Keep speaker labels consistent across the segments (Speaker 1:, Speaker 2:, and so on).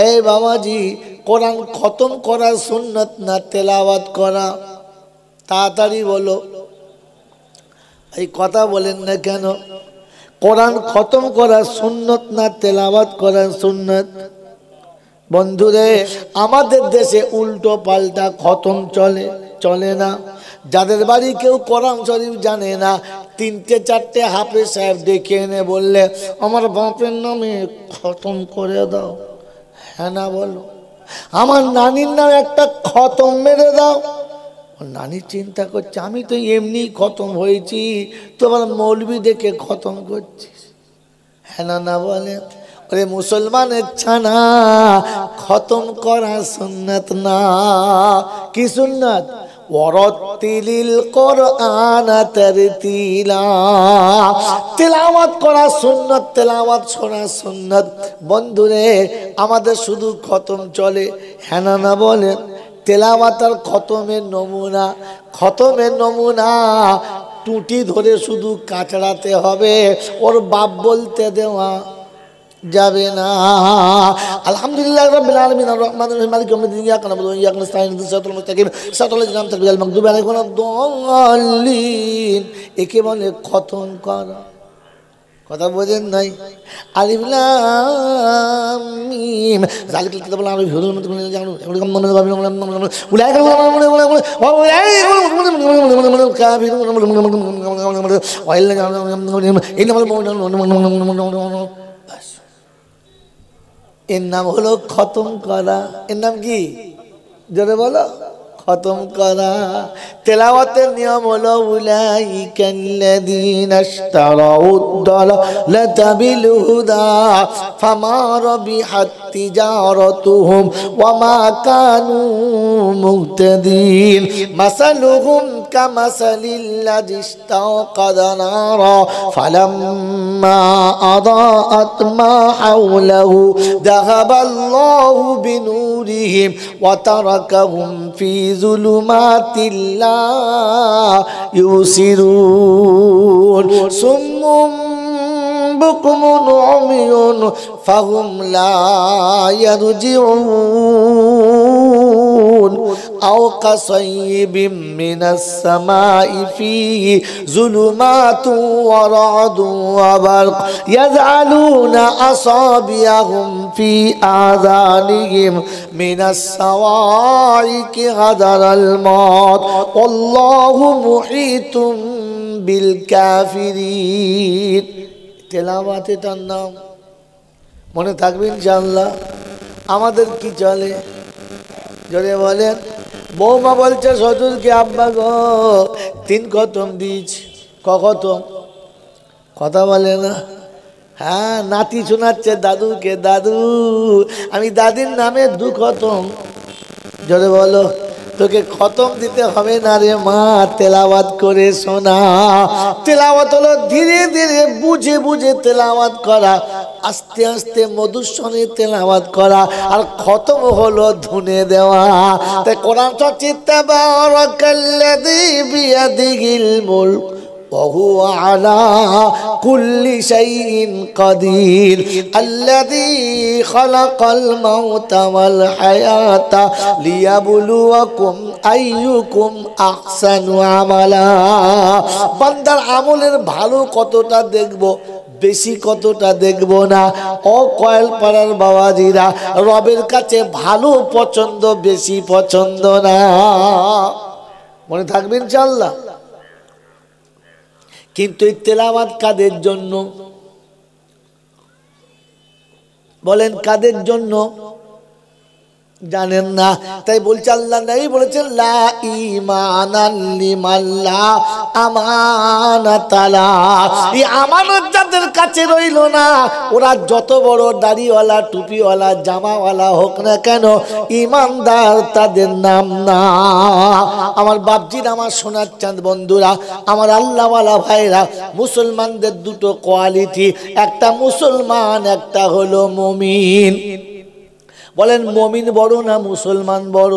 Speaker 1: এই বাবাজি, কোরআন খতম করা সুন্নত না তেলাওয়াত করা? তাড়াতাড়ি বলো, এই কথা বলেন না কেন? কোরআন খতম করা সুন্নত না তেলাওয়াত করা সুন্নত? বন্ধুরে, আমাদের দেশে উল্টো পাল্টা খতম চলে, চলে না? যাদের বাড়ি কেউ কোরআন শরীফ জানে না, 3-4 হাফেজ সাহেব ডেকে এনে বললে আমার বাপের নামে খতম করে দাও, হ্যাঁ না বলো? আমার নানির নামে একটা খতম মেরে দাও। নানি চিন্তা করছে আমি তো এমনি খতম হয়েছি, তো আবার মৌলবি দেখে খতম করছিস, হ্যাঁ না বলে? ওরে মুসলমানের ছানা, খতম করা সুন্নাত না। কি সুন্নাত? ওয়ারাতিলিল কুরআনা তারতিলা, তেলাওয়াত করা সুন্নাত, তেলাওয়াত শোনা সুন্নাত। বন্ধুরে, আমাদের শুধু খতম চলে, হ্যাঁ না বলে? তেলাওয়াত আর খতমের নমুনা, খতমের নমুনা টুটি ধরে শুধু কাচড়াতে হবে, ওর বাপ বলতে দেওয়া যাবে না। আলহামদুলিল্লাহ রাব্বিল আলামিন আর রহমানির রহিম মালিক ইয়াউমিদ্দিন ইয়াকা না'বুদু ওয়া ইয়াকা নাস্তাঈন সিরাতাল মুস্তাকিম সিরাতাল লাযিনা আন'আমতা আলাইহিম মাগদুবি আলাইহিম ওয়ালাদ-দাল্লিন। একে বলে খতম করা। কথা বোঝেন নাই? আলিফ লাম মিম যালিকাল কিতাবুল লা রাইবা ফীহি হুদাল লিল মুত্তাকিন এগুলো মনে রাখবেন। উলাইকা এর নাম হলো খতম করা। এর নাম কি? জোরে বলো, খতম করা। তেলাওয়াতের নিয়ম হলো উলাইকাল্লাযীনা ইশতারাউদ-দালালাতা বিল হুদা ফামা রাবিহাত তিজারাতুহুম ওয়া মা কানু মুহতাদিন মাসালুহুম কামাসালিল্লাযী ইশতাওকাদা নারা ফালাম্মা আদাআত মা হাওলাহু যাহাবাল্লাহু বিনুরিহিম ওয়া তারাকাহুম ফি যুলুমাতিল লা ইউসিরুন সুম্মুম বুকমুন উমিয়ুন ফাহুম লা ইয়ারজিউন আও কাসাইয়িবিম মিনাস সামাই ফীহি যুলুমাতু ওয়া রা'দু ওয়া বারক ইয়াজআলুনা আসাবিয়াহুম ফি আযানিহিম মিনাস সাওয়াইকি হাদারাল মাউত আল্লাহু মুহীতুম বিল কাফিরিন। তেলাওয়াতে তার নাম মনে থাকবে ইনশাআল্লাহ। আমাদের কি চলে জোরে বলেন? বৌমা বলছে শ্বশুরকে আব্বা গো 3 খতম দিয়েছি। ক খতম? কথা বলে না। হ্যাঁ, নাতি শোনাচ্ছে দাদুকে, দাদু আমি দাদির নামে 2 খতম। জোরে বলো। তোকে খতম দিতে হবে না রে মা, তেলাওয়াত করে শোনা। তেলাওয়াত হলো ধীরে ধীরে বুঝে বুঝে তেলাওয়াত করা, আস্তে আস্তে মধুস্বরে তেলাওয়াত করা, আর খতম হলো ধুনে দেওয়া। তাই কোরআন হচ্ছে তাবারাকাল্লাযী বিয়াদিহিল মুলক وهو على كل شيء قدير الذي خلق الموت والحياة ليبلوكم أيكم أحسن عملا। বান্দার আমলের ভালো কতটা দেখবো, বেশি কতটা দেখব না। ও কয়েল পাড়ার বাবাজিরা, রবের কাছে ভালো পছন্দ, বেশি পছন্দ না। মনে থাকবে ইনশাআল্লাহ। কিন্তু এই তেলাওয়াত কাদের জন্য বলেন? কাদের জন্য জানেন না? তাই বলছে আল্লাহ নাই বলেছেন লা ঈমানান লিমান লা আমানাতা লা। এই আমানত যাদের কাছে রইল না, ওরা যত বড় দাড়িওয়ালা, টুপিওয়ালা, জামাওয়ালা হোক না কেন, ঈমানদার তাদের নাম না। আমার বাপজির, আমার সোনার চাঁদ বন্ধুরা, আমার আল্লাহওয়ালা ভাইরা, মুসলমানদের 2টো কোয়ালিটি, একটা মুসলমান, একটা হলো মুমিন। বলেন মুমিন বড় না মুসলমান বড়?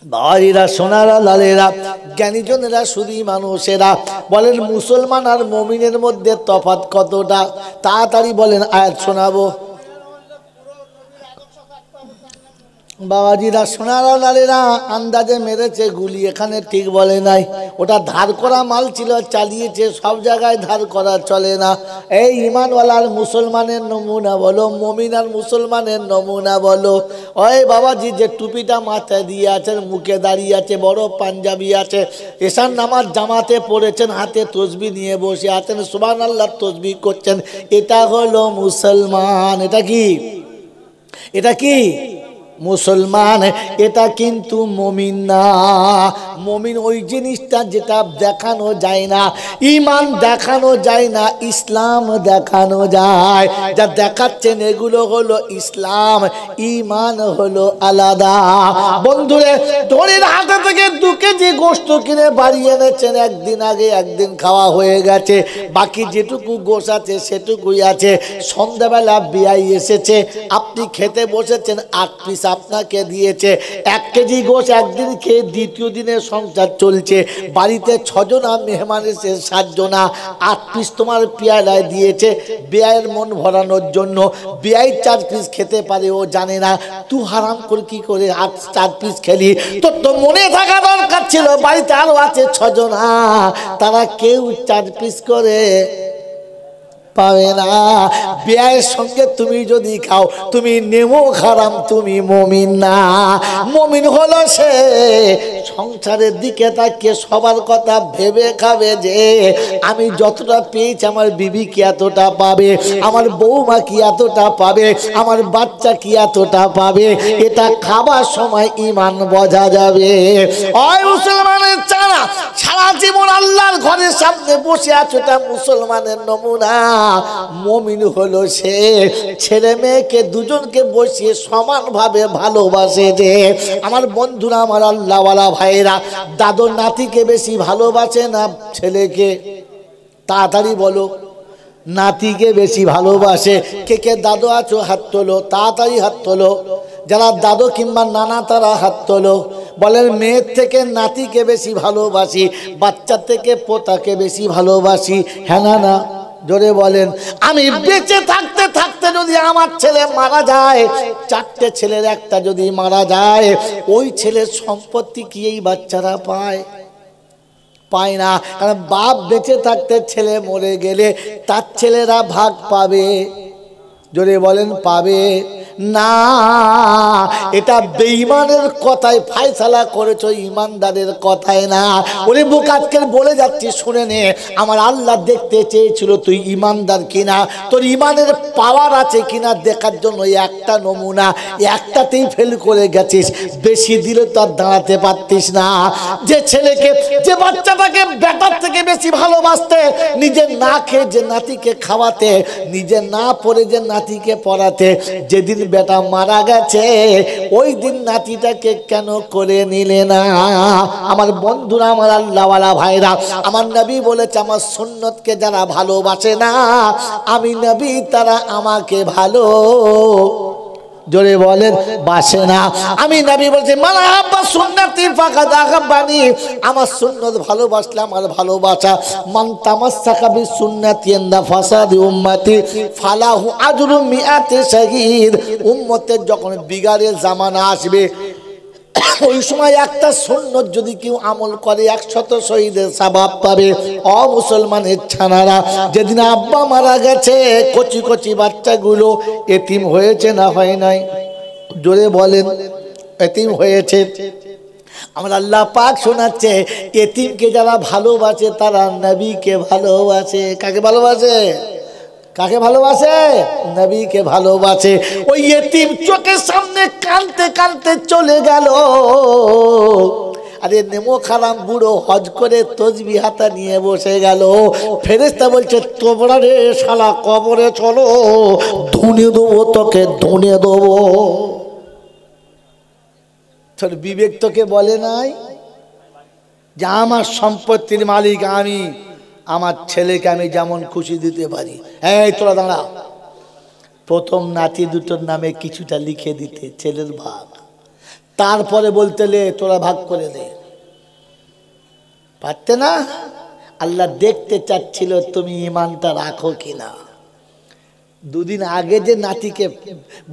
Speaker 1: বাড়িরা সোনারা লালেরা জ্ঞানীজনেরা শুধু মানুষেরা বলেন মুসলমান আর মুমিনের মধ্যে তফাৎ কতটা? তাড়াতাড়ি বলেন, আয়াত শোনাবো। বাবাজিরা সোনারা লালেরা আন্দাজে মেরেছে গুলি, এখানে ঠিক বলে নাই। ওটা ধার করা মাল ছিল, চালিয়েছে। সব জায়গায় ধার করা চলে না। এই ইমানওয়ালার মুসলমানের নমুনা বলো, মুমিন আর মুসলমানের নমুনা বলো। ওই বাবাজি যে টুপিটা মাথায় দিয়ে আছেন, মুখে দাঁড়িয়ে আছে, বড় পাঞ্জাবি আছে, এশার নামাজ জামাতে পড়েছেন, হাতে তসবি নিয়ে বসে আছেন, সুবহানাল্লাহ তসবি করছেন, এটা হলো মুসলমান। এটা কি? এটা কি মুসলমান? এটা কিন্তু মুমিন না। মুমিন ওই জিনিসটা যেটা দেখানো যায় না, ঈমান দেখানো যায় না, ইসলাম দেখানো যায়। যা দেখাচ্ছেন এগুলো হলো ইসলাম, ঈমান হলো আলাদা। বন্ধুরে, ধরের হাতে থেকে 2 কেজি গোশত কিনে বাড়ি এনেছেন, একদিন আগে একদিন খাওয়া হয়ে গেছে, বাকি যেটুকু গোশ আছে সেটুকুই আছে। সন্ধ্যাবেলা বিয়াই এসেছে, আপনি খেতে বসেছেন, 8 পিস আপনাকে দিয়েছে। 1 কেজি গোশ একদিন খেয়ে দ্বিতীয় দিনের সংসার চলছে। বাড়িতে 6 জনা মেহমান এসে 7 জনা, 8 পিস তোমার পেয়ালায় দিয়েছে বেয়াইয়ের মন ভরানোর জন্য। বেয়াই 4 পিস খেতে পারে, ও জানে না। তুই হারাম করে কি করে 4 পিস খেলি? তোর তো মনে থাকা দরকার ছিল বাড়িতে আরো আছে 6 জনা, তারা কেউ 4 পিস করে পাবে না। বেয়াইয়ের সঙ্গে তুমি যদি খাও, তুমি নেমো হারাম, তুমি মুমিন না। মুমিন হলো সে সংসারের দিকে তাকিয়ে সবার কথা ভেবে খাবে যে আমি যতটা পেয়েছি আমার বিবি কি এতটা পাবে, আমার বৌমা কি এতটা পাবে, আমার বাচ্চা কি এতটা পাবে। এটা খাবার সময় ঈমান বোঝা যাবে। ওই মুসলমানের চারা সারা জীবন আল্লাহর ঘরের সামনে বসে আছে, এটা মুসলমানের নমুনা। মুমিন হলো সে ছেলে মেয়েকে দুজনকে বসিয়ে সমানভাবে ভালোবাসে। যে আমার বন্ধুরা, আমার আল্লাহওয়ালা ভাইরা, দাদর নাতিকে বেশি ভালোবাসে না ছেলেকে? তাড়াতাড়ি বলো, নাতিকে বেশি ভালোবাসে? কে কে দাদু আছো হাত তোলো, তাড়াতাড়ি হাত তোলো। যারা দাদু কিংবা নানা তারা হাত তোলো। বলেন মেয়ের থেকে নাতিকে বেশি ভালোবাসি, বাচ্চা থেকে পোতাকে বেশি ভালোবাসি। হ্যাঁ না না? জোরে বলেন। আমি বেঁচে থাকতে থাকতে যদি আমার ছেলে মারা যায়, 4টে ছেলের একটা যদি মারা যায়, ওই ছেলের সম্পত্তি কি এই বাচ্চারা পায়? পায় না। কারণ বাপ বেঁচে থাকতে ছেলে মরে গেলে তার ছেলেরা ভাগ পাবে। জোরে বলেন, পাবে না। এটা বেঈমানের কথায় ফায়সালা করেছো, ইমানদারের কথায় না। ওরে বুক, আজকে বলে যাচ্ছি শুনে নে। আমার আল্লাহ দেখতে চেয়েছিল তুই ইমানদার কিনা, তোর ইমানের পাওয়ার আছে কিনা দেখার জন্য একটা নমুনা, একটাতেই ফেল করে গেছিস। বেশি দিলে তো আর দাঁড়াতে পারতিস না। যে ছেলেকে, যে বাচ্চাটাকে বেটার থেকে বেশি ভালোবাসতে, নিজে না খেয়ে যে নাতিকে খাওয়াতে, নিজে না পড়ে যে নাতিকে পড়াতে, যেদিন বেটা মারা গেছে ওই দিন নাতিটাকে কেন করে নিলে না? আমার বন্ধুরা, আমার আল্লাহওয়ালা ভাইরা, আমার নবী বলেছে আমার সুন্নতকে যারা ভালোবাসে না আমি নবী, তারা আমাকে ভালো, জোরে বলেন, বাসে না। আমি নবী বলছি মান আহাব্বা সুন্নতি ফাকাদ আহাব্বানি, আমার সুন্নত ভালোবাসলে আমার ভালোবাসা। মান তামাসসাকা বিসুন্নতি ইনদা ফাসাদি উম্মতি ফালাহু আজরু মিআতি শাহীদ। উম্মতের যখন বিগাড়ের জামানা আসবে, ওই সময় একটা সুন্নত যদি কেউ আমল করে 100 শহীদের সওয়াব পাবে। ও মুসলমানের ছানারা, যেদিন আব্বা মারা গেছে কচি কচি বাচ্চাগুলো এতিম হয়েছে না হয় নাই? জোরে বলেন, এতিম হয়েছে। আমার আল্লাহ পাক শোনাচ্ছে এতিমকে যারা ভালোবাসে তারা নবীকে ভালোবাসে। কাকে ভালোবাসে? কাকে ভালোবাসে? নবীকে ভালোবাসে। ওই এতিম চোখের সামনে কাঁদতে কাঁদতে চলে গেল। আরে নেমো খারাম বুড়ো হজ করে তসবি হাতা নিয়ে বসে গেল। ফেরেশতা বলছে তোমরা রে শালা কবরে চলো, ধুনে দেবো তোকে, ধুনে দেবো। তোর বিবেক তোকে বলে নাই যে আমার সম্পত্তির মালিক আমি, আমার ছেলেকে আমি যেমন খুশি দিতে পারি। এই তোরা দাঁড়া, প্রথম নাতি দুটোর নামে কিছুটা লিখে দিতে ছেলের ভাগ, তারপরে বলতে লে তোরা ভাগ করে দে, পারতে না। আল্লাহ দেখতে চাচ্ছিল তুমি ইমানটা রাখো কিনা। দুদিন আগে যে নাতিকে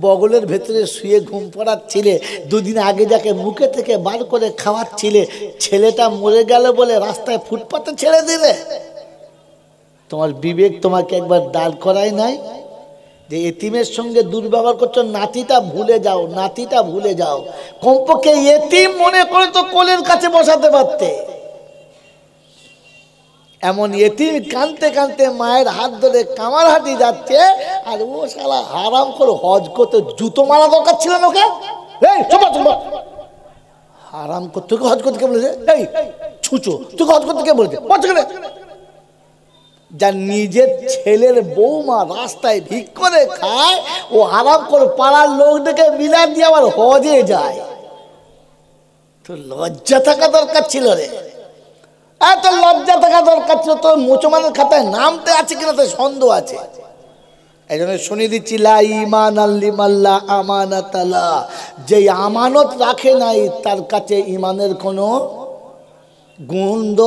Speaker 1: বগলের ভেতরে শুয়ে ঘুম পড়াচ্ছিলে, দুদিন আগে যাকে মুখে থেকে বার করে খাওয়াচ্ছিলে, ছেলেটা মরে গেল বলে রাস্তায় ফুটপাতে ছেড়ে দিলে। তোমার বিবেক তোমাকে একবার দাঁড় করায় নাই যে এতিমের সঙ্গে দুর্ব্যবহার করছো? নাতিটা ভুলে যাও, নাতিটা ভুলে যাও। কমপক্ষে এতিম মনে করে তো কোলের কাছে বসাতে পারতে। এমন এতিম কানতে কানতে মায়ের হাত ধরে কামারহাটি যাচ্ছে, আর ও শালা হারাম করে হজ করতে জুতো মারা দরকার ছিল না ওকে। হারাম করতে তোকে হজ করতে কে বলেছে? এই ছুঁচো, তোকে হজ করতে কে বলেছে? যা নিজের ছেলের বৌমা রাস্তায় ভিক করে খায়, ও হারাম করে পাড়ার লোক দেখে মিলাদ দিয়ে আবার হজে যায়। তো লজ্জা থাকা দরকার ছিল রে, এত লজ্জা থাকা দরকার ছিল। তোর মুসলমানের খাতায় নামতে আছে কিনা তো সন্দেহ আছে। এই জন্য শুনিয়ে দিচ্ছি, লা ঈমান লিমাল্লা আমানাত লা, যে আমানত রাখে নাই তার কাছে ইমানের কোনো গন্ধ,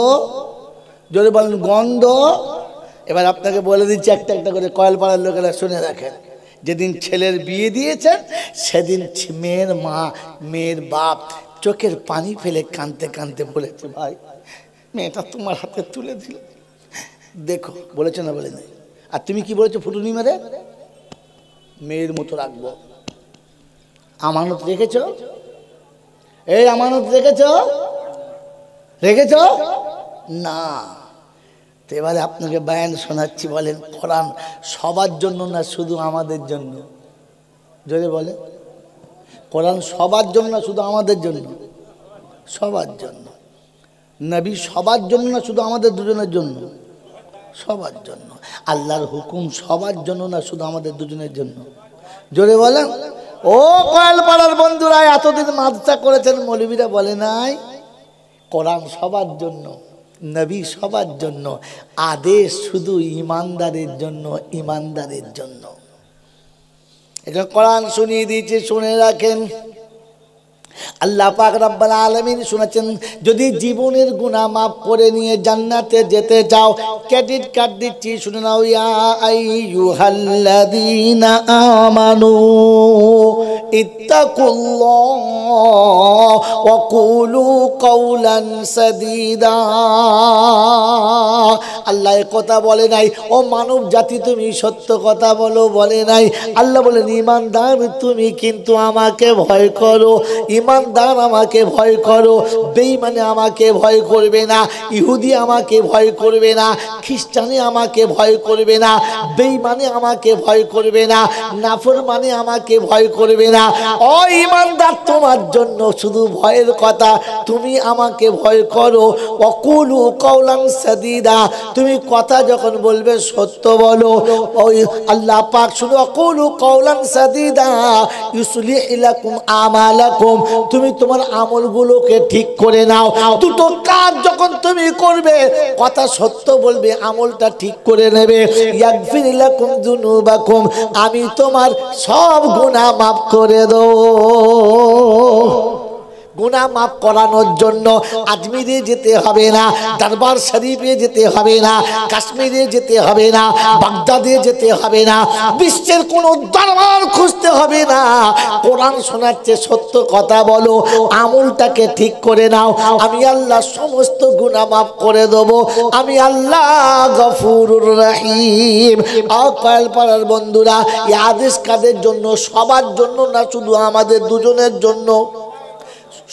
Speaker 1: জোরে বলেন গন্ধ। এবার আপনাকে বলে দিচ্ছি একটা একটা করে, কয়েলপাড়ার লোকেরা শুনে রাখেন। যেদিন ছেলের বিয়ে দিয়েছেন সেদিন মেয়ের মা, মেয়ের বাপ চোখের পানি ফেলে কাঁদতে কাঁদতে বলেছে, ভাই মেয়েটা তোমার হাতে তুলে দিল, দেখো। বলেছে না? বলে নাই। আর তুমি কি বলেছো? ফুটুনি মেরে মেয়ের মতো রাখবো। আমানত রেখেছ? এই আমানত রেখেছ? রেখেছ না। তো এবারে আপনাকে বয়ান শোনাচ্ছি। বলেন, কোরআন সবার জন্য না শুধু আমাদের জন্য? যদি বলে কোরআন সবার জন্য না শুধু আমাদের জন্য? সবার জন্য। নবী সবার জন্য না শুধু আমাদের দুজনের জন্য? সবার জন্য। আল্লাহর হুকুম সবার জন্য না শুধু আমাদের দুজনের জন্য? জোরে বলেন। ও কয়েলপাড়ার বন্ধুরা, এতদিন মাদ্রাসা করেছেন, মৌলবীরা বলে নাই কোরআন সবার জন্য, নবী সবার জন্য, আদেশ শুধু ইমানদারের জন্য, ইমানদারের জন্য। এটা কোরআন শুনিয়ে দিয়েছে, শুনে রাখেন। আল্লাহ পাক রব্বুল আলামিন শুনেছেন, যদি জীবনের গুনাহ মাফ করে নিয়ে জান্নাতে যেতে চাও, ক্রেডিট কার্ড দিচ্ছি, শুনে নাও। ইয়া আইয়ুহাল্লাযীনা আমানু ইত্তাকুল্লাহ ওয়া কুলু কাওলান সাদীদা। আল্লাহ এ কথা বলে নাই, ও মানব জাতি তুমি সত্য কথা বলো, বলে নাই। আল্লাহ বলেন, ঈমানদার তুমি কিন্তু আমাকে ভয় করো, ঈমানদার আমাকে ভয় করো। বেঈমানে আমাকে ভয় করবে না, ইহুদি আমাকে ভয় করবে না, খ্রিস্টানি আমাকে ভয় করবে না, বেঈমানে আমাকে ভয় করবে না, নাফরমানি আমাকে ভয় করবে না। ও ঈমানদার, তোমার জন্য শুধু ভয়ের কথা, তুমি আমাকে ভয় করো। ওয়াকুলু কাওলান সাদীদা, তুমি কথা যখন বলবে সত্য বলো। ওই আল্লাহ পাক শুধু ওয়াকুলু কাওলান সাদীদা ইউসলিহ লাকুম আমালাকুম, তুমি তোমার আমলগুলোকে ঠিক করে নাও। দুটো কাজ যখন তুমি করবে, কথা সত্য বলবে, আমলটা ঠিক করে নেবে। ইয়াগফির লাকুম যুনুবাকুম, আমি তোমার সব গুনাহ মাফ করে দেব। গুনাহ মাফ করানোর জন্য আজমিরে যেতে হবে না, দরবার শরীফে যেতে হবে না, কাশ্মীরে যেতে হবে না, বাগদাদে যেতে হবে না, বিশ্বের কোনো দরবার খুঁজতে হবে না। কোরআন শোনাচ্ছে, সত্য কথা বলো, আমলটাকে ঠিক করে নাও, আমি আল্লাহ সমস্ত গুনাহ মাফ করে দেব। আমি আল্লাহ গফুরুর রহিম। কয়েলপাড়ার বন্ধুরা, এই আদেশ কাদের জন্য? সবার জন্য না শুধু আমাদের দুজনের জন্য?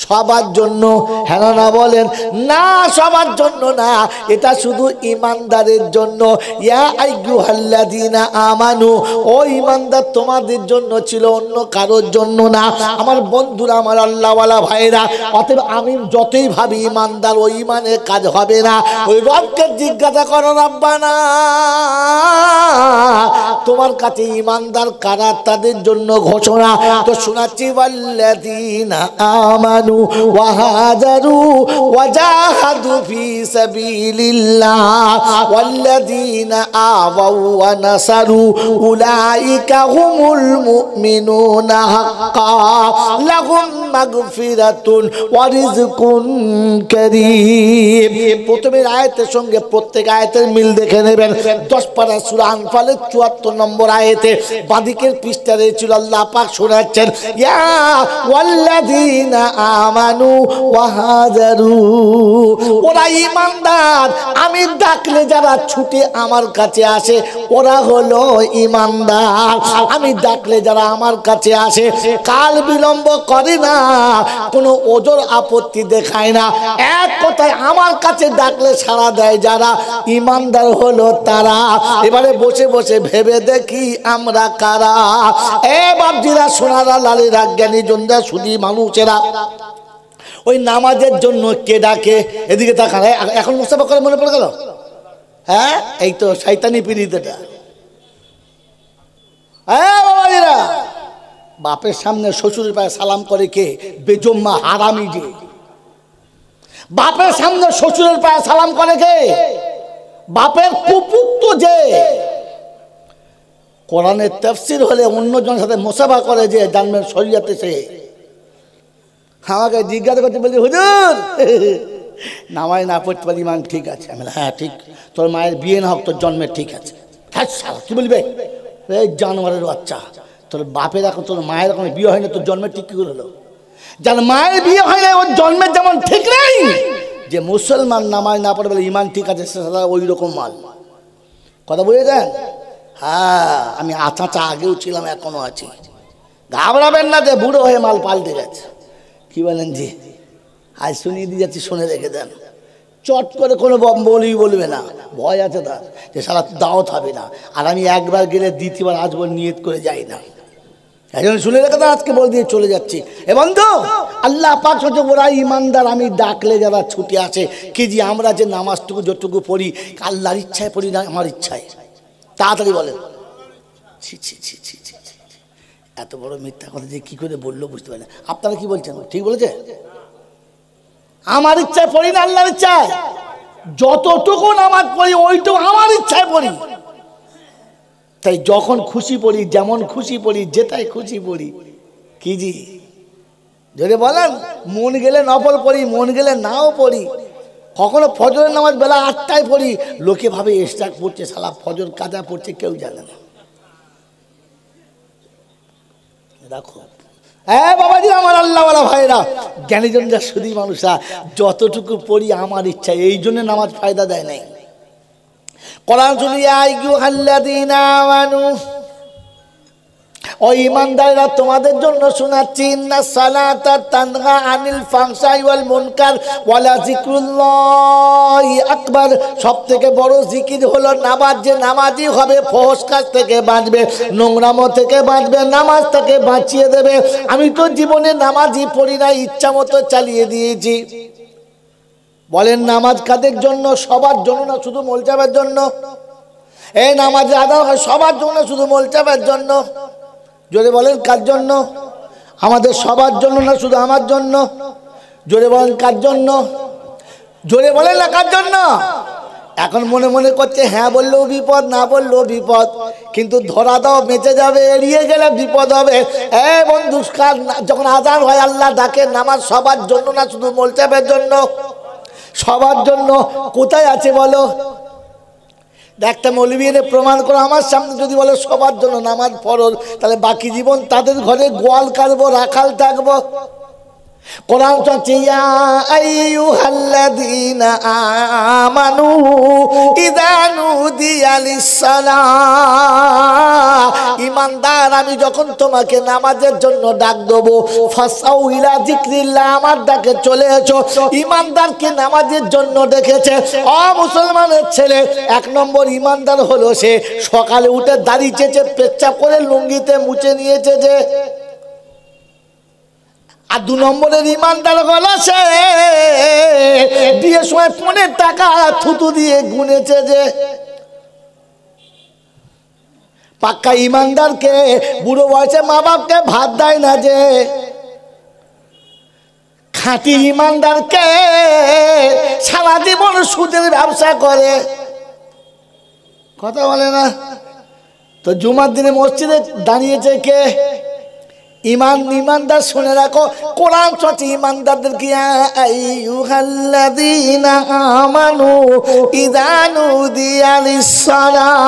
Speaker 1: সবার জন্য। হ্যাঁ না বলেন না? সবার জন্য না, এটা শুধু ইমানদারের জন্য। ইয়া আইয়ুহাল্লাযীনা আমানু, ও ইমানদার তোমাদের জন্য ছিল, অন্য কারোর জন্য না। আমার বন্ধুরা, আমার আল্লাহওয়ালা ভাইরা, অতএব আমি যতই ভাবি ইমানদার, ওই ইমানের কাজ হবে না। ওই রবকে জিজ্ঞাসা করো, রব্বানা তোমার কাছে ঈমানদার কারা তাদের জন্য ঘোষণা তো শোনাচ্ছি ওয়াল্লাযীনা আমানু ওয়া হাজারু ওয়া জাহাদু ফি সাবিলিল্লাহ ওয়াল্লাযীনা আওয়াউ ওয়া নাসারু উলাইকা হুমুল মুমিনুনা হাক্কান লাহুম মাগফিরাতুন ওয়া রিজকুন কারীম। প্রথমের আয়াতের সঙ্গে প্রত্যেক আয়াতের মিল দেখে নেবেন। 10 পারা সূরা আনফালের 74 নম্বর আয়াতে বাদিকের পৃষ্ঠারে ছিল আল্লাহ পাক শোনাচ্ছেন ইয়া ওয়াল্লাযীনা আমানু ওয়া হাজারু, ওরা ঈমানদার আমি ডাকলে যারা ছুটে আমার কাছে আসে ওরা হলো ঈমানদার। আমি ডাকলে যারা আমার কাছে আসে কাল বিলম্ব করে না, কোনো ওজর আপত্তি দেখায় না, এক কথায় আমার কাছে ডাকলে সাড়া দেয় যারা ঈমানদার হলো তারা। এবারে বসে বসে ভেবে দেখি আমরা কারা। এ বাপজিরা সোনারা লালেরা জ্ঞানী জনরা সুধী মানুষেরা ওই নামাজের জন্য কে ডাকে? এদিকে তাকান। এখন মুস্তাফা করে মনে পড়ে গেল? হ্যাঁ, এই তো শয়তানি পীড়িতটা। হ্যাঁ বাবাজিরা, বাপের সামনে শ্বশুরের পায়ে সালাম করে কে? বেজম্মা হারামি যে। বাপের সামনে শ্বশুরের পায়ে সালাম করে কে? বাপের কুপুত্র যে। কোরআনের তাফসীর হলে অন্যজনের সাথে মুসাফা করে যে জানবেন শরীয়তে সে। আমাকে জিজ্ঞাসা করতে বলি হুজুর নামাজ না পড়তে পারি ইমান ঠিক আছে? আমি হ্যাঁ ঠিক। তোর মায়ের বিয়ে না হোক তোর জন্মের ঠিক আছে। হ্যাঁ কি বলবে? এই জানোয়ারের বাচ্চা, তোর বাপের এখন তোর মায়ের এখন বিয়ে হয় না, তোর জন্মের ঠিক কি করে হলো? যার মায়ের বিয়ে হয় না ওর জন্মের যেমন ঠিক নেই, যে মুসলমান নামাজ না পড়ে বলে ইমান ঠিক আছে, সে ওই রকম মাল। কথা বুঝেছেন? হ্যাঁ, আমি আচাঁচা আগেও ছিলাম এখনো আছি। ঘাবড়াবেন না যে বুড়ো হয়ে মাল পাল্টে গেছে। কি বলেন জি? আজ শুনিয়ে দিয়ে যাচ্ছি, শুনে রেখে দেন। চট করে কোনো বলবে না, ভয় আছে তার যে সারা দাওয়াত হবে না। আর আমি একবার গেলে দ্বিতীয়বার আসবো নিয়ত করে যাই না। এই জন্য শুনে রেখে দেন, আজকে বল দিয়ে চলে যাচ্ছি। এ বন্ধু, আল্লাহ পাক হচ্ছে ওরা ঈমানদার আমি ডাকলে যারা ছুটে আসে। কি জি আমরা যে নামাজটুকু যতটুকু পড়ি আল্লাহর ইচ্ছায় পড়ি না আমার ইচ্ছায়? তাড়াতাড়ি বলেন। ছি ছি ছি ছি ছি, এত বড় মিথ্যা কথা যে কি করে বললো বুঝতে পারি না। আপনারা কি বলছেন? ঠিক বলেছে? আমার ইচ্ছায় পড়ি না, আল্লাহর ইচ্ছায়। যতটুকু নামাজ পড়ি ওইটুকু আমার ইচ্ছায় পড়ি। তাই যখন খুশি পড়ি, যেমন খুশি পড়ি, যেটাই খুশি পড়ি। কি জি যদি বলেন মন গেলে নফল পড়ি, মন গেলে নাও পড়ি। কখনো ফজরের নামাজ বেলা 8টায় পড়ি, লোকে ভাবে এস্টাক পড়ছে, শালা ফজর কাজা পড়ছে, কেউ জানে না। রাখো। হ্যাঁ বাবাজি, আমার আল্লাহওয়ালা ভাইরা জ্ঞানীজনরা শুধু মানুষরা যতটুকু পড়ি আমার ইচ্ছা, এই জন্য নামাজ ফায়দা দেয় নাই। কোরআন শুনিয়া আইয়ুহাল্লাযীনা আমানু, ও ঈমানদাররা তোমাদের জন্য শোনাচ্ছি, ইন্নাস সালাতা তানহা আনিল ফাহশাই ওয়াল মুনকার ওয়ালা যিকরুল্লাহি আকবার। সবথেকে বড় জিকির হলো নামাজ। যে নামাজি হবে ফহশ কাজ থেকে বাঁচবে, নোংরামো থেকে বাঁচবে, নামাজ তাকে বাঁচিয়ে দেবে। আমি তো জীবনে নামাজই পড়ি না, ইচ্ছা মতো চালিয়ে দিয়েছি। বলেন নামাজ কাদের জন্য? সবার জন্য না, শুধু মোলচাবের জন্য? এই নামাজে আদায় হয় সবার জন্য, শুধু মোলচাবের জন্য? জোরে বলেন কার জন্য? আমাদের সবার জন্য না, শুধু আমার জন্য? জোরে বলেন কার জন্য? জোরে বলেন না কার জন্য? এখন মনে মনে করছে হ্যাঁ বললেও বিপদ, না বললেও বিপদ, কিন্তু ধরা দাও বেঁচে যাবে, এড়িয়ে গেলে বিপদ হবে। এ বন্ধু, যখন আযান হয় আল্লাহ ডাকে, নামাজ সবার জন্য না, শুধু মোলচাবের জন্য? সবার জন্য। কোথায় আছে বলো? একটা মৌলবী এনে প্রমাণ করো আমার সামনে। যদি বলে সবার জন্য নামাজ ফরজ, তাহলে বাকি জীবন তাদের ঘরে গোয়াল কাটবো, রাখাল থাকবো। কোরআন চলছে ইয়া আইয়ুহাল্লাযীনা আমানু ইযা নুদিয়া লিস-সালাহ। ঈমানদার আমি যখন তোমাকে নামাজের জন্য ডাক দেব, ফাসাউ ইলা যিকরিল্লাহ, আমার ডাকে চলে এসো। ঈমানদারকে নামাজের জন্য ডেকেছে। ও মুসলমানের ছেলে, 1 নম্বর ঈমানদার হলো সে সকালে উঠে দাড়ি চেঁচে পেচ্ছাপ করে লুঙ্গিতে মুছে নিয়েছে যে। আর 2 নম্বরের ঈমানদার হলো সে বিয়ের সময় 15 টাকা থুতু দিয়ে গুনেছে যে। পাক্কা ইমানদারকে বুড়ো বয়সে মা বাপকে ভাত দেয় না যে, খাঁটি ইমানদারকে সারা জীবন সুদের ব্যবসা করে, কথা বলে না। তো জুমার দিনে মসজিদে দাঁড়িয়েছে কে? ইমানদার। শুনে রাখো, কোরআন চলছে ইমানদারদেরকে, আইয়ুহাল্লাযীনা আমানু ইযা নুদিয়া লিস-সালাহ,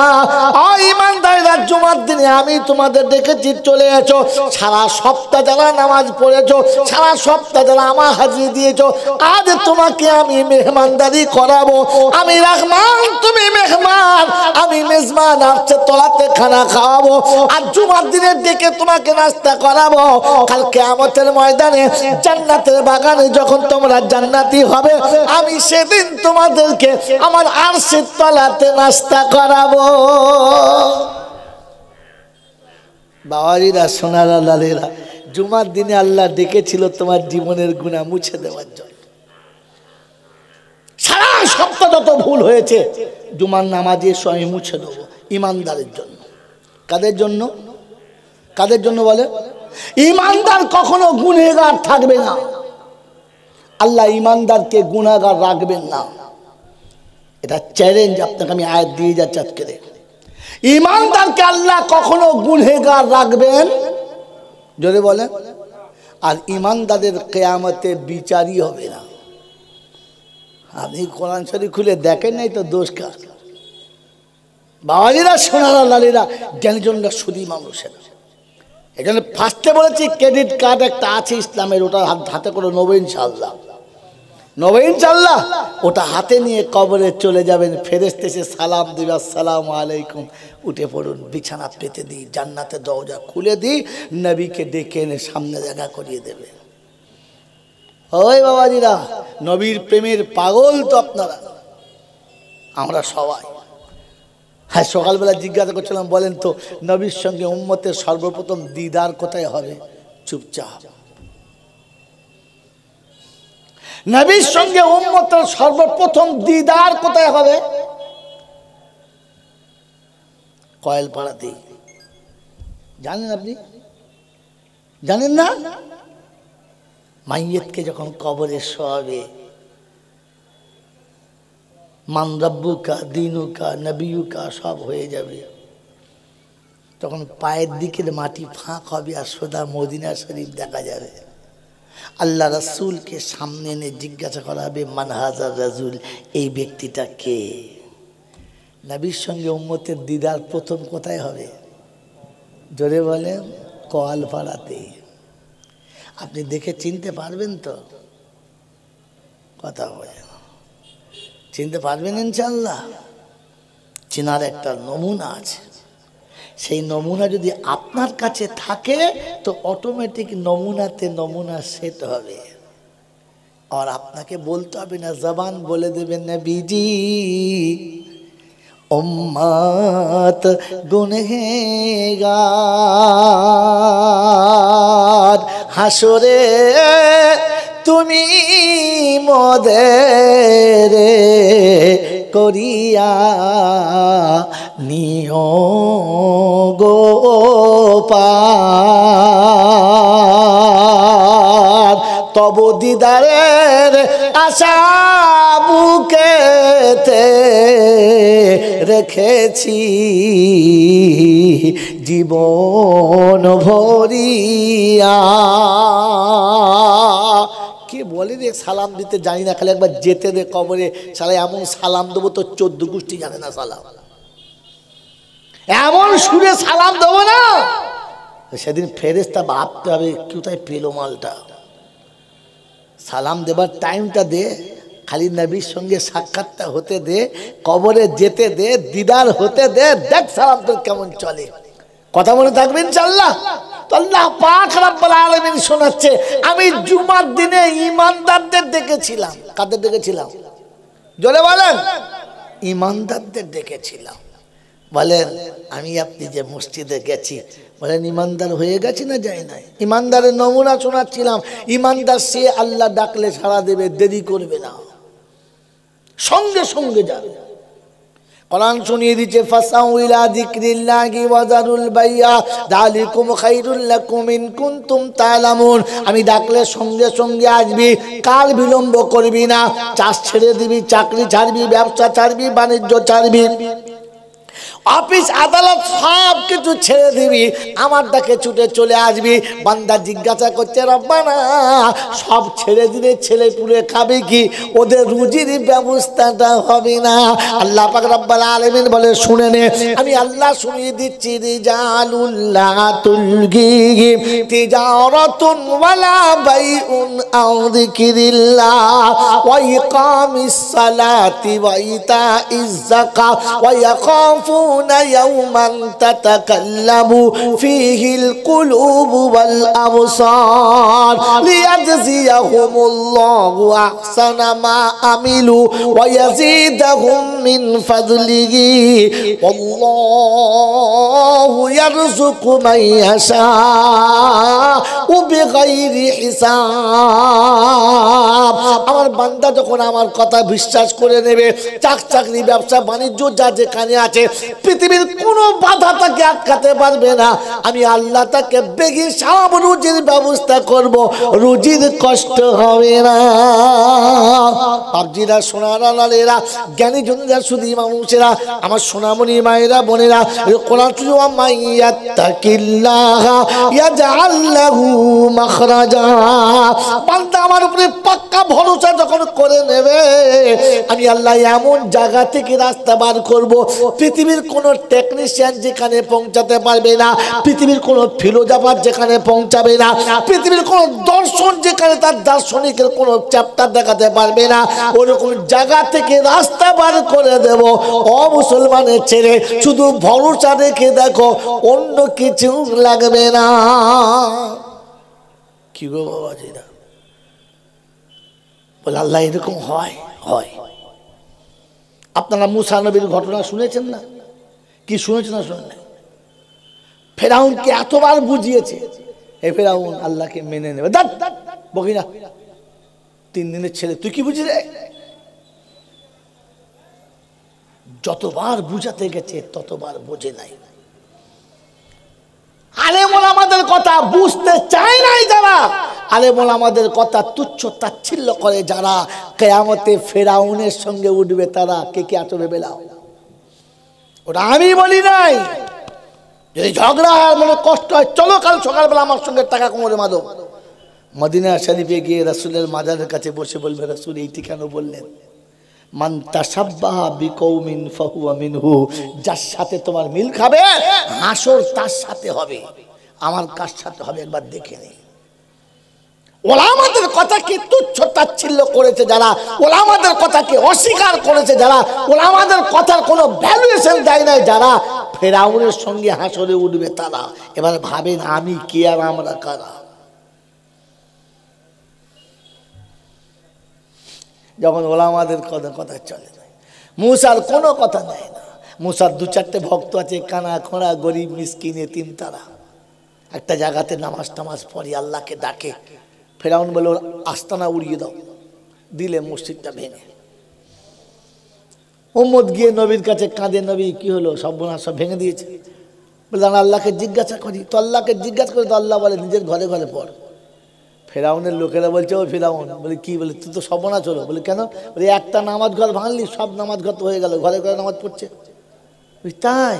Speaker 1: ও ইমানদাররা, জুমার দিনে আমি তোমাদের ডেকেছি, চলে এসো। সারা সপ্তাহ যারা নামাজ পড়েছো, সারা সপ্তাহ যারা আমার হাজিরি দিয়েছো, আজ তোমাকে আমি মেহমানদারি করাবো। আমি রহমান, তুমি মেহমান, আমি মেজবান, আসছে তোলাতে খানা খাওয়াবো। আর জুমার দিনে ডেকে তোমাকে নাস্তা করা, কাল কিয়ামতের ময়দানে জান্নাতের বাগানে যখন তোমরা জান্নাতি হবে, আমি সেদিন তোমাদেরকে আমার আরশের তলাতে নাস্তা করাবো। বাবাজিরা, সোনারা, লালেরা, জুমার দিনে আল্লাহ ডেকেছিল তোমার জীবনের গুনাহ মুছে দেওয়ার জন্য। সারা সপ্তাহ যত ভুল হয়েছে জুমার নামাজে আমি মুছে দেবো, ইমানদারের জন্য। কাদের জন্য? কাদের জন্য বলে? ইমানদার কখনো গুনাহগার থাকবে না। আল্লাহ ইমানদারকে গুনাহগার রাখবেন না, এটা চ্যালেঞ্জ আপনাকে আমি আয়াত দিয়ে যাচ্ছি আজকে। ইমানদারকে আল্লাহ কখনো গুনাহগার রাখবেন, জোরে বলেন। আর ইমানদারের কিয়ামতে বিচারই হবে না। আপনি কোরআন শরীফ খুলে দেখেন নাই তো দোষ কার? বাবাজিরা, সোনারা, লালিরা, জ্ঞানীজনরা, সুদী মানুষেরা, এখানে ফার্স্টে বলেছি ক্রেডিট কার্ড একটা আছে ইসলামের, ওটা হাতে করে নেবেন ইনশাআল্লাহ, নেবেন ইনশাআল্লাহ। ওটা হাতে নিয়ে কবরে চলে যাবেন, ফেরেশতা এসে সালাম দিবে, আসসালামু আলাইকুম, উঠে পড়ুন, বিছানা পেতে দিই, জান্নাতের দরজা খুলে দিই, নবীকে ডেকে এনে সামনে দেখা করিয়ে দেবে। ওই বাবাজিরা, নবীর প্রেমের পাগল তো আপনারা, আমরা সবাই। হ্যাঁ, সকালবেলা জিজ্ঞাসা করছিলাম, বলেন তো নবীর সঙ্গে উম্মতের সর্বপ্রথম দিদার কোথায় হবে? চুপচাপ। নবীর সঙ্গে উম্মতের সর্বপ্রথম দিদার কোথায় হবে? কয়েলপাড়াতে। জানেন আপনি? জানেন না? মাইয়েতকে যখন কবরে শোয়াবে, মান রব্বুকা দীনুকা নবিয়ুকা সব হয়ে যাবে, তখন পায়ের দিকের মাটি ফাঁক হবে আর সোজা মদিনা শরীফ দেখা যাবে। আল্লাহ রাসূলকে সামনে এনে জিজ্ঞাসা করা হবে, মান হাজার রাজুল, এই ব্যক্তিটা কে? নবীর সঙ্গে উম্মতের দিদার প্রথম কোথায় হবে? জোরে বলেন, কলপাড়াতে। আপনি দেখে চিনতে পারবেন তো? কথা বলেন, চিনতে পারবেন ইনশাআল্লাহ? চেনার একটা নমুনা আছে, সেই নমুনা যদি আপনার কাছে থাকে তো অটোমেটিক নমুনাতে নমুনা সেট হবে। আর আপনাকে বলতে হবে না, জবান বলে দেবেন, নবীজি উম্মত গুনহগার, হাসরে তুমি মোদের করিয়া নিও গো পার, তব দিদারের আশা বুকেতে রেখেছি জীবন ভরিয়া। কে বলে রে সালাম দিতে জানি না, খালি একবার যেতে দে কবরে, সালা এমন সালাম দেবো তো 14 গোষ্ঠী জানে না সালাম, এমন সুরে সালাম দেবো না, সেদিন ফেরেশতা ভাবতে হবে কোথায় পেলো মালটা। সালাম দেবার টাইমটা দে, খালি নবীর সঙ্গে সাক্ষাৎটা হতে দে, কবরে যেতে দে, দিদার হতে দে, দেখ সালাম তোর কেমন চলে। কথা মনে থাকবে ইনশাআল্লাহ। তো আল্লাহ পাক রব্বুল আলামিন শোনাচ্ছে, আমি জুমার দিনে ইমানদারদের ডেকেছিলাম। কাদের ডেকেছিলাম? জোরে বলেন। ইমানদারদের ডেকেছিলাম। বলেন, আমি আপনি যে মসজিদে গেছি, বলেন ইমানদার হয়ে গেছি না যাই নাই? ইমানদারের নমুনা শোনাচ্ছিলাম। ইমানদার সে আল্লাহ ডাকলে সাড়া দেবে, দেরি করবে না, সঙ্গে সঙ্গে যাবে। কোরআন শুনিয়ে দিচ্ছে ফাসাউ ইলা যিকরিল্লাহি ওয়া যারুল বাইয়া যালিকুম খায়রুল লাকুম ইন কুনতুম তা'লামুন। আমি ডাকলে সঙ্গে সঙ্গে আসবি, কাল বিলম্ব করবি না। চাষ ছেড়ে দিবি, চাকরি ছাড়বি, ব্যবসা ছাড়বি, বাণিজ্য ছাড়বি, অফিস আদালত সব কিছু ছেড়ে দিবি, আমার ডাকে ছুটে চলে আসবি। বান্দা জিজ্ঞাসা করছে রব্বানা সব ছেড়ে দিলে ছেলে পুলে খাবে কি? ওদের রুজির ব্যবস্থাটা হবে না। আল্লাহ পাক রব্বুল আলামিন বলে শুনে নে, আমি আল্লাহ শুনিয়ে দিচ্ছি রিজালুল্লাহ তুলগি তিজারাতুন ওয়ালা বাইউন আও যিকরিল্লাহ ওয়া ইকামিস সালাতি ওয়া ইতাইজ যাকাত ওয়া ইয়াখাফুনা يوما تتكلم فيه القلوب والأبصار ليجزيهم الله أحسن ما عملوا ويزيدهم من فضله والله يرزق من يشاء بغير حساب। আমার বান্দা যখন আমার কথা বিশ্বাস করে নেবে, চাকরি ব্যবসা বাণিজ্য যা যেখানে আছে পৃথিবীর কোনো বাধা তাকে আটকাতে পারবে না। আমি আল্লাহ তাকে বেগি সব রুজির ব্যবস্থা করব, রুজির কষ্ট হবে না। পাবজিরা সোনারা লালেরা জ্ঞানী জনেরা শুধু মানুষেরা আমার সোনামণি মায়েরা বোনেরা, কোরআন শুনুয়া মাইয়াত্তাকিল্লাহ ইয়াজআল লাহু মাখরাজা। বান্দা আমার উপরে পাক্কা ভরসা যখন করে নেবে, আমি আল্লাহ এমন জায়গা থেকে রাস্তা বার করব পৃথিবীর কোন টেকনিশিয়ান যেখানে পৌঁছাতে পারবে না, পৃথিবীর কোন ফিলোজফার যেখানে পৌঁছাবে না, পৃথিবীর কোন দর্শন যেখানে তার দার্শনিকের কোন চ্যাপ্টার দেখাতে পারবে না, ওরকম জায়গা থেকে রাস্তা বার করে দেব। ও মুসলমানের ছেলে, শুধু ভরসা রেখে দেখো, অন্য কিছু লাগবে না। কি গো বাবাজিরা, বলে আল্লাহ এরকম হয় হয়। আপনারা মুসা নবীর ঘটনা শুনেছেন না? কি শুনেছেন না শুনেন না? ফেরাউনকে এতবার বুঝিয়েছে, এ ফেরাউন আল্লাহকে মেনে নেবে। বকি না, 3 দিনের ছেলে তুই কি বুঝি রে? যতবার বুঝাতে গেছে ততবার বোঝে নাই। আলেম ওলামাদের কথা বুঝতে চায় নাই যারা, আলেম ওলামাদের কথা তুচ্ছ তাচ্ছিল্য করে যারা, কিয়ামতে ফেরাউনের সঙ্গে উঠবে তারা। কে কে আছো ভেবে নাও, ওটা আমি বলি নাই। যদি ঝগড়া হয়, মনে কষ্ট হয়, চলো কাল সকালবেলা আমার সঙ্গে টাকা কোমরে মাদো। মদিনা শরীফে গিয়ে রাসূলের মাজারের কাছে বসে বলবে, রাসূল এইটি কেন বললেন? মান তাশাব্বাহা বিকৌমিন ফাহুয়া মিনহু। যার সাথে তোমার মিল খাবে হাসর তার সাথে হবে, আমার কার সাথে হবে একবার দেখে নে। ওলামাদের কথাকে তুচ্ছ তাচ্ছিল্য করেছে যারা, ওলামাদের কথাকে অস্বীকার করেছে যারা, ওলামাদের কথার কোনো ভ্যালুয়েশন দেয় নাই যারা, ফেরাউনের সঙ্গে হাসরে উঠবে তারা। এবার ভাবেন আমি কে আর আমরা কারা? যখন ওলামাদের কথা চলে না, মুসার কোনো কথা নেয় না। মুসার 2-4টে ভক্ত আছে, কানা খোঁড়া গরিব মিসকিন এতিম, তারা একটা জায়গাতে নামাজ টামাজ পড়ি আল্লাহকে ডাকে। ফেরাউন বলে আস্তানা উড়িয়ে দাও, দিলে মসজিদটা ভেঙে। উম্মত গিয়ে নবীর কাছে কাঁদে, নবী কি হলো, সর্বনাশ সব ভেঙে দিয়েছে। বলে আল্লাহকে জিজ্ঞাসা করি। তো আল্লাহকে জিজ্ঞাসা করে তো আল্লাহ বলে নিজের ঘরে ঘরে পড়। ফেরাউনের লোকেরা বলছে, ও ফেরাউন, বলে কি? বলে তুই তো সর্বনাশ হলো। বলে কেন? বলে একটা নামাজ ঘর ভাঙলি, সব নামাজ ঘর তো হয়ে গেল, ঘরে ঘরে নামাজ পড়ছে। তাই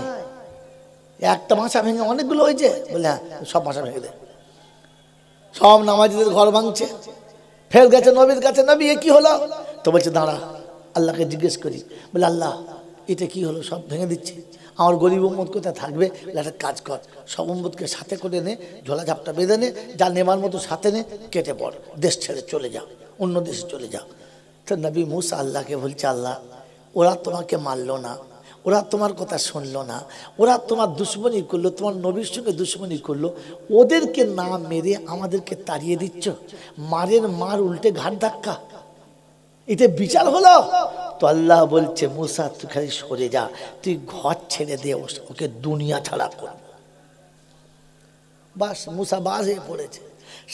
Speaker 1: একটা ভাষা ভেঙে অনেকগুলো হয়েছে? বলে হ্যাঁ, সব ভাষা ভেঙে দেয়, সব নামাজিদের ঘর ভাঙছে। ফের গেছে নবীর কাছে, নবী এ কি হলো? তো বলছে দাঁড়া আল্লাহকে জিজ্ঞেস করি। বলে আল্লাহ এটা কি হলো, সব ভেঙে দিচ্ছে, আমার গরিব উম্মত কোথায় থাকবে? একটা কাজ কর, সব উম্মতকে সাথে করে নে, ঝোলা ঝাপটা বেঁধে নে, যা নেবার মতো সাথে নে, কেটে পড়, দেশ ছেড়ে চলে যাও, অন্য দেশে চলে যাও। তো নবী মুসা আল্লাহকে বলছে, আল্লাহ ওরা তোমাকে মারলো না, ওরা তোমার কথা শুনলো না, ওরা তোমার দুশ্মনী করলো, তোমার নবীর সঙ্গে দুশ্মনী করলো, ওদেরকে না মেরে আমাদেরকে তাড়িয়ে দিচ্ছ, মারের মার উল্টে ঘাট ধাক্কা, এটা বিচার হলো? তো আল্লাহ বলছে, মুসা তুই খালি সরে যা, তুই ঘর ছেড়ে দে, ওকে দুনিয়া ছাড়া করবো। বাস মুসা বাজ হয়ে পড়েছে।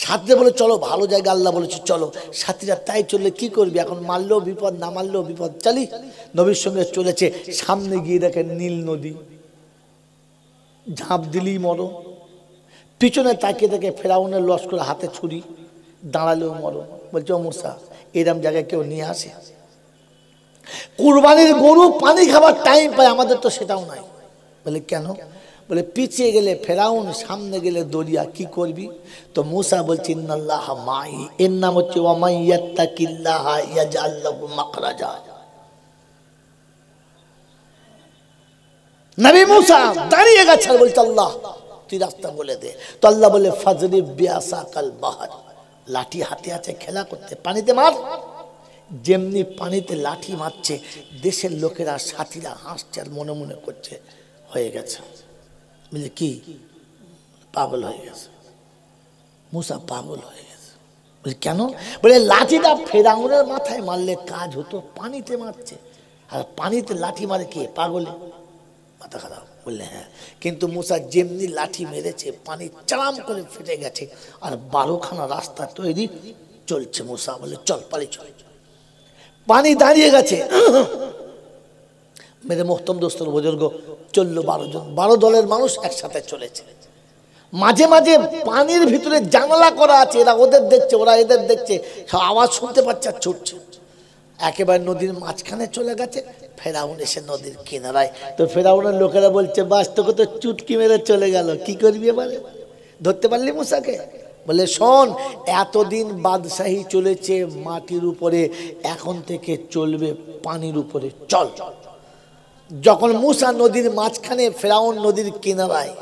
Speaker 1: সাথীরা বলে চলো ভালো জায়গা, আল্লাহ বলেছে চলো। সাথীরা তাই চললে কি করবি, এখন মারলেও বিপদ, না মারলেও বিপদ, চালি। নবীর সঙ্গে চলেছে, সামনে গিয়ে দেখেন নীল নদী, ঝাঁপ দিলেই মরো। পিছনে তাকিয়ে দেখে ফেরাউনের লস্কর, হাতে ছুরি, দাঁড়ালেও মরো। বলছে ও মুসা, এরম জায়গায় কেউ নিয়ে আসে? কুরবানির গরু পানি খাবার টাইম পায়, আমাদের তো সেটাও নাই। বলে কেন? বলে পিছিয়ে গেলে ফেরাউন, সামনে গেলে দরিয়া, কি করবি? তো মুসা বলছে ইন্নাল্লাহ মাই, এর নাম হচ্ছে ওয়া মান ইয়াত্তাকিল্লাহ ইয়াজআল লাহু মাখরাজা। নবী মুসা দাঁড়িয়ে গেছে আর বলছে আল্লাহ তুই রাস্তা বলে দে। তো আল্লাহ বলে ফাজরিব বিআসাকাল বাহর, লাঠি হাতে আছে, খেলা করতে, পানিতে মার। যেমনি পানিতে লাঠি মারছে, দেশের লোকেরা, সাথীরা হাসছে আর মনে মনে করছে হয়ে গেছে। বুঝলে কি? পাগল হয়ে গেছে, মুসা পাগল হয়ে গেছে। বলে কেন? বলে লাঠিটা ফেরাউনের মাথায় মারলে কাজ হতো, পানিতে মারছে, আর পানিতে লাঠি মারে কে? পাগলে, মাথা খারাপ। বললে হ্যাঁ, কিন্তু মুসা যেমনি লাঠি মেরেছে, পানি চালাম করে ফেটে গেছে, আর 12খানা রাস্তা তৈরি চলছে। মুসা বলে চল পালি চল। পানি দাঁড়িয়ে গেছে। মেরে মোহতম দোস্তর বুজুর্গ, চললো 12 জন, 12 দলের মানুষ একসাথে চলেছে। মাঝে মাঝে পানির ভিতরে জানালা করা আছে, এরা ওদের দেখছে, ওরা এদের দেখছে, সব আওয়াজ শুনতে পাচ্ছে আর ছুটছে। একেবারে নদীর মাঝখানে চলে গেছে, ফেরাউন এসে নদীর কিনারায়। তো ফেরাউনের লোকেরা বলছে বাস, তোকে তো চুটকি মেরে চলে গেল, কি করবি এবারে? ধরতে পারলি মুসাকে? বলে শোন, এতদিন বাদশাহী চলেছে মাটির উপরে, এখন থেকে চলবে পানির উপরে, চল। যখন মুসা নদীর মাঝখানে, ফেরাউন নদীর কিনারায়,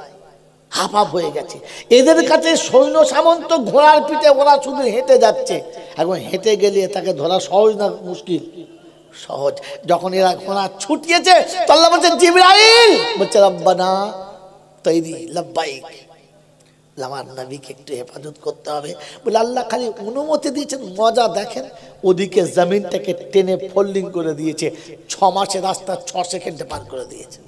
Speaker 1: হাফ হাফ হয়ে গেছে। এদের কাছে সৈন্য সামন্ত, ঘোড়ার পিঠে, ওরা শুধু হেঁটে যাচ্ছে। এখন হেঁটে গেলে তাকে ধরা সহজ না মুশকিল? সহজ। যখন এরা ঘোড়া ছুটিয়েছে, তো আল্লাহ বলছে জিবরাইল, বলছে রব্বানা তৈরি লাব্বাইক, আমার নবীকে একটু হেফাজত করতে হবে। বলে আল্লাহ খালি অনুমতি দিয়েছেন, মজা দেখেন। ওদিকে জমিনটাকে টেনে ফোল্ডিং করে দিয়েছে, 6 মাসের রাস্তা 6 সেকেন্ডে পার করে দিয়েছে।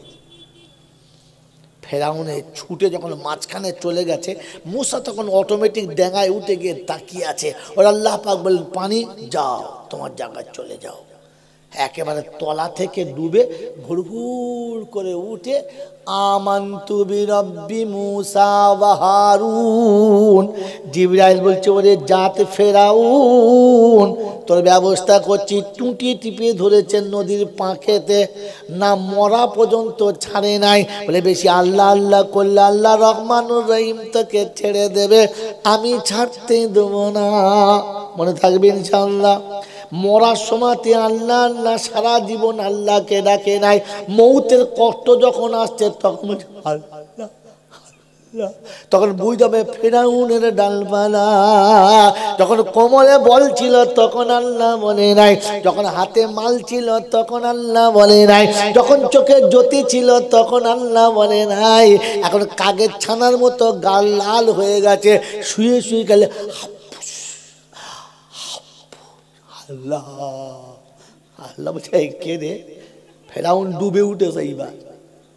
Speaker 1: ফেরাউনে ছুটে যখন মাঝখানে চলে গেছে, মুসা তখন অটোমেটিক ডেঙ্গায় উঠে গিয়ে তাকিয়ে আছে। ওর আল্লাহ পাক বললেন পানি যাও, তোমার জায়গায় চলে যাও। একেবারে তলা থেকে ডুবে ঘুরঘুর করে উঠে আমানতু বিরব্বি মুসা ওয়া হারুন। জিবরাইল বলছে ওরে জাত ফেরাউন, তোর ব্যবস্থা করছি। টুটি টিপে ধরেছেন নদীর পাঁকেতে, না মরা পর্যন্ত ছাড়ে নাই। বলে বেশি আল্লাহ আল্লাহ করলে আল্লাহ রহমানুর রহিম তোকে ছেড়ে দেবে, আমি ছাড়তে দেবো না। মনে থাকবে ইনশাআল্লাহ। মরার সময়তে আল্লাহ আল্লাহ, সারা জীবন আল্লাহকে ডাকে নাই। মৌতের কষ্ট যখন আসছে তখন আল্লাহ, তখন বুঝ যাবে ফেরাউনের ডালপালা। যখন কোমরে বল ছিল তখন আল্লাহ বলে নাই, যখন হাতে মাল ছিল তখন আল্লাহ বলে নাই, যখন চোখে জ্যোতি ছিল তখন আল্লাহ বলে নাই। এখন কাগের ছানার মতো গাল লাল হয়ে গেছে, শুয়ে শুয়ে গেলে আল্লাহ আল্লাহ বলছে কে রে? ফেরাউন ডুবে উঠেছে। এইবার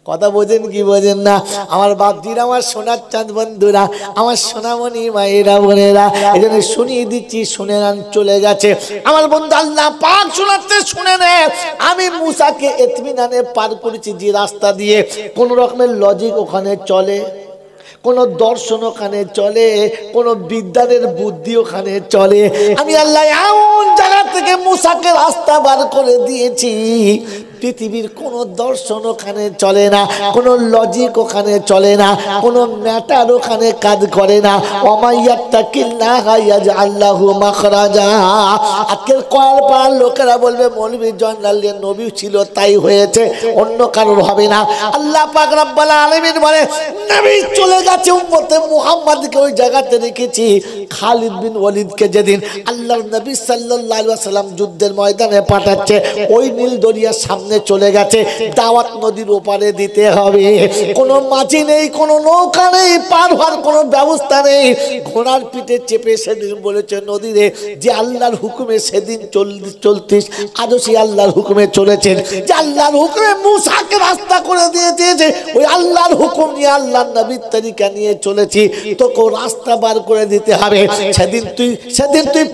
Speaker 1: কথা বোঝেন কি বোঝেন না? আমার বাপজিরা, আমার সোনার চাঁদ বন্ধুরা, আমার সোনামণি মায়েরা বোনেরা, এই জন্য শুনিয়ে দিচ্ছি, শুনে নেন। চলে গেছে আমার বন্ধু, আল্লাহ পাক শোনাচ্ছে, শুনে নে। আমি মুসাকে ইতমিনানে পার করেছি যে রাস্তা দিয়ে কোন রকমের লজিক ওখানে চলে, কোন দর্শন ওখানে চলে, কোন বিদ্যানের বুদ্ধি ওখানে চলে। আমি আল্লাহ এমন জায়গা থেকে মুসাকে রাস্তা বার করে দিয়েছি, পৃথিবীর কোন দর্শন ওখানে চলে না, কোন লজিক ওখানে চলে না, কোন ম্যাটার ওখানে কাজ করে না। ওমাইয়াত্তাকিল্লাহ ইয়াজআল লাহু মাখরাজা। আজকের কয়ালপাড়ার লোকেরা বলবে মৌলভী জয়নাল নবী ছিল তাই হয়েছে, অন্য কারোর হবে না। আল্লাহ পাক রব্বুল আলামিন বলে নবী চলে গেছে, উম্মতে মুহাম্মদকে ওই জায়গাতে রেখেছি। খালিদ বিন ওয়ালিদকে যেদিন আল্লাহর নবী সাল্লাল্লাহু আলাইহি ওয়াসাল্লাম যুদ্ধের ময়দানে পাঠাচ্ছে, ওই নীল দরিয়ার সামনে সামনে চলে গেছে, দাওয়াত নদীর ওপারে দিতে হবে। কোনো মাঝি নেই, কোনো নৌকা নেই, পার হওয়ার কোনো ব্যবস্থা নেই। ঘোড়ার পিঠে চেপে সেদিন বলেছে নদীরে যে আল্লাহর হুকুমে সেদিন চলতিস, আজও সে আল্লাহর হুকুমে চলেছেন। যে আল্লাহর হুকুমে মুসাকে রাস্তা করে দিয়ে দিয়েছে, ওই আল্লাহর হুকুম নিয়ে আল্লাহর নবীর তরিকা নিয়ে চলেছি, তোকে রাস্তা বার করে দিতে হবে। সেদিন তুই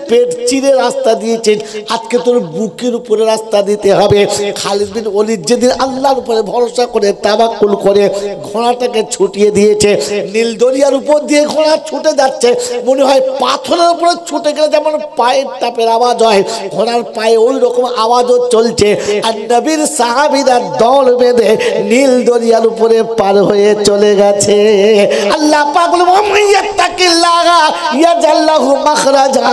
Speaker 1: পেট চিরে রাস্তা দিয়েছিস, আজকে তোর বুকের উপরে রাস্তা দিতে হবে। খালিদ বিন ওলীদ যেদিন আল্লাহর উপরে ভরসা করে তাওয়াক্কুল করে ঘোড়াটাকে ছুটিয়ে দিয়েছে, নীল দরিয়ার উপর দিয়ে ঘোড়া ছুটে যাচ্ছে, মনে হয় পাথরের উপরে ছুটে গেলে যেমন পায়ের টাপের আওয়াজ হয়, ঘোড়ার পায়ে ওই রকম আওয়াজও চলছে। আর নবীর সাহাবীরা দল বেঁধে নীল দরিয়ার উপরে পার হয়ে চলে গেছে। আল্লাহ পাক বলে ওয়ামাইয়াত্তাকিল্লাহ ইয়াজআল্লাহু মাখরাজা।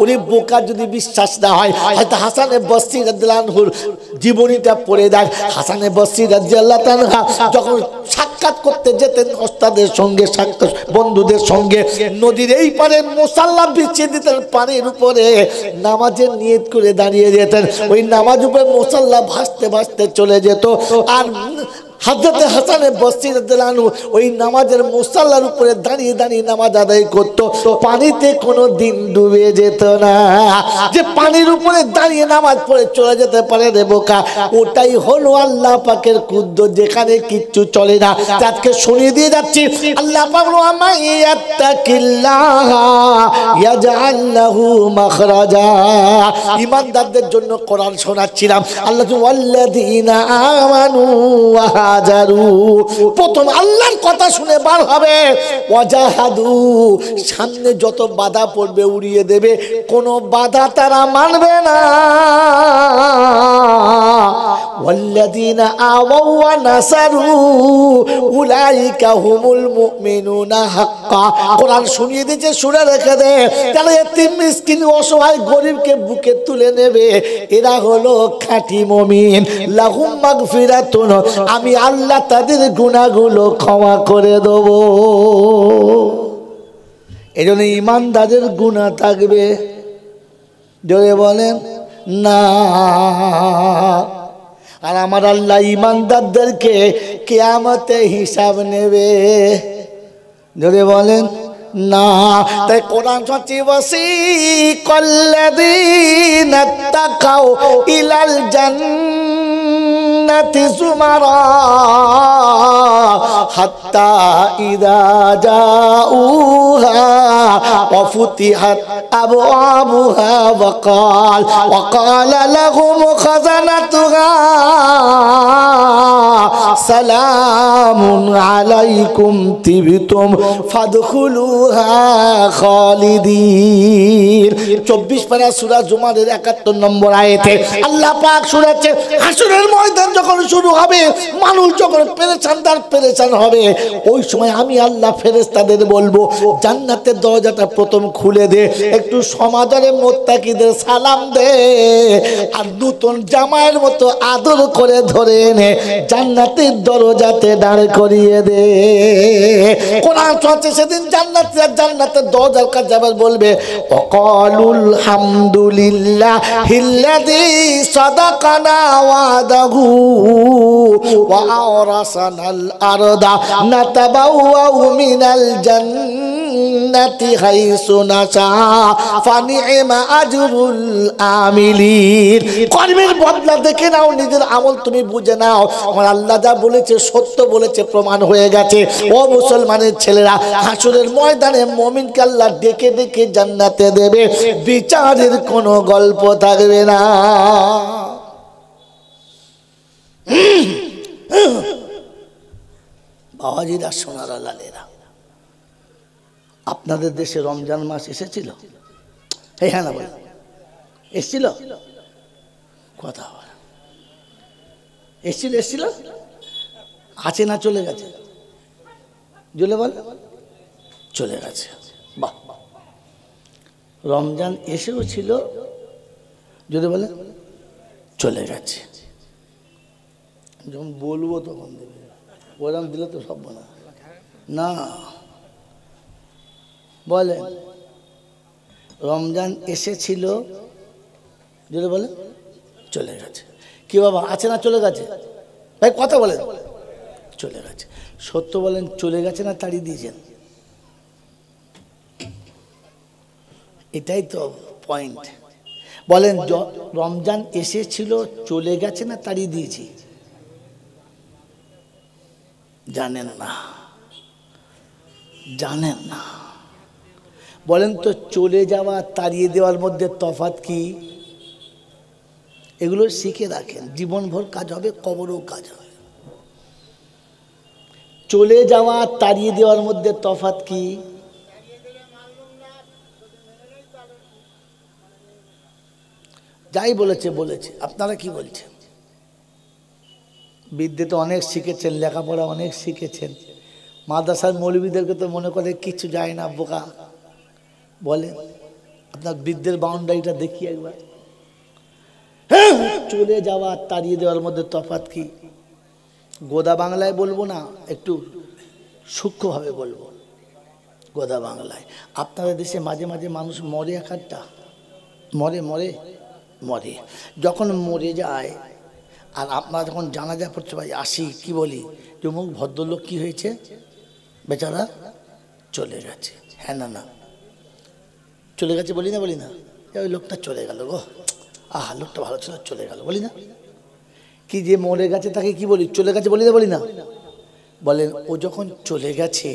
Speaker 1: উনি বোকা যদি বিশ্বাস না হয়, হয়তো হাসানে বসরি রাদিয়াল্লাহু আনহুর জীবনীটা পড়ে দেখ। হাসানে বসরি রাদিয়াল্লাহু তাআলা যখন সাক্ষাৎ করতে যেতেন ওস্তাদের সঙ্গে, সাক্ষাৎ বন্ধুদের সঙ্গে, নদীর এই পারে মুসাল্লা বিছিয়ে দিতেন, পানির উপরে নামাজের নিয়ত করে দাঁড়িয়ে যেতেন। ওই নামাজ উপরে মুসাল্লা ভাসতে ভাসতে চলে যেত। আর হযরত হাসানে বসরি রাদিয়াল্লাহু আনহু ওই নামাজের মুসাল্লার উপরে দাঁড়িয়ে দাঁড়িয়ে নামাজ আদায় করত, পানিতে কোনো দিন ডুবে যেত না। যে পানির উপরে দাঁড়িয়ে নামাজ পড়ে চলে যেতে পারে রে বোকা, ওটাই হলো আল্লাহ পাকের কুদরত, যেখানে কিচ্ছু চলে না। আজকে শুনিয়ে দিয়ে যাচ্ছি, আল্লাহ পাক ওয়ামাইয়াত্তাকিল্লাহ ইয়াজআল লাহু মাখরাজা। ঈমানদারদের জন্য কোরআন শোনাচ্ছিলাম। আল্লাহ ওয়াল্লাযীনা আমানু ওয়া হাজারু, প্রথম আল্লাহর কথা শুনে বার হবে। ওয়াজাহাদু, সামনে যত বাধা পড়বে উড়িয়ে দেবে, কোনো বাধা তারা মানবে না। ওয়াল্লাযীনা আওয়াউ ওয়া নাসারু উলাইকা হুমুল মুমিনুনা হাক্কা। কোরআন শুনিয়ে দিয়েছে, শুনে রেখে দে। তাহলে এতিম মিসকিন অসহায় গরিবকে বুকে তুলে নেবে, এরা হলো খাঁটি মুমিন। লাহুম মাগফিরাতুন, আমি আল্লাহ তাদের গুনাহগুলো ক্ষমা করে দেব। এজন্য ঈমানদারের গুনাহ থাকবে, জোরে বলেন না। আর আমার আল্লাহ ঈমানদারদেরকে কিয়ামতে হিসাব নেবে, জোরে বলেন না। তাই কোরআন সত্যি ওয়াসিকাল্লাযীনা তাকাউ ইলাল জান্নাতি যুমারা হাত্তা ইযা জাউহা ওয়া ফুতিহাত আবওয়াবুহা ওয়া ক্বালা লাহুম খাযানাতুহা সালামুন আলাইকুম তিবতুম ফাদখুলুহা খালিদিন। 24 পারা সূরা জুমারের 71 নম্বর আয়াতে আল্লাহ পাক শোনাচ্ছে, হাসরের ময়দান যখন শুরু হবে, মানুষ যখন পেরেশান হবে, ওই সময় আমি আল্লাহ ফেরেশতাদের বলবো জান্নাতের দরজাটা প্রথম খুলে দে, একটু সমাদরে মুত্তাকিদের সালাম দে, আর নতুন জামাইয়ের মতো আদর করে ধরে এনে জান্নাতের দরজাতে দাঁড় করিয়ে দে। কোরআন চলছে, সেদিন জান্নাতের দরজার কাছে যাবার বলবে ওয়াকালুল হামদুলিল্লাহিল্লাযী সাদাকানা ওয়াদাহু ওয়া আওরাসানাল আরদা নাতাবাওয়াউ মিনাল জান্নাতি হাইসু নাশা ফানি'মা আজরুল আমিলিন। কর্মের বদলা দেখে নাও, নিজের আমল তুমি বুঝে নাও। আমার আল্লাহ যা বলেছে সত্য বলেছে, প্রমাণ হয়ে গেছে। ও মুসলমানের ছেলেরা, হাসরের ময়দানে মুমিনকে আল্লাহ ডেকে ডেকে জান্নাতে দেবে, বিচারের কোনো গল্প থাকবে না। বাবাজিরা, সোনারা, লালেরা, আপনাদের দেশে রমজান মাস এসেছিল? হ্যাঁ না বল, এসেছিল? কথা বল, এসেছিল? আছে না চলে গেছে? জলে বল, চলে গেছে। বাহ, রমজান এসেও ছিল, যদি বলে চলে গেছে। যখন বলবো তখন দেবে, ওরম দিলে তো সব বলা না। বলে রমজান এসেছিল, যদি বলে চলে গেছে। কি বাবা আছে না চলে গেছে? ভাই কথা বলেন। চলে গেছে। সত্য বলেন, চলে গেছে না তাড়িয়ে দিয়েছেন? এটাই তো পয়েন্ট। বলেন রমজান এসেছিল, চলে গেছে না তাড়িয়ে দিয়েছি? জানেন না, জানেন না। বলেন তো চলে যাওয়া তাড়িয়ে দেওয়ার মধ্যে তফাৎ কি? এগুলো শিখে রাখেন, জীবনভর কাজ হবে, কবরেও কাজ হবে। চলে যাওয়া তাড়িয়ে দেওয়ার মধ্যে তফাৎ কি? যাই বলেছে বলেছে, আপনারা কি বলছেন? বিদ্যে তো অনেক শিখেছেন, লেখাপড়া অনেক শিখেছেন, মাদ্রাসার মৌলবীদেরকে তো মনে করে কিছু যায় না, বোকা। বলেন আপনার বিদ্যের বাউন্ডারিটা দেখি একবার। চলে যাওয়া তাড়িয়ে দেওয়ার মধ্যে তফাৎ কি? গোদা বাংলায় বলবো না, একটু সূক্ষ্মভাবে বলবো। গোদা বাংলায়, আপনাদের দেশে মাঝে মাঝে মানুষ মরে, এক একটা মরে মরে মরে, যখন মরে যায় আর আপনারা যখন জানাজা পড়ছে ভাই আসি, কি বলি যে অমুক ভদ্রলোক কি হয়েছে, বেচারা চলে গেছে। হ্যাঁ না না, চলে গেছে বলি না? বলি না? ওই লোকটা চলে গেল গো, আহা লোকটা ভালো ছিল, চলে গেল, বলি না? কি যে মরে গেছে তাকে কি বলি? চলে গেছে বলি না? বলি না? বলেন ও যখন চলে গেছে,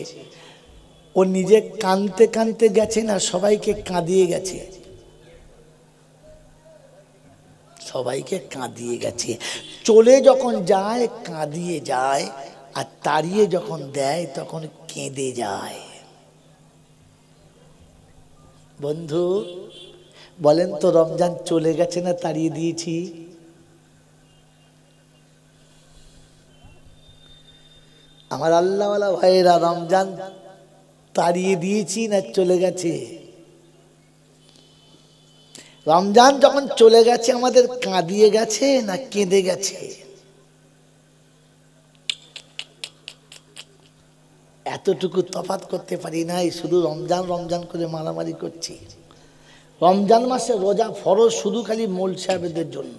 Speaker 1: ও নিজে কাঁদতে কাঁদতে গেছে না সবাইকে কাঁদিয়ে গেছে? সবাইকে কাঁদিয়ে গেছে। চলে যখন যায় কাঁদিয়ে যায়, আর তাড়িয়ে যখন দেয় তখন কেঁদে যায়। বন্ধু বলেন তো রমজান চলে গেছে না তাড়িয়ে দিয়েছি? আমার আল্লাহওয়ালা ভাইয়েরা, রমজান তাড়িয়ে দিয়েছি না চলে গেছে? রমজান যখন চলে গেছে আমাদের কাঁদিয়ে গেছে না কেঁদে গেছে? এতটুকু তফাৎ করতে পারি নাই, শুধু রমজান রমজান করে মারামারি করছি। রমজান মাসে রোজা ফরজ শুধু খালি মোল সাহেবদের জন্য,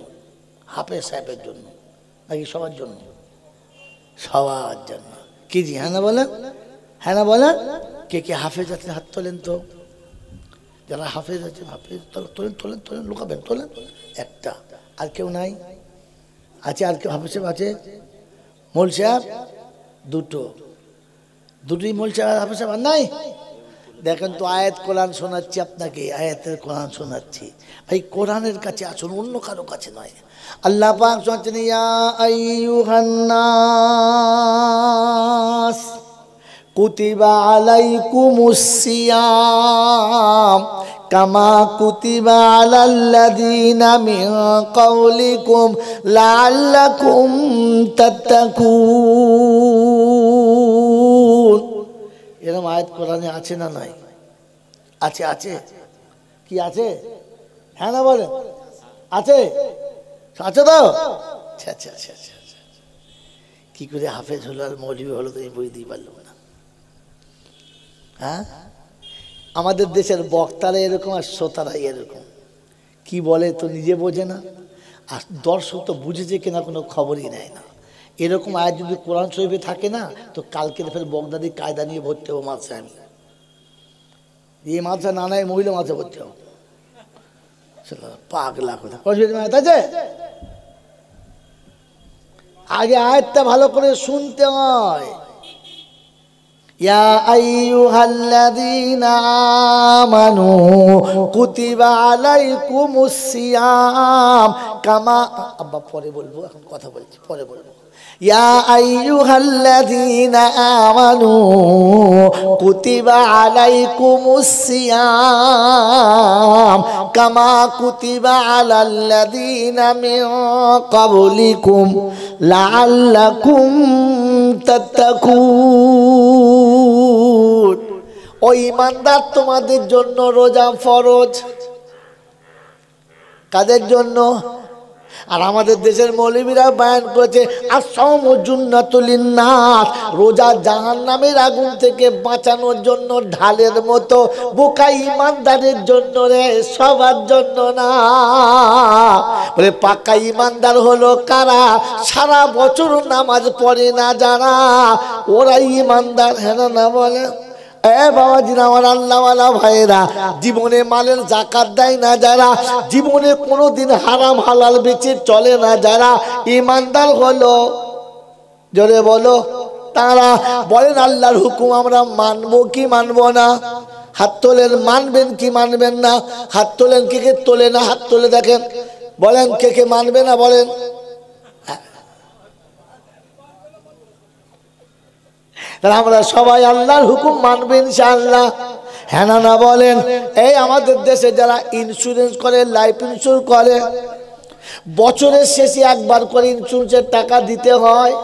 Speaker 1: হাফেজ সাহেবের জন্য, নাকি সবার জন্য? সবার জন্য। কি জি হ্যাঁ না বলেন? হ্যাঁ না বলেন? কে কে হাফেজ আছেন হাত তোলেন তো। যারা হাফেজ আছেন হাফেজ তোলেন, তোলেন তোলেন, লুকাবেন, তোলেন। একটা। আর কেউ নাই? আছে আর কেউ হাফেজ সাহেব আছে? মোল সাহেব দুটো, দুটোই মোল সাহেব হাফেজ সাহেব আর নাই? দেখেন তো আয়াত কোরআন শোনাচ্ছি আপনাকে, আয়াতের কোরআন শোনাচ্ছি। ভাই কোরআনের কাছে আসুন, অন্য কারো কাছে নয়। আল্লাহ পাক শোনাচ্ছেন, ইয়া আইয়ুহান নাস কুতিবা আলাইকুমুস সিয়াম কামা কুতিবা আলাল্লাযীনা মিন ক্বাবলিকুম লাআল্লাকুম তাত্তাকুন। এরকম আয়াত কোরআনে আছে না নাই? আছে, আছে। কি আছে? হ্যাঁ না বলেন? আছে, আছে তো? আচ্ছা আচ্ছা আচ্ছা আচ্ছা। কি করে হাফেজ হলো আর মৌলবি হলো তো এই বই দিয়ে পারলাম না? হ্যাঁ, আমাদের দেশের বক্তারা এরকম আর শ্রোতারা এরকম। কি বলে তো নিজে বোঝে না, আর দর্শক তো বুঝেছে কিনা কোনো খবরই নেয় না। এরকম আয়াত যদি কোরআন শরীফে থাকে না, তো কালকে ফের বগদাদি কায়দা নিয়ে ভর্তি হবো মাদ্রাসায়। আমি এই মাদ্রাসা না নাই মহিলা মাদ্রাসা ভর্তি হবো। পাগলা কথা। আছে আগে আয়াতটা ভালো করে শুনতে হয়। ইয়া আইয়ুহাল্লাযীনা আমানু কুতিবা আলাইকুমুস সিয়াম কামা, আব্বা পরে বলবো, এখন কথা বলছি, পরে বলবো। ইয়া আইয়ুহাল্লাযীনা আমানু কুতিবা আলাইকুমুস সিয়াম কামা কুতিবা আলাল্লাযীনা মিন ক্বাবলিকুম লাআল্লাকুম তাত্তাকুন। ও ঈমানদার, তোমাদের জন্য রোজা ফরজ। কাদের জন্য? আর আমাদের দেশের মৌলবীরা বয়ান করেছে আস-সাওমু জুন্নাতুল লিন-নাস, রোজা জাহান্নামের আগুন থেকে বাঁচানোর জন্য ঢালের মতো, বোকা ঈমানদারের জন্য রে, সবার জন্য না। বলে পাকা ঈমানদার হলো কারা? সারা বছর নামাজ পড়ে না যারা, ওরা ঈমানদার। হ্যাঁ না বলে? এ বাবাজি আমার আল্লাহওয়ালা ভাইয়েরা, জীবনে মালের যাকাত দেয় না যারা, জীবনে কোনোদিন হারাম হালাল বেচে চলে না যারা, ঈমানদার হলো, জোরে বলো, তারা। বলেন আল্লাহর হুকুম আমরা মানবো কি মানবো না? হাত তোলেন, মানবেন কি মানবেন না? হাত তোলেন। কে কে তোলে না? হাত তোলে দেখেন, বলেন কে কে মানবে না বলেন। আমরা সবাই আল্লাহর হুকুম মানবেন ইনশাআল্লাহ, হ্যাঁ না বলেন? এই আমাদের দেশে যারা ইন্স্যুরেন্স করে, লাইফ ইন্স্যুরেন্স করে, বছরের শেষে একবার করে ইন্স্যুরেন্সের টাকা দিতে হয়,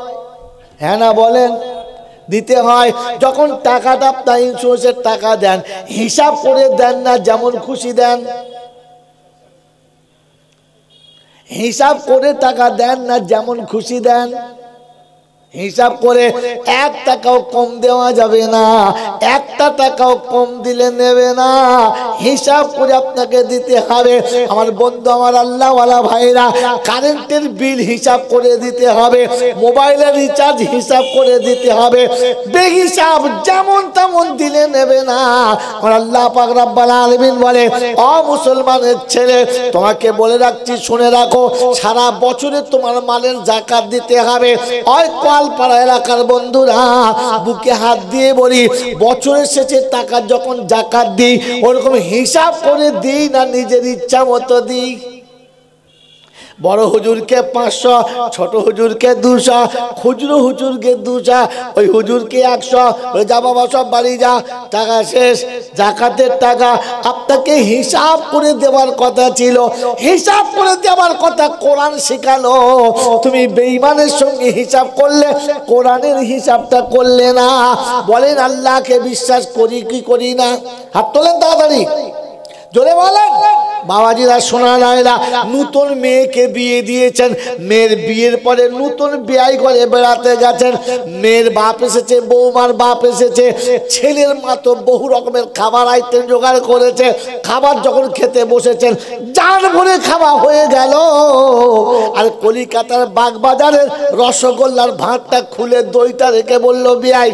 Speaker 1: হ্যাঁ না বলেন? দিতে হয়। যখন টাকাটা আপনার ইন্স্যুরেন্সের টাকা দেন, হিসাব করে দেন না যেমন খুশি দেন, হিসাব করে টাকা দেন না যেমন খুশি দেন, হিসাব করে। 1 টাকাও কম দেওয়া যাবে না, 1টা টাকাও কম দিলে নেবে না, হিসাব করে আপনাকে দিতে হবে। আমার বন্ধু, আমার আল্লাহওয়ালা ভাইরা, কারেন্টের বিল হিসাব করে দিতে হবে, মোবাইলের রিচার্জ হিসাব করে দিতে হবে। বেহিসাব যেমন তেমন দিলে নেবে না। আমার আল্লাহ পাক রব্বুল আলামিন বলে, ও মুসলমানের ছেলে, তোমাকে বলে রাখছি, শুনে রাখো, সারা বছরে তোমার মালের যাকাত দিতে হবে। পাড়া এলাকার বন্ধুরা, বুকে হাত দিয়ে বলি, বছরের শেষে টাকা যখন যাকাত দিই, ওরকম হিসাব করে দিই না, নিজের ইচ্ছা মতো দিই। বড় হুজুরকে 500, ছোট হুজুরকে 200, খুচরো হুজুরকে 200, ওই হুজুরকে 100, ওই যা বাবা সব বাড়ি যা, টাকা শেষ। যাকাতের টাকা আপনাকে হিসাব করে দেওয়ার কথা ছিল, হিসাব করে দেওয়ার কথা কোরআন শেখালো। তুমি বেঈমানের সঙ্গে হিসাব করলে, কোরআনের হিসাবটা করলে না। বলেন আল্লাহকে বিশ্বাস করি কি করি না? হাত তোলেন তাড়াতাড়ি, জোরে বলেন। বাবাজিরা, সোনা নাইরা, নতুন মেয়েকে বিয়ে দিয়েছেন, মেয়ের বিয়ের পরে নতুন বিয়ে করে বেড়াতে গেছেন, মেয়ের বাপ এসেছে, বৌমার বাপ এসেছে, ছেলের মা তো বহু রকমের খাবার আইটেম জোগাড় করেছে। খাবার যখন খেতে বসেছেন, জান ভরে খাওয়া হয়ে গেল, আর কলিকাতার বাগবাজারের রসগোল্লার ভাতটা খুলে দইটা রেখে বলল, বিয়াই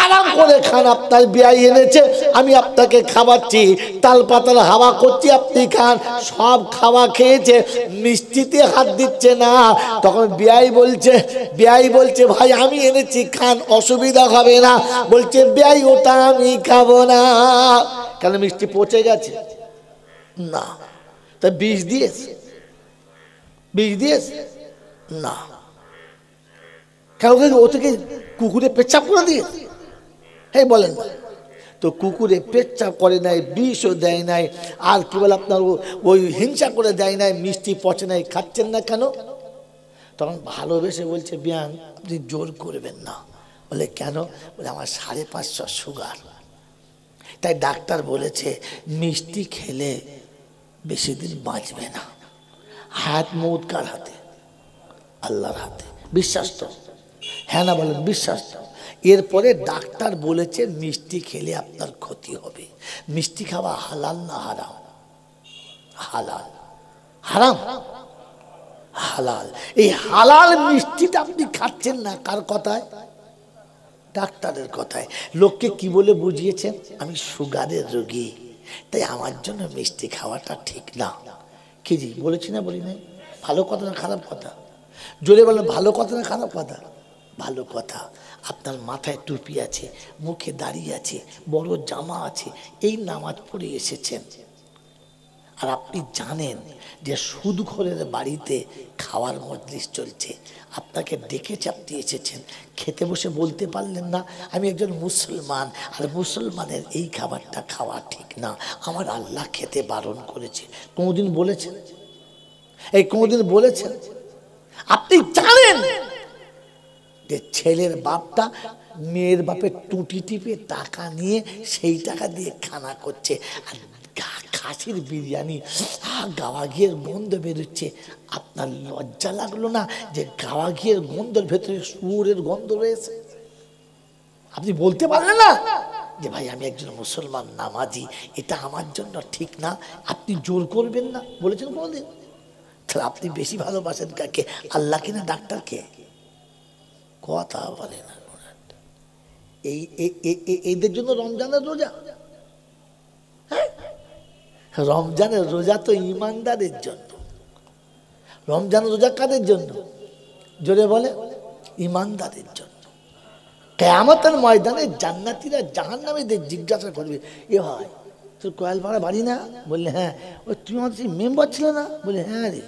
Speaker 1: আরাম করে খান, আপনার বিয়াই এনেছে, আমি আপনাকে খাওয়াচ্ছি, তাল পাতার হাওয়া করছি, আপনি খান। সব খাওয়া খেয়েছে, মিষ্টিতে হাত দিচ্ছে না। তখন বিয়াই বলছে, ভাই আমি এনেছি, খান, অসুবিধা হবে না। বলছে বিয়াই, ওটা আমি খাবো না। কেন? মিষ্টি পচে গেছে না, তা বিষ দিয়েছে না, কেন? ও থেকে কুকুরে পেচ্ছাপ করে দিয়ে, হ্যাঁ বলেন না তো? কুকুরে পেচ্ছাপ করে নাই, বিষও দেয় নাই, আর কি বলে আপনার ওই হিংসা করে দেয় নাই, মিষ্টি পচে নাই, খাচ্ছেন না কেন? তখন ভালোবেসে বলছে, বিয়ান আপনি জোর করবেন না। বলে কেন? বলে আমার 550 সুগার, তাই ডাক্তার বলেছে মিষ্টি খেলে বেশি দিন বাঁচবে না। হায়াত মৌত কার হাতে? আল্লাহর হাতে। বিশ্বাস তো? হ্যাঁ না বলেন? বিশ্বাস তো? এরপরে ডাক্তার বলেছে মিষ্টি খেলে আপনার ক্ষতি হবে। মিষ্টি খাওয়া হালাল না হারাম? হালাল। হারাম? হালাল। এই হালাল মিষ্টিটা আপনি খাচ্ছেন না, কার কথায়? ডাক্তারের কথায়। লোককে কি বলে বুঝিয়েছেন? আমি সুগারের রোগী, তাই আমার জন্য মিষ্টি খাওয়াটা ঠিক না। কি জি বলেছি না বলি না? ভালো কথা না খারাপ কথা? জোরে বলেন, ভালো কথা না খারাপ কথা? ভালো কথা। আপনার মাথায় টুপি আছে, মুখে দাড়ি আছে, বড় জামা আছে, এই নামাজ পড়ে এসেছেন, আর আপনি জানেন যে সুদখোরের বাড়িতে খাওয়ার মজলিস চলছে, আপনাকে ডেকেছে, আপনি এসেছেন, খেতে বসে বলতে পারলেন না আমি একজন মুসলমান, আর মুসলমানের এই খাবারটা খাওয়া ঠিক না, আমার আল্লাহ খেতে বারণ করেছে। কোনোদিন বলেছেন? এই কোনোদিন বলেছেন? আপনি জানেন যে ছেলের বাপটা মেয়ের বাপের টুটি টিপে টাকা নিয়ে সেই টাকা দিয়ে খানা করছে, আর খাসির বিরিয়ানি, গাওয়া ঘিয়ের গন্ধ বেরোচ্ছে, আপনার লজ্জা লাগলো না যে গাওয়া ঘিয়ের গন্ধের ভেতরে সুরের গন্ধ রয়েছে? আপনি বলতে পারলেন না যে ভাই আমি একজন মুসলমান নামাজি, এটা আমার জন্য ঠিক না? আপনি জোর করবেন না, বলেছেন কোনোদিন? তাহলে আপনি বেশি ভালোবাসেন কাকে, আল্লাহকে না ডাক্তারকে? কথা বলে না। এইদের জন্য রমজানের রোজা। হ্যাঁ, রমজানের রোজা তো ইমানদারের জন্য। রমজানের রোজা কাদের জন্য? জোরে বলে, ইমানদারের জন্য। কিয়ামতের ময়দানে জান্নাতীরা জাহান্নামীদের জিজ্ঞাসা করবে, এ ভাই তোর কোয়ালপাড়া বাড়ি না? বললে হ্যাঁ। ওই তুমি আমাদের সেই মেম্বার ছিল না? বললে হ্যাঁ রে।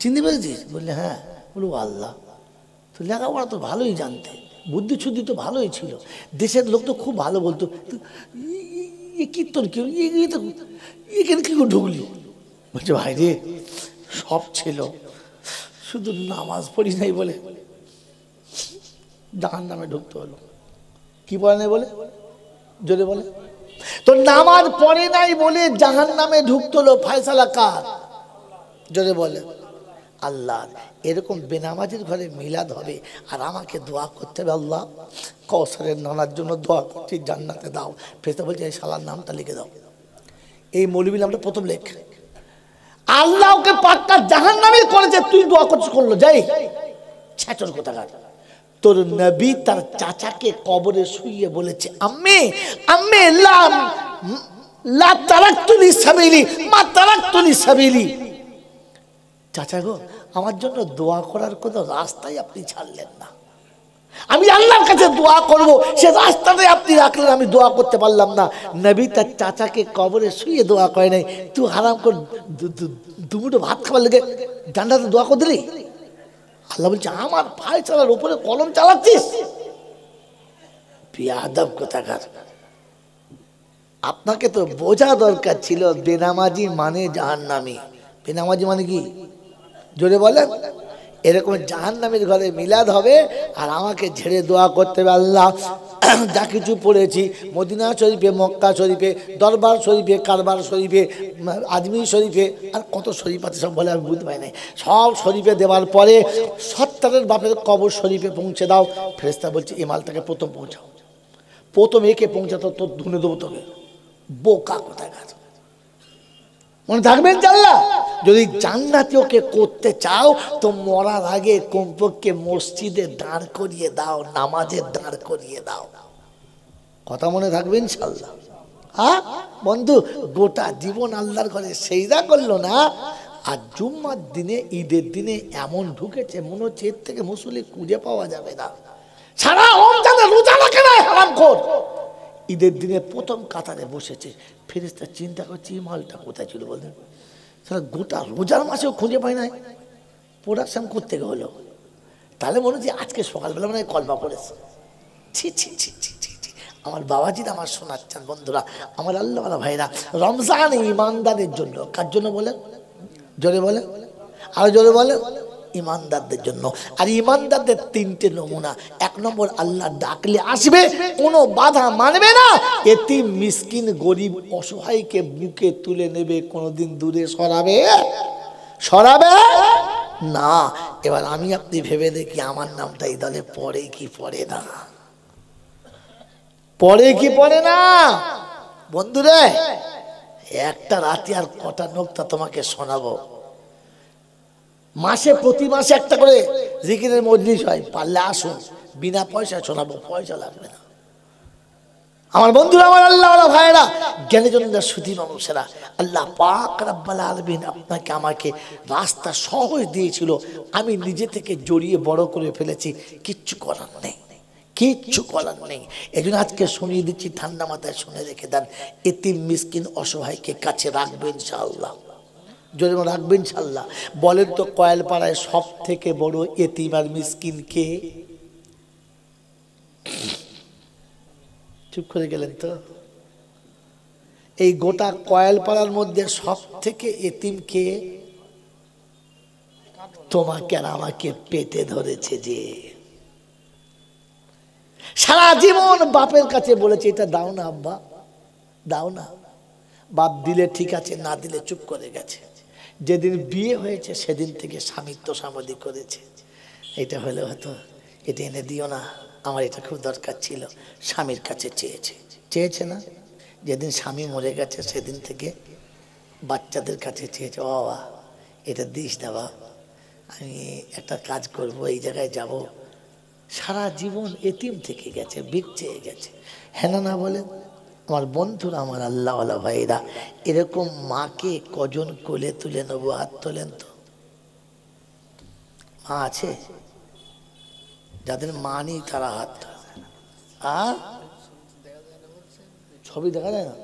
Speaker 1: চিনতে পেরেছিস? বললে হ্যাঁ। বলবো আল্লাহ, তো লেখাপড়া তো ভালোই জানতে, বুদ্ধি শুদ্ধি তো ভালোই ছিল, দেশের লোক তো খুব ভালো বলতো, কি তোর কেউ এখানে কি করে ঢুকলি? বলছে ভাই রে সব ছিল, শুধু নামাজ পড়ি নাই বলে জাহান্নামে ঢুকতে হলো। কি পড়ে নাই বলে? জোরে বলে। তো নামাজ পড়ে নাই বলে জাহান্নামে ঢুকতে হলো, ফয়সালা কার? জোরে বলে, আল্লাহ। এরকম বেনামাজির ঘরে মিলাদ হবে আর আমাকে দোয়া করতে হবে, আল্লাহ কওসারের নানার জন্য দোয়া করছি, জান্নাতে দাও। ফেরেশতা বলছে এই শালার নামটা লিখে দাও, এই মৌলবী নামটা প্রথম লেখ। আল্লাহ ওকে পাক্কা জাহান্নামী করেছে, তুই দোয়া করছিস, করলো যাই ছেচর কোথাকার। তোর নবী তার চাচাকে কবরে শুইয়ে বলেছে, আম্মে আম্মে লা তারাকতুনি সাবিলি মা তারাকতুনি সাবিলি। চাচা গো, আমার জন্য দোয়া করার কোনো রাস্তাই আপনি ছাড়লেন না, আমি আল্লাহর কাছে দোয়া করব সে রাস্তাটাই আপনি রাখলেন, আমি দোয়া করতে পারলাম না। নবী তার চাচাকে কবরে শুয়ে দোয়া করে নাই, তুই হারাম করে দুমুটো ভাত খাবার লেগে ডান্ডাতে দোয়া করে দিলি। আল্লাহ বলছে আমার ফয়সালার উপরে কলম চালাচ্ছিস, বেয়াদব কোথাকার। আপনাকে তো বোঝা দরকার ছিল বেনামাজি মানে জাহান্নামী। বেনামাজি মানে কি? জোরে বলেন। এরকম জাহান্নামীর ঘরে মিলাদ হবে আর আমাকে ঝেড়ে দোয়া করতে হবে, আল্লাহ যা কিছু পড়েছি মদিনা শরীফে, মক্কা শরীফে, দরবার শরীফে, কারবার শরীফে, আজমির শরীফে, আর কত শরীফ আছে সব বলে আমি বুঝতে পারি না, সব শরীফে দেওয়ার পরে সত্তরের বাপের কবর শরীফে পৌঁছে দাও। ফেরেশতা বলছে এই মালটাকে প্রথম পৌঁছাও, প্রথম একে পৌঁছাতো তোর ধুনে দেবো তোকে। বোকা কোথাকার। মনে থাকবেন জানলা, যদি জান্নাতি ওকে করতে চাও তো মরার আগে কমপক্ষে মসজিদে দাঁড় করিয়ে দাও, নামাজে দাঁড় করিয়ে দাও। কথা মনে থাকবে ইনশাআল্লাহ। হ্যাঁ বন্ধু, গোটা জীবন আল্লাহর ঘরে সেজদা করলো না, আর জুম্মার দিনে, ঈদের দিনে এমন ঢুকেছে মনে হচ্ছে এর থেকে মুসল্লি খুঁজে পাওয়া যাবে না। সারা রমজানে রোজা রাখে না হারামখোর, ঈদের দিনে প্রথম কাতারে বসেছে। ফেরেশতা চিন্তা করছে এই মালটা কোথায় ছিল বলেন, সারা গোটা রোজার মাসেও খুঁজে পায় না, প্রোডাকশন করতে হলো। তাহলে মনে হচ্ছে আজকে সকালবেলা মানে কলমা পড়েছে। ছি ছি ছি ছি ছি ছি। আমার বাবাজিরা আমার শোনাচ্ছেন বন্ধুরা, আমার আল্লাহওয়ালা ভাইরা, রমজান ইমানদারের জন্য। কার জন্য বলেন? জোরে বলেন, আরো জোরে বলেন। ইমানদারদের জন্য। আর ইমানদারদের তিনটে নমুনা। এক নম্বর, আল্লাহ ডাকলে আসবে, কোনো বাধা মানবে না, এতিম মিসকিন গরিব অসহায়কে বুকে তুলে নেবে, কোনোদিন দূরে সরাবে না। এবার আমি আপনি ভেবে দেখি আমার নামটা এই দলে পড়ে কি পড়ে না, পড়ে কি পড়ে না? বন্ধুরে একটা রাতে আর কটা নোক্তা তোমাকে শোনাবো। মাসে প্রতি মাসে একটা করে জিকিরের মজলিস হয়, পারলে আসুন, বিনা পয়সায় শোনাবো, পয়সা লাগবে না। আমার বন্ধুরা, আমার আল্লাহওয়ালা ভাইরা, জ্ঞানীজনরা, সুধী মানুষেরা, আল্লাহ পাক রব্বুল আলামিন আপনাকে আমাকে রাস্তা সহজ দিয়েছিল, আমি নিজে থেকে জড়িয়ে বড় করে ফেলেছি, কিচ্ছু করার নেই, কিচ্ছু করার নেই। এই জন্য আজকে শুনিয়ে দিচ্ছি, ঠান্ডা মাথায় শুনে রেখে দেন, এতিম মিসকিন অসহায়কে কাছে রাখবেন ইনশাআল্লাহ। যদি রাখবেন ইনশাআল্লাহ। বলেন তো কয়েলপাড়ায় সব থেকে বড় এতিম আর মিসকিন কে? চুপ করে গেলেন তো। এই গোটা কয়েলপাড়ার মধ্যে সব থেকে এতিম কে? তোমাকে আর আমাকে পেটে ধরেছে যে, সারা জীবন বাপের কাছে বলেছে এটা দাও না আব্বা, দাও না। বাপ দিলে ঠিক আছে, না দিলে চুপ করে গেছে। যেদিন বিয়ে হয়েছে সেদিন থেকে স্বামিত্ব সমাধি করেছে। এটা হলে হয়তো এটা এনে দিও না, আমার এটা খুব দরকার ছিল, স্বামীর কাছে চেয়েছে। চেয়েছে না? যেদিন স্বামী মরে গেছে সেদিন থেকে বাচ্চাদের কাছে চেয়েছে, ও বাবা এটা দিস না বাবা, আমি একটা কাজ করব, এই জায়গায় যাব। সারা জীবন এতিম থেকে গেছে, ভিক চেয়ে গেছে। হ্যাঁ না বলেন? আমার বন্ধুরা, আমার আল্লাহওয়ালা ভাইরা, এরকম মাকে কজন কোলে তুলে নেবো? হাত তোলেন তো। মা আছে? যাদের মা নেই তারা হাত তোলে। আর ছবি দেখা যায় না?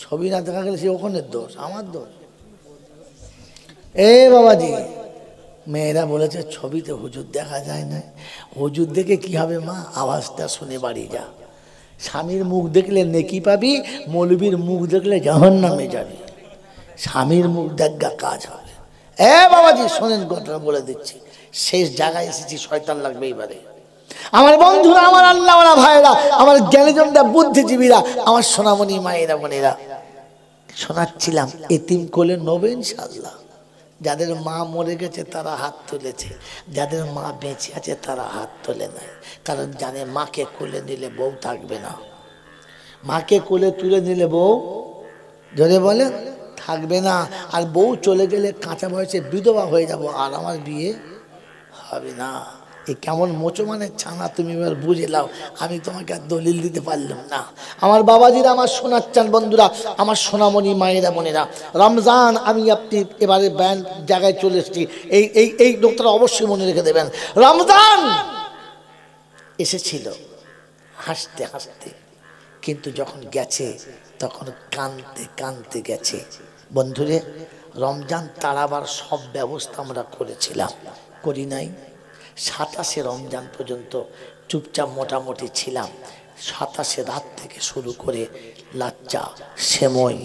Speaker 1: ছবি না দেখা গেলে সে ওখানের দোষ, আমার দোষ? এ বাবাজি, মেয়েরা বলেছে ছবিতে হুজুর দেখা যায় না। হুজুর দেখে কি হবে মা? আওয়াজটা শুনে বাড়ি যা। স্বামীর মুখ দেখলে নেকি পাবি, মৌলবীর মুখ দেখলে জাহান্নামে যাবি। স্বামীর মুখ দেখা কাজ হবে। এ বাবাজি শোনেন, ঘটনা বলে দিচ্ছি, শেষ জায়গায় এসেছি, শয়তান লাগবে এবারে। আমার বন্ধুরা, আমার আল্লাহওয়ালা ভাইরা, আমার জ্ঞানীজনরা, বুদ্ধিজীবীরা, আমার সোনামণি মায়েরা বোনেরা, শোনাচ্ছিলাম এতিম কোলে নেবে ইনশাআল্লাহ। যাদের মা মরে গেছে তারা হাত তুলেছে, যাদের মা বেঁচে আছে তারা হাত তোলে নাই। কারণ জানে মাকে কোলে নিলে বউ থাকবে না, মাকে কোলে তুলে নিলে বউ, জোরে বলে, থাকবে না। আর বউ চলে গেলে কাঁচা বয়সে বিধবা হয়ে যাব, আর আমার বিয়ে হবে না। এই কেমন মোচমানের ছানা, তুমি এবার বুঝে নাও। আমি তোমাকে আর দলিল দিতে পারলাম না। আমার বাবাজিরা, আমার শোনাচ্ছেন বন্ধুরা, আমার সোনামণি মায়েরা বোনেরা, রমজান, আমি আপনি এবারে ব্যান্ড জায়গায় চলে এসেছি। এই এই এই লোকটা অবশ্যই মনে রেখে দেবেন। রমজান এসেছিল হাসতে হাসতে, কিন্তু যখন গেছে তখন কাঁদতে কাঁদতে গেছে। বন্ধুরে, রমজান তাড়াবার সব ব্যবস্থা আমরা করেছিলাম, করি নাই? 27 রমজান পর্যন্ত চুপচাপ মোটামুটি ছিলাম। 27 রাত থেকে শুরু করে লাচ্চা, সেমই,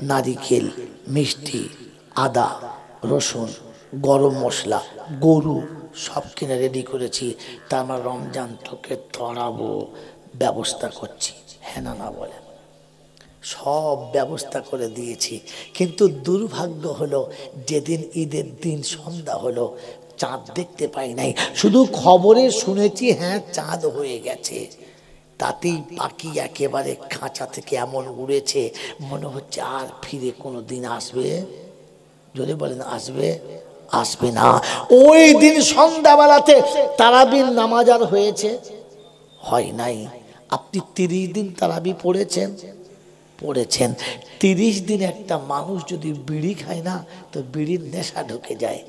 Speaker 1: নারিকেল, মিষ্টি, আদা, রসুন, গরম মশলা, গরু সব কিনে রেডি করেছি। তার আমার রমজান তোকে ধরাবো ব্যবস্থা করছি। হ্যাঁ না বলেন? সব ব্যবস্থা করে দিয়েছি, কিন্তু দুর্ভাগ্য হলো যেদিন ঈদের দিন সন্ধ্যা হলো চাঁদ দেখতে পাই নাই। শুধু খবরে শুনেছি হ্যাঁ চাঁদ হয়ে গেছে, তাতেই পাখি একেবারে খাঁচা থেকে এমন উড়েছে মনে হচ্ছে আর ফিরে কোনো দিন আসবে? যদি বলেন আসবে, আসবে না। ওই দিন সন্ধ্যাবেলাতে তারাবির নামাজ আর হয়েছে? হয় নাই। আপনি 30 দিন তারাবি পড়েছেন? পড়েছেন। 30 দিন একটা মানুষ যদি বিড়ি খায় না, তো বিড়ির নেশা ঢুকে যায়।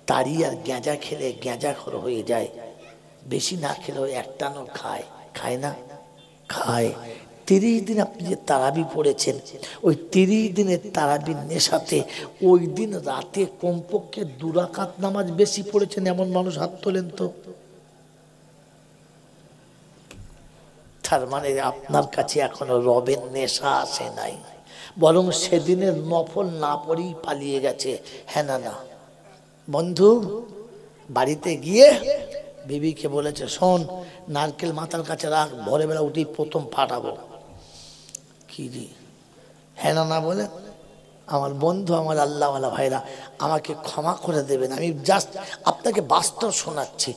Speaker 1: তারি আর গেঁজা খেলে গেঁজাখোর হয়ে যায়। বেশি না খেলেও একটানো খায়, খায় না? খায়। 30 দিন আপনি যে তারাবি পড়েছেন, ওই 30 দিনের তারাবির নেশাতে ওই দিন রাতে কমপক্ষে 2 রাকাত নামাজ বেশি পড়েছেন এমন মানুষ হাত তোলেন তো। তার মানে আপনার কাছে এখনো রবের নেশা আসে নাই, বরং সেদিনের নফল না পড়েই পালিয়ে গেছে। হ্যাঁ না বন্ধু? বাড়িতে গিয়ে বিবিকে বলেছে, শোন নারকেল মাথার কাছে রাখ, ভোরবেলা উঠেই প্রথম ফাটাবো। কি রে? হ্যাঁ না বলে? আমার বন্ধু, আমার আল্লাহওয়ালা ভাইরা, আমাকে ক্ষমা করে দেবেন, আমি জাস্ট আপনাকে বাস্তব শোনাচ্ছি।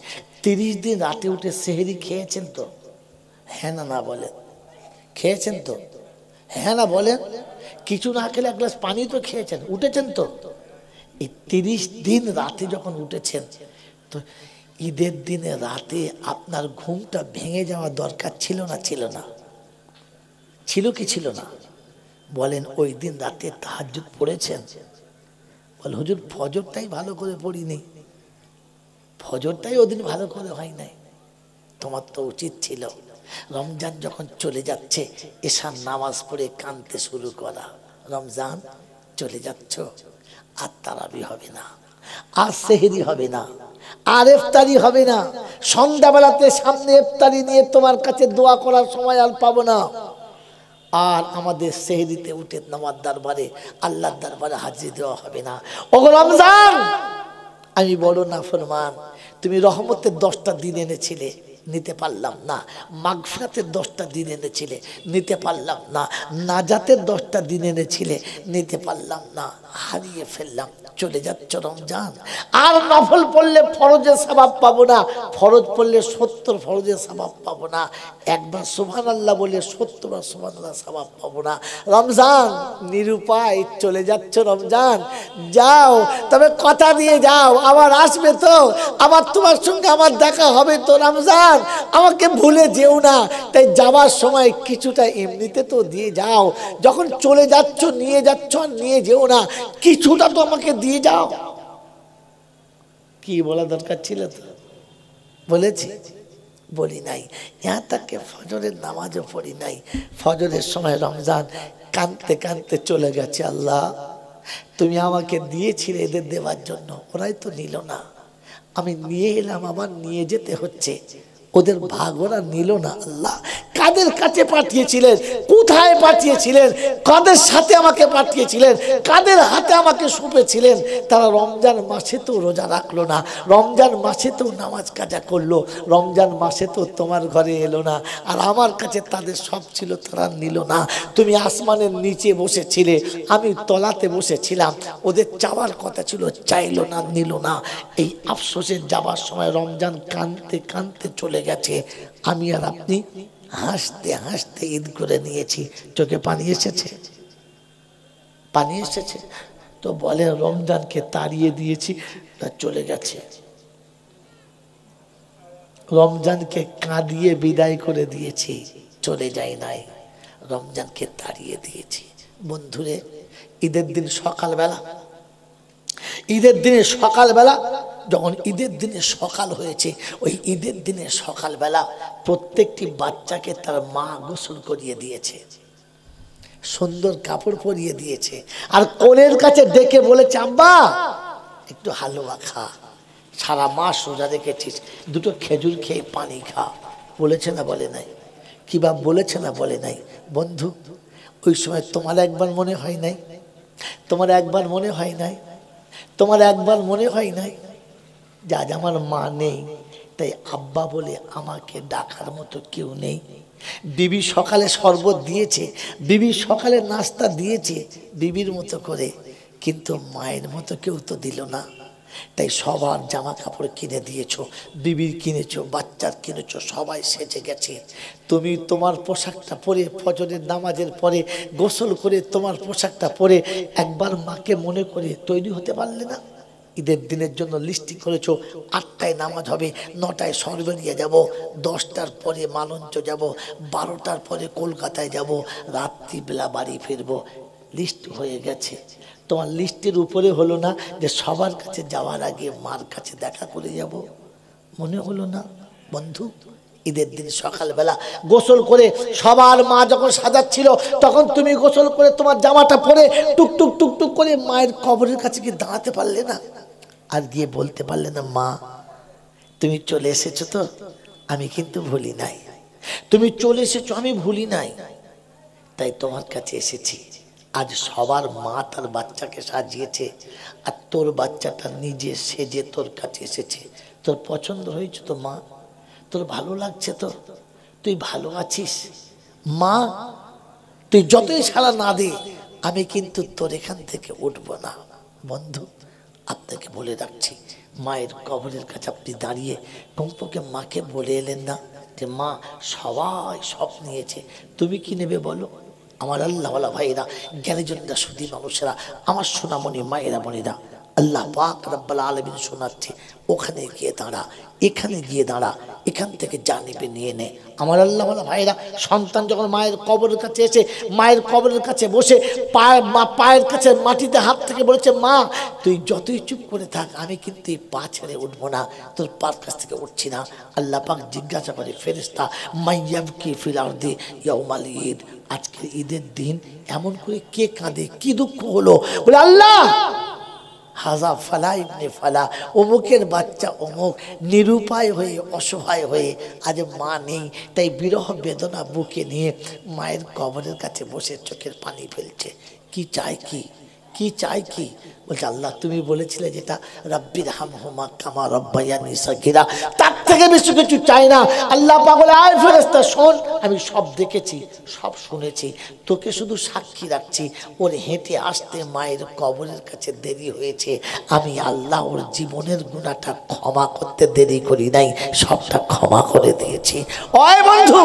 Speaker 1: 30 দিন রাতে উঠে সেহরি খেয়েছেন তো? হ্যাঁ না বলেন? খেয়েছেন তো? হ্যাঁ না বলেন? কিছু না খেলে 1 গ্লাস পানি তো খেয়েছেন, উঠেছেন তো? এই 30 দিন রাতে যখন উঠেছেন, তো ঈদের দিনে রাতে আপনার ঘুমটা ভেঙে যাওয়া দরকার ছিল না? ছিল না? ছিল কি ছিল না? বলেন ওই দিন রাতে তাহাজ্জুদ পড়েছেন? বল হুজুর ফজরটাই ভালো করে পড়িনি, ফজরটাই ওদিন ভালো করে হয় নাই। তোমার তো উচিত ছিল রমজান যখন চলে যাচ্ছে এশার নামাজ পড়ে কাঁদতে শুরু করা। রমজান চলে যাচ্ছ, আর তারাবি হবে না, আর সেহরি হবে না, আর ইফতারি হবে না। সন্ধ্যাবেলাতে সামনে ইফতারি নিয়ে তোমার কাছে দোয়া করার সময় আর পাবো না। আর আমাদের সেহরিতে উঠে নামাজ দরবারে, আল্লাহর দরবারে হাজির দেওয়া হবে না। ও রমজান, আমি বড় নাফরমান, তুমি রহমতের 10টা দিন এনেছিলে, নিতে পারলাম না। মাগফিরাতের 10টা দিন এনেছিলে, নিতে পারলাম না। নাজাতের 10টা দিন এনেছিলে, নিতে পারলাম না। হারিয়ে ফেললাম। চলে যাচ্ছ রমজান, আর নফল পড়লে ফরজের সওয়াব পাবো না, ফরজ পড়লে 70 ফরজের সওয়াব পাবো না, একবার সুবহানাল্লাহ বলে 70 বার সুবহানাল্লাহ সওয়াব পাবো না। রমজান নিরুপায়, চলে যাচ্ছ রমজান, যাও তবে কথা দিয়ে যাও, আবার আসবে তো, আবার তোমার সঙ্গে আমার দেখা হবে তো। রমজান আমাকে ভুলে যেও না। তাই যাওয়ার সময় কিছুটা এমনিতে তো দিয়ে যাও, যখন চলে যাচ্ছ নিয়ে যাচ্ছ, আর নিয়ে যেও না, কিছুটা তো আমাকে দিয়ে যাও। কি বলা দরকার ছিল তো বলেছি? বলি নাই। यहाँ तक के ফজরের নামাজও পড়ি নাই। ফজরের সময় রমজান কাঁদতে কাঁদতে চলে গেছে। আল্লাহ তুমি আমাকে দিয়েছিলে এদের দেওয়ার জন্য, ওরাই তো নিল না, আমি নিয়ে এলাম, আমার নিয়ে যেতে হচ্ছে, ওদের ভাগ ওরা নিল না। আল্লাহ কাদের কাছে পাঠিয়েছিলেন, কোথায় পাঠিয়েছিলেন, কাদের সাথে আমাকে পাঠিয়েছিলেন, কাদের হাতে আমাকে সঁপেছিলেন, তারা রমজান মাসে তো রোজা রাখলো না, রমজান মাসে তো নামাজ কাজা করলো, রমজান মাসে তো তোমার ঘরে এলো না, আর আমার কাছে তাদের সব ছিল, তারা নিল না। তুমি আসমানের নিচে বসেছিলে, আমি তলাতে বসেছিলাম, ওদের চাওয়ার কথা ছিল, চাইলো না, নিল না। এই আফসোসের যাবার সময় রমজান কাঁদতে কাঁদতে চলে গেছে, আমি আর আপনি হাসতে হাসতে ঈদ করে নিয়েছি। চোখে পানি এসেছে? পানি এসেছে তো বলে রমজানকে তাড়িয়ে দিয়েছি, তা চলে গেছে। রমজানকে কাঁদিয়ে বিদায় করে দিয়েছি, চলে যায় নাই, রমজানকে তাড়িয়ে দিয়েছি। বন্ধুরে, ঈদের দিন সকালবেলা, ঈদের দিনে সকালবেলা, যখন ঈদের দিনে সকাল হয়েছে, ওই ঈদের দিনে সকালবেলা প্রত্যেকটি বাচ্চাকে তার মা গোসল করিয়ে দিয়েছে, সুন্দর কাপড় পরিয়ে দিয়েছে, আর কোলের কাছে ডেকে বলেছে, আব্বা একটু হালুয়া খা, সারা মাস রোজা রেখেছিস, দুটো খেজুর খেয়ে পানি খা। বলেছে না বলে নাই? কি বা বলেছে না বলে নাই? বন্ধু, ওই সময় তোমার একবার মনে হয় নাই? তোমার একবার মনে হয় নাই? তোমার একবার মনে হয় নাই যে আজ আমার মা নেই, তাই আব্বা বলে আমাকে ডাকার মতো কেউ নেই? বিবি সকালে শরবত দিয়েছে, বিবি সকালে নাস্তা দিয়েছে বিবির মতো করে, কিন্তু মায়ের মতো কেউ তো দিল না। তাই সবার জামা কাপড় কিনে দিয়েছো, বিবির কিনেছো, বাচ্চার কিনেছো, সবাই সেজে গেছে। তুমি তোমার পোশাকটা পরে ফজরের নামাজের পরে গোসল করে তোমার পোশাকটা পরে একবার মাকে মনে করে তৈরি হতে পারলে না? ঈদের দিনের জন্য লিস্টিং করেছো, 8টায় নামাজ হবে, 9টায় সরবেরিয়া যাব, 10টার পরে মালঞ্চ যাব, 12টার পরে কলকাতায় যাব, রাত্রিবেলা বাড়ি ফিরবো। লিস্ট হয়ে গেছে। তোমার লিস্টের উপরে হলো না যে সবার কাছে যাওয়ার আগে মার কাছে দেখা করে যাব? মনে হলো না? বন্ধু, ঈদের দিন সকালবেলা গোসল করে সবার মা যখন সাজাচ্ছিল, তখন তুমি গোসল করে তোমার জামাটা পরে টুকটুক টুকটুক করে মায়ের কবরের কাছে গিয়ে দাঁড়াতে পারলে না? আর গিয়ে বলতে পারলে না, মা তুমি চলে এসেছো তো, আমি কিন্তু ভুলি নাই, তুমি চলে এসেছো, আমি ভুলি নাই, তাই তোমার কাছে এসেছি। আজ সবার মা তার বাচ্চাকে সাজিয়েছে, আর তোর বাচ্চাটা নিজে সেজে তোর কাছে এসেছে। তোর পছন্দ হয়েছে তো মা? তোর ভালো লাগছে তো? তুই ভালো আছিস? মা তুই যতই সাড়া না দে, আমি কিন্তু তোর এখান থেকে উঠবো না। বন্ধু, আপনাকে বলে রাখছি, মায়ের কবরের কাছে আপনি দাঁড়িয়ে কমপক্ষে মাকে বলে এলেন না যে মা সবাই সব নিয়েছে, তুমি কি নেবে বলো? আমার আল্লাহওয়ালা ভাইরা, জ্ঞানীজনরা, সুধী মানুষেরা, আমার সোনামণি মায়েরা বোনেরা, আল্লাহ পাক রব্বুল আলামিন শোনাচ্ছে, ওখানে গিয়ে দাঁড়া, এখানে গিয়ে দাঁড়া, এখান থেকে যা নিবে নিয়ে নে। আমার আল্লাহওয়ালা ভাইরা, সন্তান যখন মায়ের কবরের কাছে এসে মায়ের কবরের কাছে বসে পায়ের কাছে মাটিতে হাত থেকে বলেছে, মা তুই যতই চুপ করে থাক, আমি কিন্তু এই পা ছেড়ে উঠবো না, তোর পার কাছ থেকে উঠছি না। আল্লাহ পাক জিজ্ঞাসা করে, ফেরেশতা মাইয়াবকি ফিল আরদি ইয়াউমাল ঈদ, আজকের ঈদের দিন এমন করে কে কাঁদে, কি দুঃখ হলো? বলে আল্লাহ হাজা ফালা ইবনে ফালা, অমুকের বাচ্চা অমুক নিরুপায় হয়ে অসহায় হয়ে আজ মা নেই, তাই বিরহ বেদনা বুকে নিয়ে মায়ের কবরের কাছে বসে চোখের পানি ফেলছে। কি চায়? কি চাই কি? বলছে আল্লাহ তুমি বলেছিলে যেটা রব্বির হামহুমা কামা রব্বায়ানি সগীরা, তার থেকে বেশি কিছু চাই না। আল্লাহ পাক বলে আয় ফেরেশতা শোন, আমি সব দেখেছি, সব শুনেছি, তোকে শুধু সাক্ষী রাখছি। ওর হেঁটে আসতে মায়ের কবরের কাছে দেরি হয়েছে, আমি আল্লাহ ওর জীবনের গুনাহটা ক্ষমা করতে দেরি করি নাই, সবটা ক্ষমা করে দিয়েছি। ওই বন্ধু,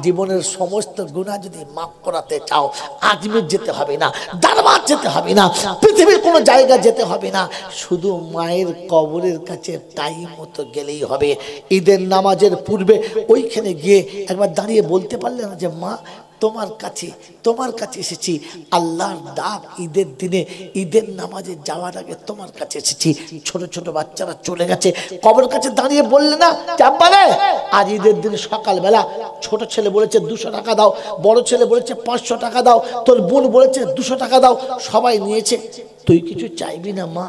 Speaker 1: জীবনের সমস্ত গুনাহ যদি মাফ করাতে চাও, আজমির যেতে হবে না, দরবার যেতে হবে না, পৃথিবীর কোনো জায়গা যেতে হবে না, শুধু মায়ের কবরের কাছে টাইম মতো গেলেই হবে। ঈদের নামাজের পূর্বে ওইখানে গিয়ে একবার দাঁড়িয়ে বলতে পারলে না যে মা তোমার কাছে এসেছি, আল্লাহর ডাক ঈদের দিনে, ঈদের নামাজে যাওয়ার আগে তোমার কাছে এসেছি। ছোট ছোট বাচ্চারা চলে গেছে, কবরের কাছে দাঁড়িয়ে বললে না চাপালে আজ ঈদের দিনে সকালবেলা ছোট ছেলে বলেছে 200 টাকা দাও, বড় ছেলে বলেছে 500 টাকা দাও, তোর বোন বলেছে 200 টাকা দাও, সবাই নিয়েছে। তুই কিছু চাইবি না মা?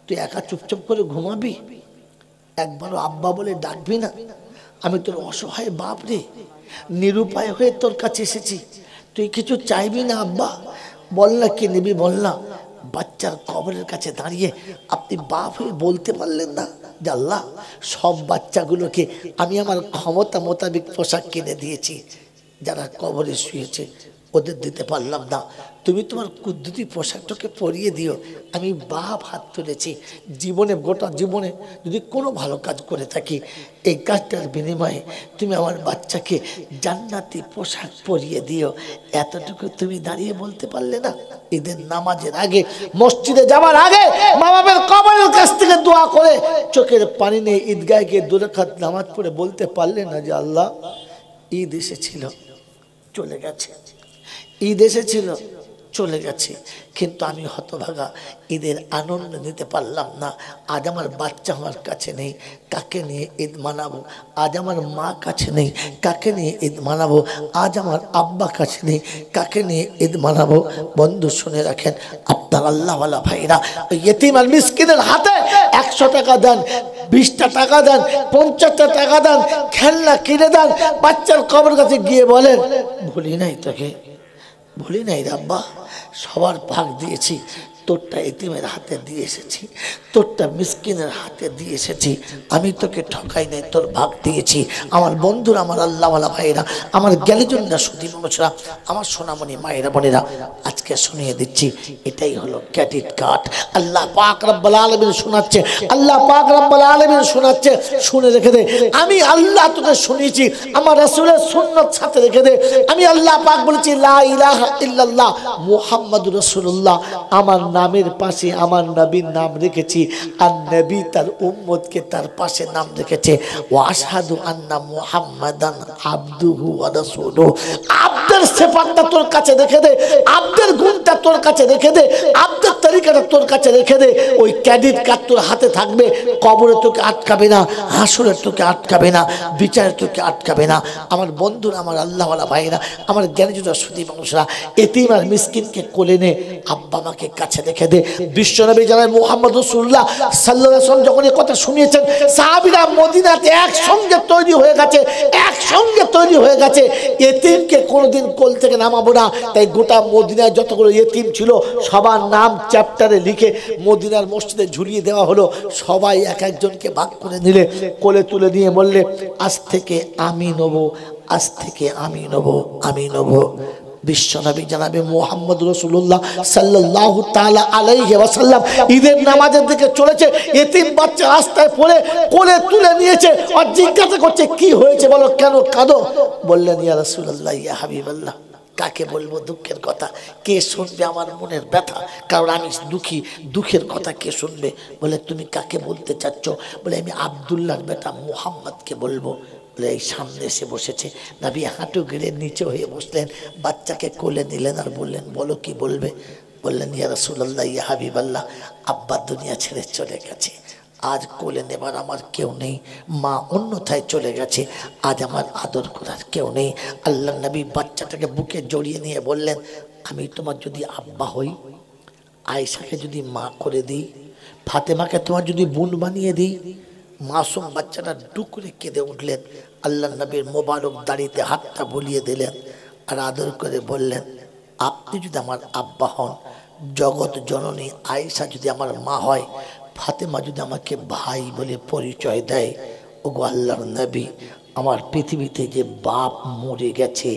Speaker 1: তুই একা চুপচাপ করে ঘুমাবি? একবারও আব্বা বলে ডাকবি না? আমি তোর অসহায় বাপ রে, নিরুপায় হয়ে তোর কাছে এসেছি, তুই কিছু চাইবি না আব্বা? বল না, কি নিবি বল না। বাচ্চার কবরের কাছে দাঁড়িয়ে আপনি বাপ হয়ে বলতে পারলেন না যে আল্লাহ সব বাচ্চাগুলোকে আমি আমার ক্ষমতা মোতাবেক পোশাক কিনে দিয়েছি, যারা কবরে শুয়েছে ওদের দিতে পারলাম না, তুমি তোমার কুদ্দুতি পোশাকটাকে পরিয়ে দিও। আমি বাপ হাত তুলেছি, জীবনে গোটা জীবনে যদি কোনো ভালো কাজ করে থাকি, এই কাজটার বিনিময়ে তুমি আমার বাচ্চাকে জান্নাতি পোশাক পরিয়ে দিও। এতটুকু তুমি দাঁড়িয়ে বলতে পারলে না? ঈদের নামাজের আগে, মসজিদে যাওয়ার আগে মা বাবার কবরের কাছ থেকে দোয়া করে চোখের পানি নিয়ে ঈদগাহে গিয়ে 2 রাকাত নামাজ পড়ে বলতে পারলে না যে আল্লাহ ঈদ এসেছিল চলে গেছে, ঈদ এসেছিল চলে গেছে, কিন্তু আমি হতভাগা ঈদের আনন্দ নিতে পারলাম না। আজ আমার বাচ্চা আমার কাছে নেই, কাকে নিয়ে ঈদ মানাবো? আজ আমার মা কাছে নেই, কাকে নিয়ে ঈদ মানাবো? আজ আমার আব্বা কাছে নেই, কাকে নিয়ে ঈদ মানাবো? বন্ধু শুনে রাখেন, আপনার আল্লাহওয়ালা ভাইরা ওই ইতিম আর মিসকিনের হাতে 100 টাকা দেন, 20টা টাকা দেন, 50টা টাকা দেন, খেলনা কিনে দেন, বাচ্চার কবর কাছে গিয়ে বলেন ভুলি নাই তোকে, ভুলি নাই রাব্বা, সবার ভাগ দিয়েছি, তোরটা এতিমের হাতে দিয়ে এসেছি, তোরটা মিসকিনের হাতে দিয়ে এসেছি, আমি তোকে ঠকাই নাই, তোর ভাগ দিয়েছি। আমার বন্ধুরা, আমার আল্লাহওয়ালা ভাইয়েরা, আমার জ্ঞানীজনরা, সুধী মানুষরা, আমার সোনামণি মায়েরা বোনেরা, আজকে শুনিয়ে দিচ্ছি, এটাই হলো ক্রেডিট কার্ড। আল্লাহ পাক রব্বুল আলামিন শোনাচ্ছে, আল্লাহ পাক রব্বুল আলামিন শোনাচ্ছে, শুনে রেখে দে। আমি আল্লাহ তোকে শুনিয়েছি, আমার রাসূলের সুন্নাত সাথে রেখে দে। আমি আল্লাহ পাক বলেছি লা ইলাহা ইল্লাল্লাহ মুহাম্মাদুর রাসূলুল্লাহ, আমার নামের পাশে আমার নবীর নাম রেখেছি, আর নবী তার উম্মতকে তার পাশে নাম রেখেছে। ওয়া আশহাদু আন্না মুহাম্মাদান আবদুহু ওয়া রাসূলুহু। আব্দের সিফাতটা তোর কাছে রেখে দে, আব্দের গুণটা তোর কাছে রেখে দে, আব্দের তরিকাটা তোর কাছে রেখে দে। ওই ক্রেডিট কার্ড তোর হাতে থাকবে, কবরে তোকে আটকাবে না, হাসরে তোকে আটকাবে না, বিচারে তোকে আটকাবে না। আমার বন্ধুরা, আমার আল্লাহওয়ালা ভাইরা, আমার জ্ঞানীজনরা, সুধী মানুষরা, এতিম আর মিসকিনকে কোলে নে, আব্বা মাকে কাছে রেখে দে। বিশ্বনবী জানায় মুহাম্মদ রাসূলুল্লাহ সাল্লাল্লাহু আলাইহি ওয়াসাল্লাম যখন এই কথা শুনিয়েছেন, সাহাবীরা মদিনাতে একসঙ্গে তৈরি হয়ে গেছে, একসঙ্গে তৈরি হয়ে গেছে, এতিমকে কোনোদিন কোল থেকে নামাবো না। তাই গোটা মদিনায় যতগুলো এতিম ছিল সবার নাম চ্যাপ্টারে লিখে মদিনার মসজিদে ঝুলিয়ে দেওয়া হলো। সবাই এক একজনকে ভাগ করে নিলে, কোলে তুলে নিয়ে বললে আজ থেকে আমি নেবো, আজ থেকে আমি নেবো, আমি নেবো। বিশ্বনবী জনাবে মুহাম্মদ রাসূলুল্লাহ সাল্লাল্লাহু তাআলা আলাইহি ওয়াসাল্লাম ঈদের নামাজের দিকে চলেছে, এতিম বাচ্চা রাস্তায় পড়ে কোলে তুলে নিয়েছে, আর জিজ্ঞাসা করছে কি হয়েছে বলো, কেন কাঁদো? বললেন ইয়া রাসূলুল্লাহ, ইয়া হাবিবাল্লাহ, কাকে বলবো দুঃখের কথা, কে শুনবে আমার মনের ব্যথা, কারণ আমি দুঃখী, দুঃখের কথা কে শুনবে? বলে তুমি কাকে বলতে চাচ্ছ? বলে আমি আব্দুল্লাহর বেটা মুহাম্মদকে বলবো। বলে এই সামনে এসে বসেছে। নবী হাঁটু গেড়ে নিচে হয়ে বসলেন, বাচ্চাকে কোলে নিলেন আর বললেন বলো কি বলবে? বললেন ইয়া রাসূলুল্লাহ, ইয়া হাবিবাল্লাহ, আব্বা দুনিয়া ছেড়ে চলে গেছে, আজ কোলে নেবার আমার কেউ নেই, মা অন্যথায় চলে গেছে, আজ আমার আদর করার কেউ নেই। আল্লাহ নবী বাচ্চাটাকে বুকে জড়িয়ে নিয়ে বললেন আমি তোমার যদি আব্বা হই, আয়েশাকে যদি মা করে দিই, ফাতেমাকে তোমার যদি বোন বানিয়ে দিই। মাসুম বাচ্চাটা ডুকরে কেঁদে উঠলেন। আল্লাহ নবীর মোবারক দাড়িতে হাতটা বুলিয়ে দিলেন আর আদর করে বললেন আপনি যদি আমার আব্বা হন জগৎ জননী আয়েশা যদি আমার মা হয়, ফাতেমা যদি আমাকে ভাই বলে পরিচয় দেয়, ওগো আল্লাহর নবী, আমার পৃথিবীতে যে বাপ মরে গেছে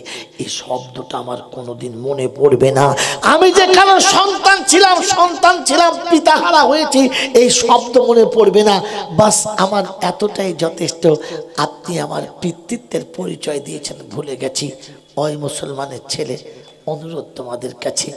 Speaker 1: এই শব্দটা আমার কোনোদিন মনে পড়বে না। আমি যে কারো সন্তান ছিলাম পিতাহারা হয়েছি এই শব্দ মনে পড়বে না। বাস আমার এতটাই যথেষ্ট, আপনি আমার পিতৃত্বের পরিচয় দিয়েছেন ভুলে গেছি। ওই মুসলমানের ছেলে, অনুরোধ তোমাদের কাছে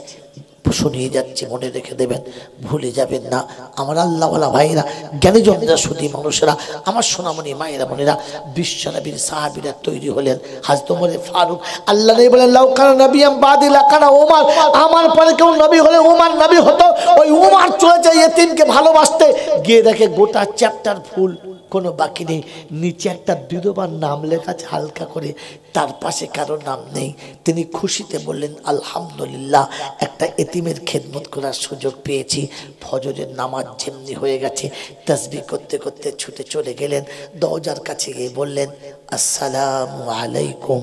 Speaker 1: শুনিয়ে যাচ্ছি, মনে রেখে দেবেন, ভুলে যাবেন না। আমার আল্লাহওয়ালা ভাইরা, জ্ঞানীজনরা, সুধী মানুষেরা, আমার সোনামণি মায়েরা বোনেরা, বিশ্বনবীর সাহাবীরা তৈরি হলেন। হযরত ওমর ফারুক, আল্লাহ নবী বলেন লাউ কানা নবিয়াম বাদি লাকানা ওমর, আমার পরে কেউ নবী হলে ওমর নবী হতো। ওই ওমর চলে যায় ইতিমকে ভালোবাসতে, গিয়ে দেখে গোটা চ্যাপ্টার ফুল, কোনো বাকি নেই, নিচে একটা বিধবার নাম লেখা আছে হালকা করে, তার পাশে কারো নাম নেই। তিনি খুশিতে বললেন আলহামদুলিল্লাহ, একটা এতিমের খেদমত করার সুযোগ পেয়েছি। ফজরের নামাজ যেমনি হয়ে গেছে, তাসবিহ করতে করতে ছুটে চলে গেলেন, দরজার কাছে গিয়ে বললেন আসসালামু আলাইকুম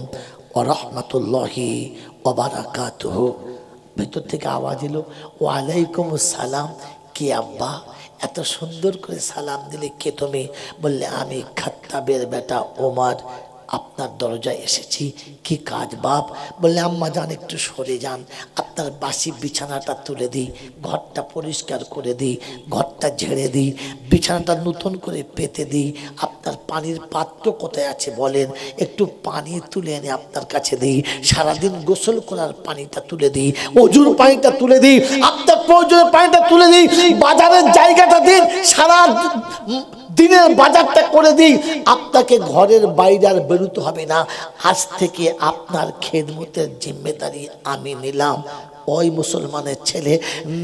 Speaker 1: ওয়া রাহমাতুল্লাহি ওয়া বারাকাতুহু। ভেতর থেকে আওয়াজ এলো ওয়ালাইকুম আসসালাম। কে আব্বা, এত সুন্দর করে সালাম দিলে? কে তুমি? বললে আমি খাত্তাবের বেটা ওমর, আপনার দরজায় এসেছি। কি কাজ বাপ? বললে আম্মা যান একটু সরে যান, আপনার বাসি বিছানাটা তুলে দিই, ঘরটা পরিষ্কার করে দিই, ঘরটা ঝেড়ে দিই, বিছানাটা নতুন করে পেতে দিই। আপনার পানির পাত্র কোথায় আছে বলেন, একটু পানি তুলে এনে আপনার কাছে দিই। সারাদিন গোসল করার পানিটা তুলে দিই, অজুর পানিটা তুলে দিই, আপনার প্রয়োজনের পানিটা তুলে দিই, বাজারের জায়গাটা দিন, সারা দিনের বাজারটা করে দিই। আপনাকে ঘরের বাইরে আর বেরোতে হবে না। আজ থেকে আপনার খেদমতের জিম্মেদারি আমি নিলাম। ওই মুসলমানের ছেলে,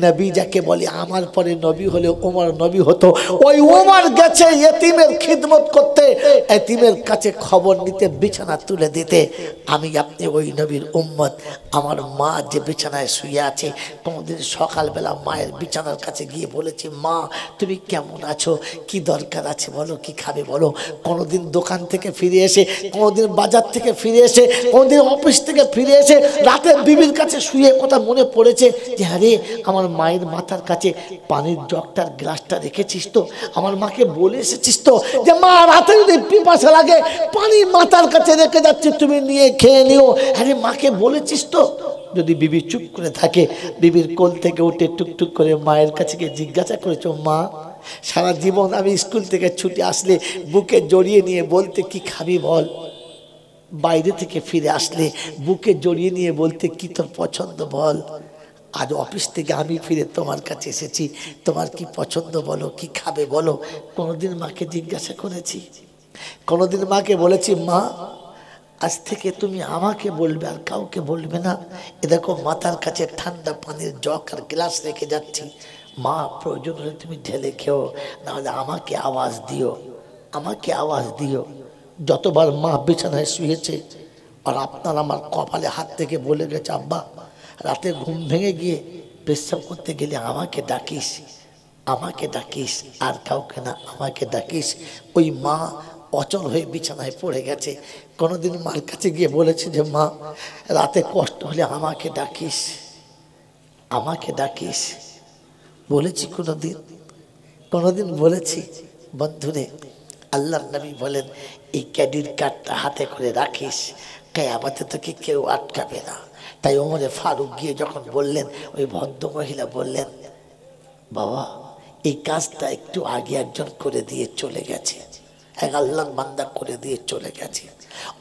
Speaker 1: নবী যাকে বলে আমার পরে নবী হলে ওমর নবী হতো, ওই ওমর গেছে ইতিমের খিদমত করতে, ইতিমের কাছে খবর নিতে, বিছানা তুলে দিতে। আমি আপনি ওই নবীর উম্মত। আমার মা যে বিছানায় শুয়ে আছে, কোনোদিন সকালবেলা মায়ের বিছানার কাছে গিয়ে বলেছি মা তুমি কেমন আছো, কি দরকার আছে বলো, কি খাবে বলো। কোনোদিন দোকান থেকে ফিরে এসে, কোনোদিন বাজার থেকে ফিরে এসে, কোনোদিন অফিস থেকে ফিরে এসে রাতে বিবির কাছে শুয়ে কথা মনে পড়েছে যে আরে আমার মায়ের মাথার কাছে পানির জগটার গ্লাসটা রেখেছিস তো, আমার মাকে বলে এসেছিস তো যে মা রাতে যদি পিপাসা লাগে পানি মাথার কাছে রেখে যাচ্ছে, তুমি নিয়ে খেয়ে নিও। আরে মাকে বলেছিস তো? যদি বিবি চুপ করে থাকে, বিবির কোল থেকে উঠে টুকটুক করে মায়ের কাছে গিয়ে জিজ্ঞাসা করেছো মা সারা জীবন আমি স্কুল থেকে ছুটে আসলে বুকে জড়িয়ে নিয়ে বলতে কি খাবি বল, বাইরে থেকে ফিরে আসলে বুকে জড়িয়ে নিয়ে বলতে কি তোর পছন্দ বল। আজ অফিস থেকে আমি ফিরে তোমার কাছে এসেছি, তোমার কি পছন্দ বলো, কি খাবে বলো। কোনোদিন মাকে জিজ্ঞাসা করেছি? কোনোদিন মাকে বলেছি মা আজ থেকে তুমি আমাকে বলবে আর কাউকে বলবে না, এ দেখো মাথার কাছে ঠান্ডা পানির জগ আর গ্লাস রেখে যাচ্ছি, মা প্রয়োজন হলে তুমি ঢেলে খেও, নাহলে আমাকে আওয়াজ দিও, আমাকে আওয়াজ দিও। যতবার মা বিছানায় শুয়েছে আর আপনার আমার কপালে হাত থেকে বলে গেছে আব্বা রাতে ঘুম ভেঙে গিয়ে পেশাব করতে গেলে আমাকে ডাকিস, আমাকে ডাকিস, আর কাউকে না, আমাকে ডাকিস। ওই মা অচল হয়ে বিছানায় পড়ে গেছে। কোনোদিন মার কাছে গিয়ে বলেছে যে মা রাতে কষ্ট হলে আমাকে ডাকিস, আমাকে ডাকিস? বলেছি কোনোদিন? কোনোদিন বলেছি? বন্ধুরে, আল্লাহর নবী বলেন এই ক্রেডিট কার্ডটা হাতে করে রাখিস, কিয়ামতে তোকে কেউ আটকাবে না। তাই ওমরে ফারুক গিয়ে যখন বললেন, ওই ভদ্র মহিলা বললেন বাবা এই কাজটা একটু আগে একজন করে দিয়ে চলে গেছে, এক আল্লাহর বান্দা করে দিয়ে চলে গেছে।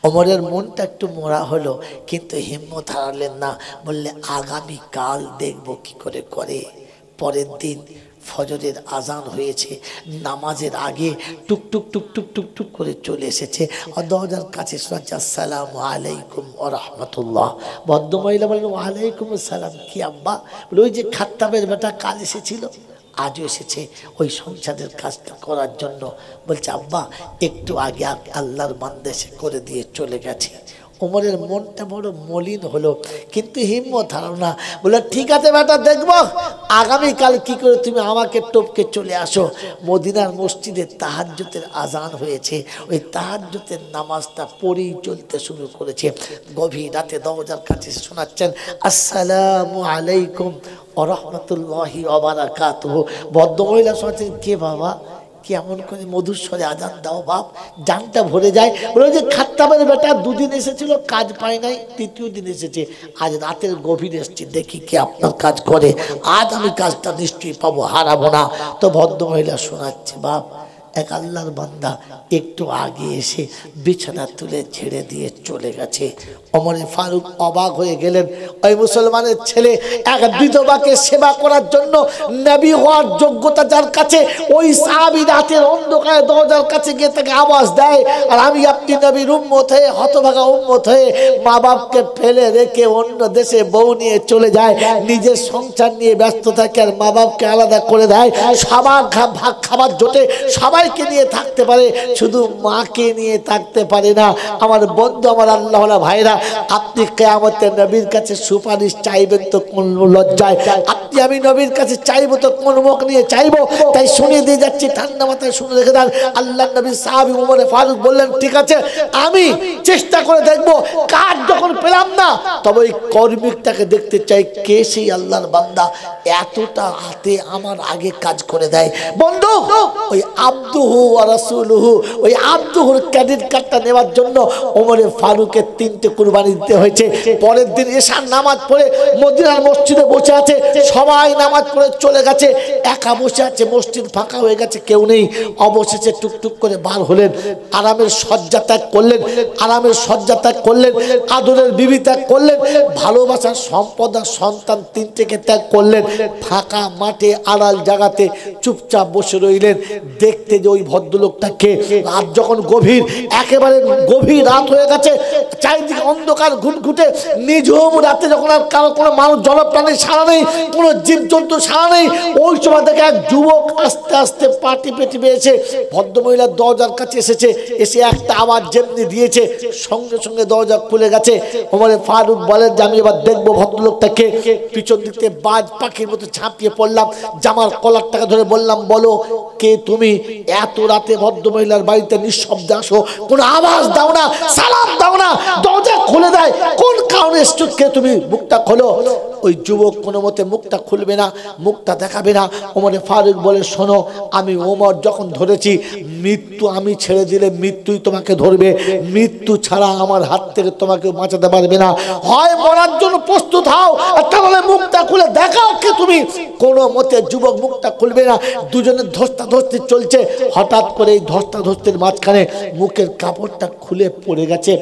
Speaker 1: ওমরের মনটা একটু মোড়া হলো, কিন্তু হিম্মত হারালেন না, বললে আগামী কাল দেখবো কি করে করে। পরের দিন ফজরের আজান হয়েছে, নামাজের আগে টুকটুক টুকটুক টুকটুক করে চলে এসেছে, দরজার কাছে শোনাচ্ছে আসসালামু আলাইকুম ওয়া রাহমাতুল্লাহ। ভদ্রমহিলা বলেন ওয়ালাইকুম আসসালাম। কি আব্বা? বলে ওই যে খাত্তাবের বেটা কাল এসেছিল, আজও এসেছে ওই সংসারের কাজটা করার জন্য। বলছে আব্বা একটু আগে আল্লাহর বান্দা এসে করে দিয়ে চলে গেছে। ওমরের মনটা বড় মলিন হলো, কিন্তু হিম্মত হারালো না। বলে ঠিক আছে বেটা, দেখবো আগামীকাল কি করে তুমি আমাকে টপকে চলে আসো। মদিনার মসজিদে তাহাজ্জুদের আজান হয়েছে, ওই তাহাজ্জুদের নামাজটা পড়েই চলতে শুরু করেছে। গভীর রাতে দরজার কাছে শোনাচ্ছেন, আসসালামু আলাইকুম ওয়া রাহমাতুল্লাহি ওয়া বারাকাতুহু। ভদ্রমহিলা শোনাচ্ছেন, কে বাবা, কেমন করে মধুর স্বরে আজান দাও বাপ, জানটা ভরে যায়। বলে যে খাত্তাবের বেটা দুদিন এসেছিল, কাজ পায় নাই, তৃতীয় দিন এসেছে, আজ রাতের গভীর এসেছি, দেখি কে আপনার কাজ করে, আজ আমি কাজটা নিশ্চয়ই পাবো, হারাবো না। তো ভদ্রমহিলা শোনাচ্ছে, বাপ এক আল্লাহর বান্দা একটু আগে এসে বিছানা তুলে ছেড়ে দিয়ে চলে গেছে। ওমর ফারুক অবাক হয়ে গেলেন, ওই মুসলমানের ছেলে এক বিধবাকে সেবা করার জন্য নবী হওয়ার যোগ্যতা যার কাছে, ওই সাহাবী রাতের অন্ধকারে দরজার কাছে গিয়ে তাকে আওয়াজ দেয়, আর আমি আপনি নবীর উম্মত হয়ে, হতভাগা উম্মত হয়ে মা বাপকে ফেলে রেখে অন্য দেশে বউ নিয়ে চলে যায়, নিজের সংসার নিয়ে ব্যস্ত থাকে আর মা বাপকে আলাদা করে দেয়। সবার ভাগ খাবার জোটে, সবাইকে নিয়ে থাকতে পারে, শুধু মাকে নিয়ে থাকতে পারে না। আমার বন্ধু, আমার আল্লাহওয়ালা ভাইরা, আপনি কিয়ামতে নবীর কাছে সুপারিশ চাইবেন তো কোন লজ্জায়? আপনি আমি নবীর কাছে চাইবো তো কোন মুখ নিয়ে চাইবো? তাই শুনিয়ে দিয়ে যাচ্ছি, ঠান্ডা মাথায় শুনে রেখে দেন। আল্লাহ নবী সাহাবী ওমর ফারুক বললেন, ঠিক আছে আমি চেষ্টা করে দেখবো। কাজ যখন পেলাম না, তবে ওই কর্মীটাকে দেখতে চাই, কে সেই আল্লাহর বান্দা এতটা হাতে আমার আগে কাজ করে দেয়। বন্ধু, ওই আব্দুহু ওয়া রাসূলুহু, ওই আব্দুহুর ক্রেডিট কার্ডটা নেওয়ার জন্য ওমর ফারুকের 3টে কুরবানি দিতে হয়েছে। পরের দিন এশার নামাজ পড়ে মদিনার মসজিদে বসে আছে, সবাই নামাজ পড়ে চলে গেছে, একা বসে আছে, মসজিদ ফাঁকা হয়ে গেছে, কেউ নেই। অবশেষে টুকটুক করে বার হলেন, আরামের শয্যা ত্যাগ করলেন, আরামের শয্যা ত্যাগ করলেন, আদরের বিবি ত্যাগ করলেন, ভালোবাসার সম্পদ আর সন্তান 3টেকে ত্যাগ করলেন, ফাঁকা মাঠে আড়াল জায়গাতে চুপচাপ বসে রইলেন, দেখতে যে ওই ভদ্রলোকটাকে। রাত যখন গভীর, একেবারে গভীর রাত হয়ে গেছে, চারিদিকে অন্ধকার ঘুটঘুটে, নিঝুম রাতে যখন আর কারো কোনো মানুষ জলপ্রাণীর সাড়া নেই, কোনো জীবজন্তু সাড়া নেই, ওই সময় থেকে এক যুবক আস্তে আস্তে পা টিপে টিপে এসে ভদ্রমহিলার দরজার কাছে এসেছে। এসে একটা আওয়াজ যেমনি দিয়েছে, সঙ্গে সঙ্গে দরজা খুলে গেছে। ওমর ফারুক বলেন যে আমি এবার দেখবো ভদ্রলোকটাকে। পিছন দিক থেকে বাজ পাখির মতো ঝাঁপিয়ে পড়লাম, জামার কলারটাকে ধরে বললাম, বলো কে তুমি? এত রাতে ভদ্রমহিলার বাড়িতে নিঃশব্দে আসো, কোনো আওয়াজ দাও না, সালাম দাও না, দরজা খুলে দেয়, কোন কারণে এসছো, কে তুমি? মুখটা খোলো। ওই যুবক কোনো মতে মুখটা খুলবে না, মুখটা দেখাবে না। ওমর ফারুক বলে, শোনো, আমি ওমর যখন ধরেছি, মৃত্যু আমি ছেড়ে দিলে মৃত্যুই তোমাকে ধরবে, মৃত্যু ছাড়া আমার হাত থেকে তোমাকে বাঁচাতে পারবে না। হয় মরার জন্য প্রস্তুত হও, আর তাহলে মুখটা খুলে দেখাও কে তুমি। কোনো মতে যুবক মুখটা খুলবে না। দুজনের ধস্তাধস্তি চলছে। হঠাৎ করে এই ধস্তাধস্তির মাঝখানে মুখের কাপড়টা খুলে পড়ে গেছে।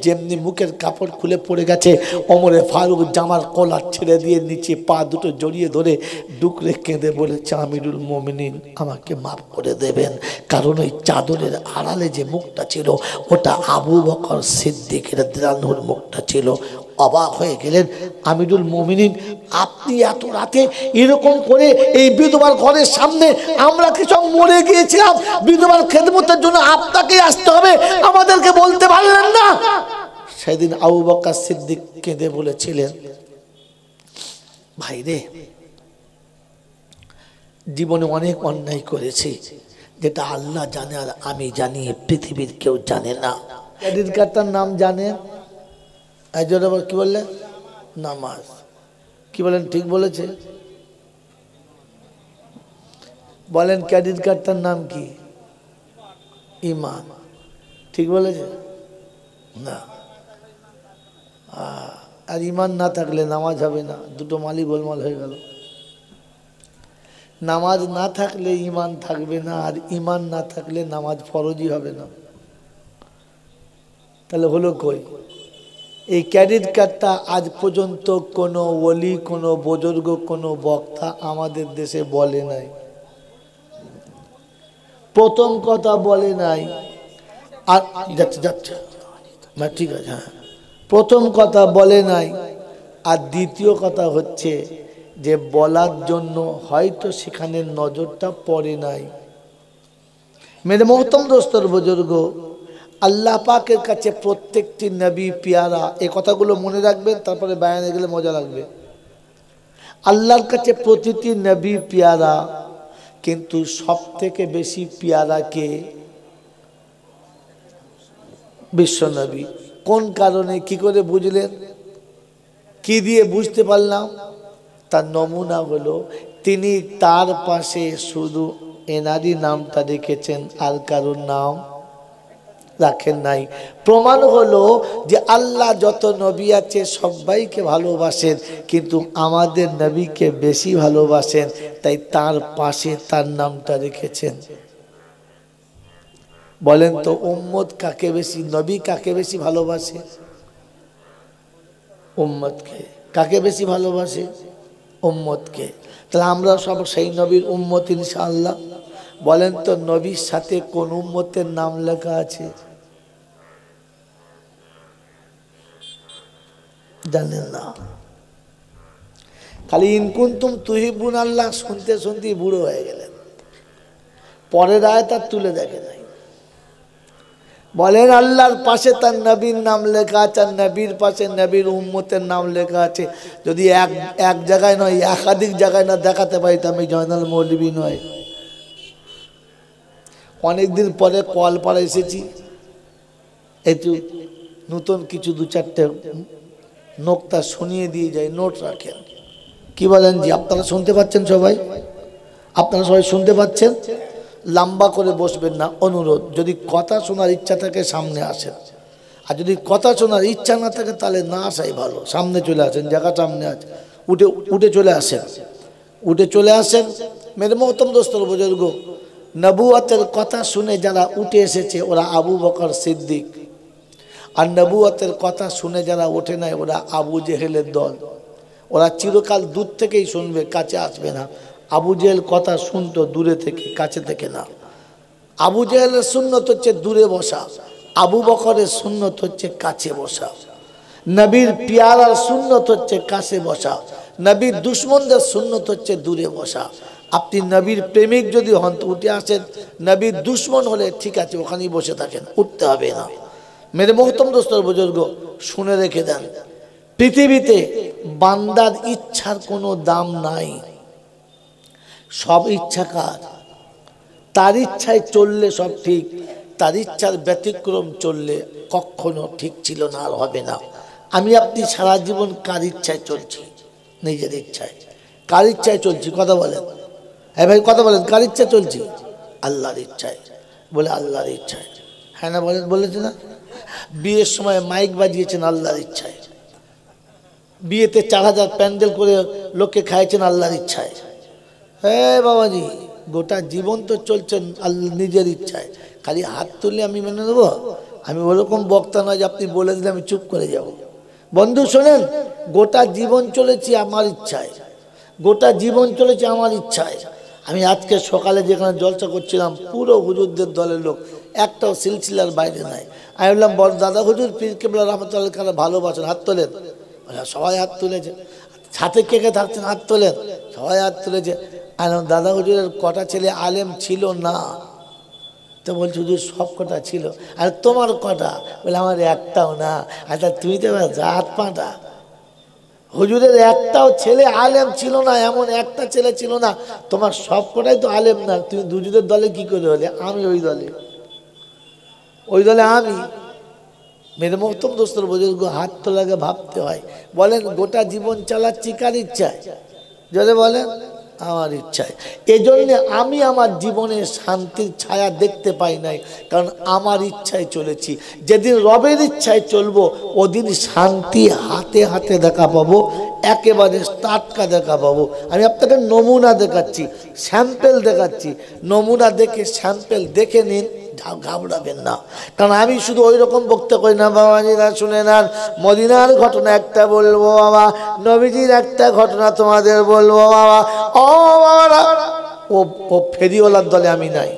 Speaker 1: যেমনি মুখের কাপড় খুলে পড়ে গেছে, ওমর ফারুক জামার কলার ছেড়ে দিয়ে নিচে পা দুটো জড়িয়ে ধরে ডুকরে কেঁদে বলেছে, আমিরুল মুমিনিন, আমাকে মাফ করে দেবেন, কারণ ওই চাদরের আড়ালে যে মুখটা ছিল, ওটা আবু বকর সিদ্দিকের রাদিয়াল্লাহুর মুখটা ছিল। অবাক হয়ে গেলেন, আমিরুল মুমিনিন, আপনি এত রাতে এরকম করে এই বিধবার ঘরের সামনে, আমরা কি সব মরে গিয়েছিলাম, বিধবার খেদমতের জন্য আপনাকেই আসতে হবে, আমাদেরকে বলতে পারলেন না? সেদিন আবু বকর সিদ্দিক কেঁদে বলেছিলেন, ভাই রে, জীবনে অনেক অন্যায় করেছি, যেটা আল্লাহ জানে আর আমি জানি, পৃথিবীর কেউ জানে না। ক্রেডিট কার্ডটার নাম জানেন? কি বললেন? নামাজ। কি বলেন? ঠিক বলেছে? বলেন, ক্রেডিট কার্ডটার নাম কি? ঈমান। ঠিক বলেছে না? আর ঈমান না থাকলে নামাজ হবে না, দুটো মালি গোলমাল হয়ে গেল। নামাজ না থাকলে ঈমান থাকবে না, আর ঈমান না থাকলে নামাজ ফরজই হবে না। তাহলে হলো কই? এই ক্রেডিট কার্ডটা আজ পর্যন্ত কোনো ওলি, কোনো বুজুর্গ, কোনো বক্তা আমাদের দেশে বলে নাই। প্রথম কথা বলে নাই। আর যাচ্ছে যাচ্ছে ঠিক আছে, হ্যাঁ, প্রথম কথা বলে নাই। আর দ্বিতীয় কথা হচ্ছে যে বলার জন্য হয়তো সেখানে নজরটা পড়ে নাই। মেরে মোহতম দোস্তর বুজুর্গ, আল্লাহ পাকের কাছে প্রত্যেকটি নবী পেয়ারা। এই কথাগুলো মনে রাখবেন, তারপরে বায়ানে গেলে মজা লাগবে। আল্লাহর কাছে প্রতিটি নবী পেয়ারা, কিন্তু সব থেকে বেশি পেয়ারা কে? বিশ্ব নবী। কোন কারণে, কি করে বুঝলেন? কি দিয়ে বুঝতে পারলাম? তার নমুনা হলো তিনি তার পাশে শুধু এনারই নামটা রেখেছেন, আর কারোর নাম রাখেন নাই। প্রমাণ হলো যে আল্লাহ যত নবী আছে সবাইকে ভালোবাসেন, কিন্তু আমাদের নবীকে বেশি ভালোবাসেন, তাই তার পাশে তার নামটা রেখেছেন। বলেন তো উম্মত কাকে বেশি, নবী কাকে বেশি ভালোবাসে? উম্মতকে। কাকে বেশি ভালোবাসে? উম্মতকে। তাহলে আমরা সব সেই নবীর উম্মত ইনশাআল্লাহ। বলেন তো নবীর সাথে কোন উম্মতের নাম লেখা আছে? জানেন না। খালি ইনকুন্তুম তুহিবুন আল্লাহ শুনতে শুনতে বুড়ো হয়ে গেলেন, পরের আয়াত আর তুলে দেখে নাই। বলেন আল্লাহর পাশে তার নবীর নাম লেখা আছে, আর নবীর পাশে নবীর উম্মতের নাম লেখা আছে। যদি এক জায়গায় নয়, একাধিক জায়গায় না দেখাতে পারিতাম এই জয়নাল মৌলবী নয়। অনেকদিন পরে কলপাড়া এসেছি, একটু নতুন কিছু দু চারটে নোকতা শুনিয়ে দিয়ে যায়, নোট রাখেন। কি বলেন জি? আপনারা শুনতে পাচ্ছেন সবাই? আপনারা সবাই শুনতে পাচ্ছেন? লম্বা করে বসবেন না, অনুরোধ। যদি কথা শোনার ইচ্ছা থাকে সামনে আসেন, আর যদি কথা শোনার ইচ্ছা না থাকে তাহলে না আসাই ভালো। সামনে চলে আসেন, জায়গা সামনে আছে, উঠে চলে আসেন, উঠে চলে আসেন। মেরে মোহতম দোস্তর বুজুর্গ, নবুয়তের কথা শুনে যারা উঠে এসেছে ওরা আবু বকর সিদ্দিক, আর নবুয়তের কথা শুনে যারা ওঠে নাই ওরা আবু জেহেলের দল। ওরা চিরকাল দূর থেকেই শুনবে, কাছে আসবে না। আবু জেহেল কথা শুনতো দূরে থেকে, কাছে থেকে না। আবু জেহেলের সুন্নত হচ্ছে দূরে বসা, আবু বকরের সুন্নত হচ্ছে কাছে বসা। নবীর পিয়ারার সুন্নত হচ্ছে কাছে বসা, নবীর দুশ্মনদের সুন্নত হচ্ছে দূরে বসা। আপনি নবীর প্রেমিক যদি হন তো উঠে আসেন, নবীর দুশ্মন হলে ঠিক আছে ওখানেই বসে থাকেন, উঠতে হবে না। মেরে মোহতম দোস্তর বুজুর্গ, শুনে রেখে দেন, পৃথিবীতে বান্দার ইচ্ছার কোনো দাম নাই। সব ইচ্ছা কার? তার ইচ্ছায় চললে সব ঠিক, তার ইচ্ছার ব্যতিক্রম চললে কখনো ঠিক ছিল না, আর হবে না। আমি আপনি সারা জীবন কার ইচ্ছায় চলছি? নিজের ইচ্ছায়। কার ইচ্ছায় চলছি? কথা বলেন, হ্যাঁ ভাই কথা বলেন, কার ইচ্ছা চলছি? আল্লাহর ইচ্ছায়। বলে আল্লাহর ইচ্ছায়, হ্যাঁ না বলেন? বলেছে না? বিয়ের সময় মাইক বাজিয়েছেন আল্লাহর ইচ্ছায়, বিয়েতে 4000 প্যান্ডেল করে লোককে খাইয়েছেন আল্লাহর ইচ্ছায়। হ্যাঁ বাবাজি, গোটা জীবন তো চলছেন আল্লাহ নিজের ইচ্ছায়। খালি হাত তুললে আমি মেনে নেবো? আমি ওরকম বক্তা নয় যে আপনি বলে দিলে আমি চুপ করে যাব। বন্ধু শোনেন, গোটা জীবন চলেছি আমার ইচ্ছায়, গোটা জীবন চলেছে আমার ইচ্ছায়। আমি আজকে সকালে যেখানে জলসা করছিলাম পুরো হুজুরদের দলের লোক, একটাও সিলসিলার বাইরে নাই। আমি বললাম বড় দাদা হুজুর পীর কেবলা রহমতুল্লাহ খানে ভালোবাসেন, হাত তোলেন। সবাই হাত তুলেছে। সাথে কে কে থাকছেন হাত তোলেন, সবাই হাত তুলেছে। দাদা হুজুরের কটা ছেলে আলেম ছিল না? তো বলছি হুজুর সব কটা ছিল। আর তোমার কটা? বলে আমার একটাও না। আচ্ছা তুমি তো জাত পাটা। হুজুরের একটাও ছেলে আলেম ছিল না, এমন একটা ছেলে ছিল না। তোমার সব কটাই তো আলেম না, তুমি দুজনের দলে কি করে হলে? আমি ওই দলে, ওই দলে আমি। মেরে মোহতম দোস্তর বুজুর্গ, হাত তোলাকে ভাবতে হয়। বলেন গোটা জীবন চালাচ্ছি কার ইচ্ছায়? যদি বলেন আমার ইচ্ছায়। এজন্য আমি আমার জীবনে শান্তির ছায়া দেখতে পাই নাই, কারণ আমার ইচ্ছায় চলেছি। যেদিন রবের ইচ্ছায় চলবো ওদিন শান্তি হাতে হাতে দেখা পাবো, একেবারে টাটকা দেখা পাবো। আমি আপনাকে নমুনা দেখাচ্ছি, স্যাম্পেল দেখাচ্ছি। নমুনা দেখে স্যাম্পেল দেখে নিন, ঘাবড়াবেন না। কারণ আমি শুধু ওই রকম বক্তব্য করি না। বাবাজিরা শুনে নেন, মদিনার ঘটনা একটা বলবো বাবা, নবীজির একটা ঘটনা তোমাদের বলবো বাবা। ও বাবারা, ও ফেরিওয়ালার দলে আমি নাই,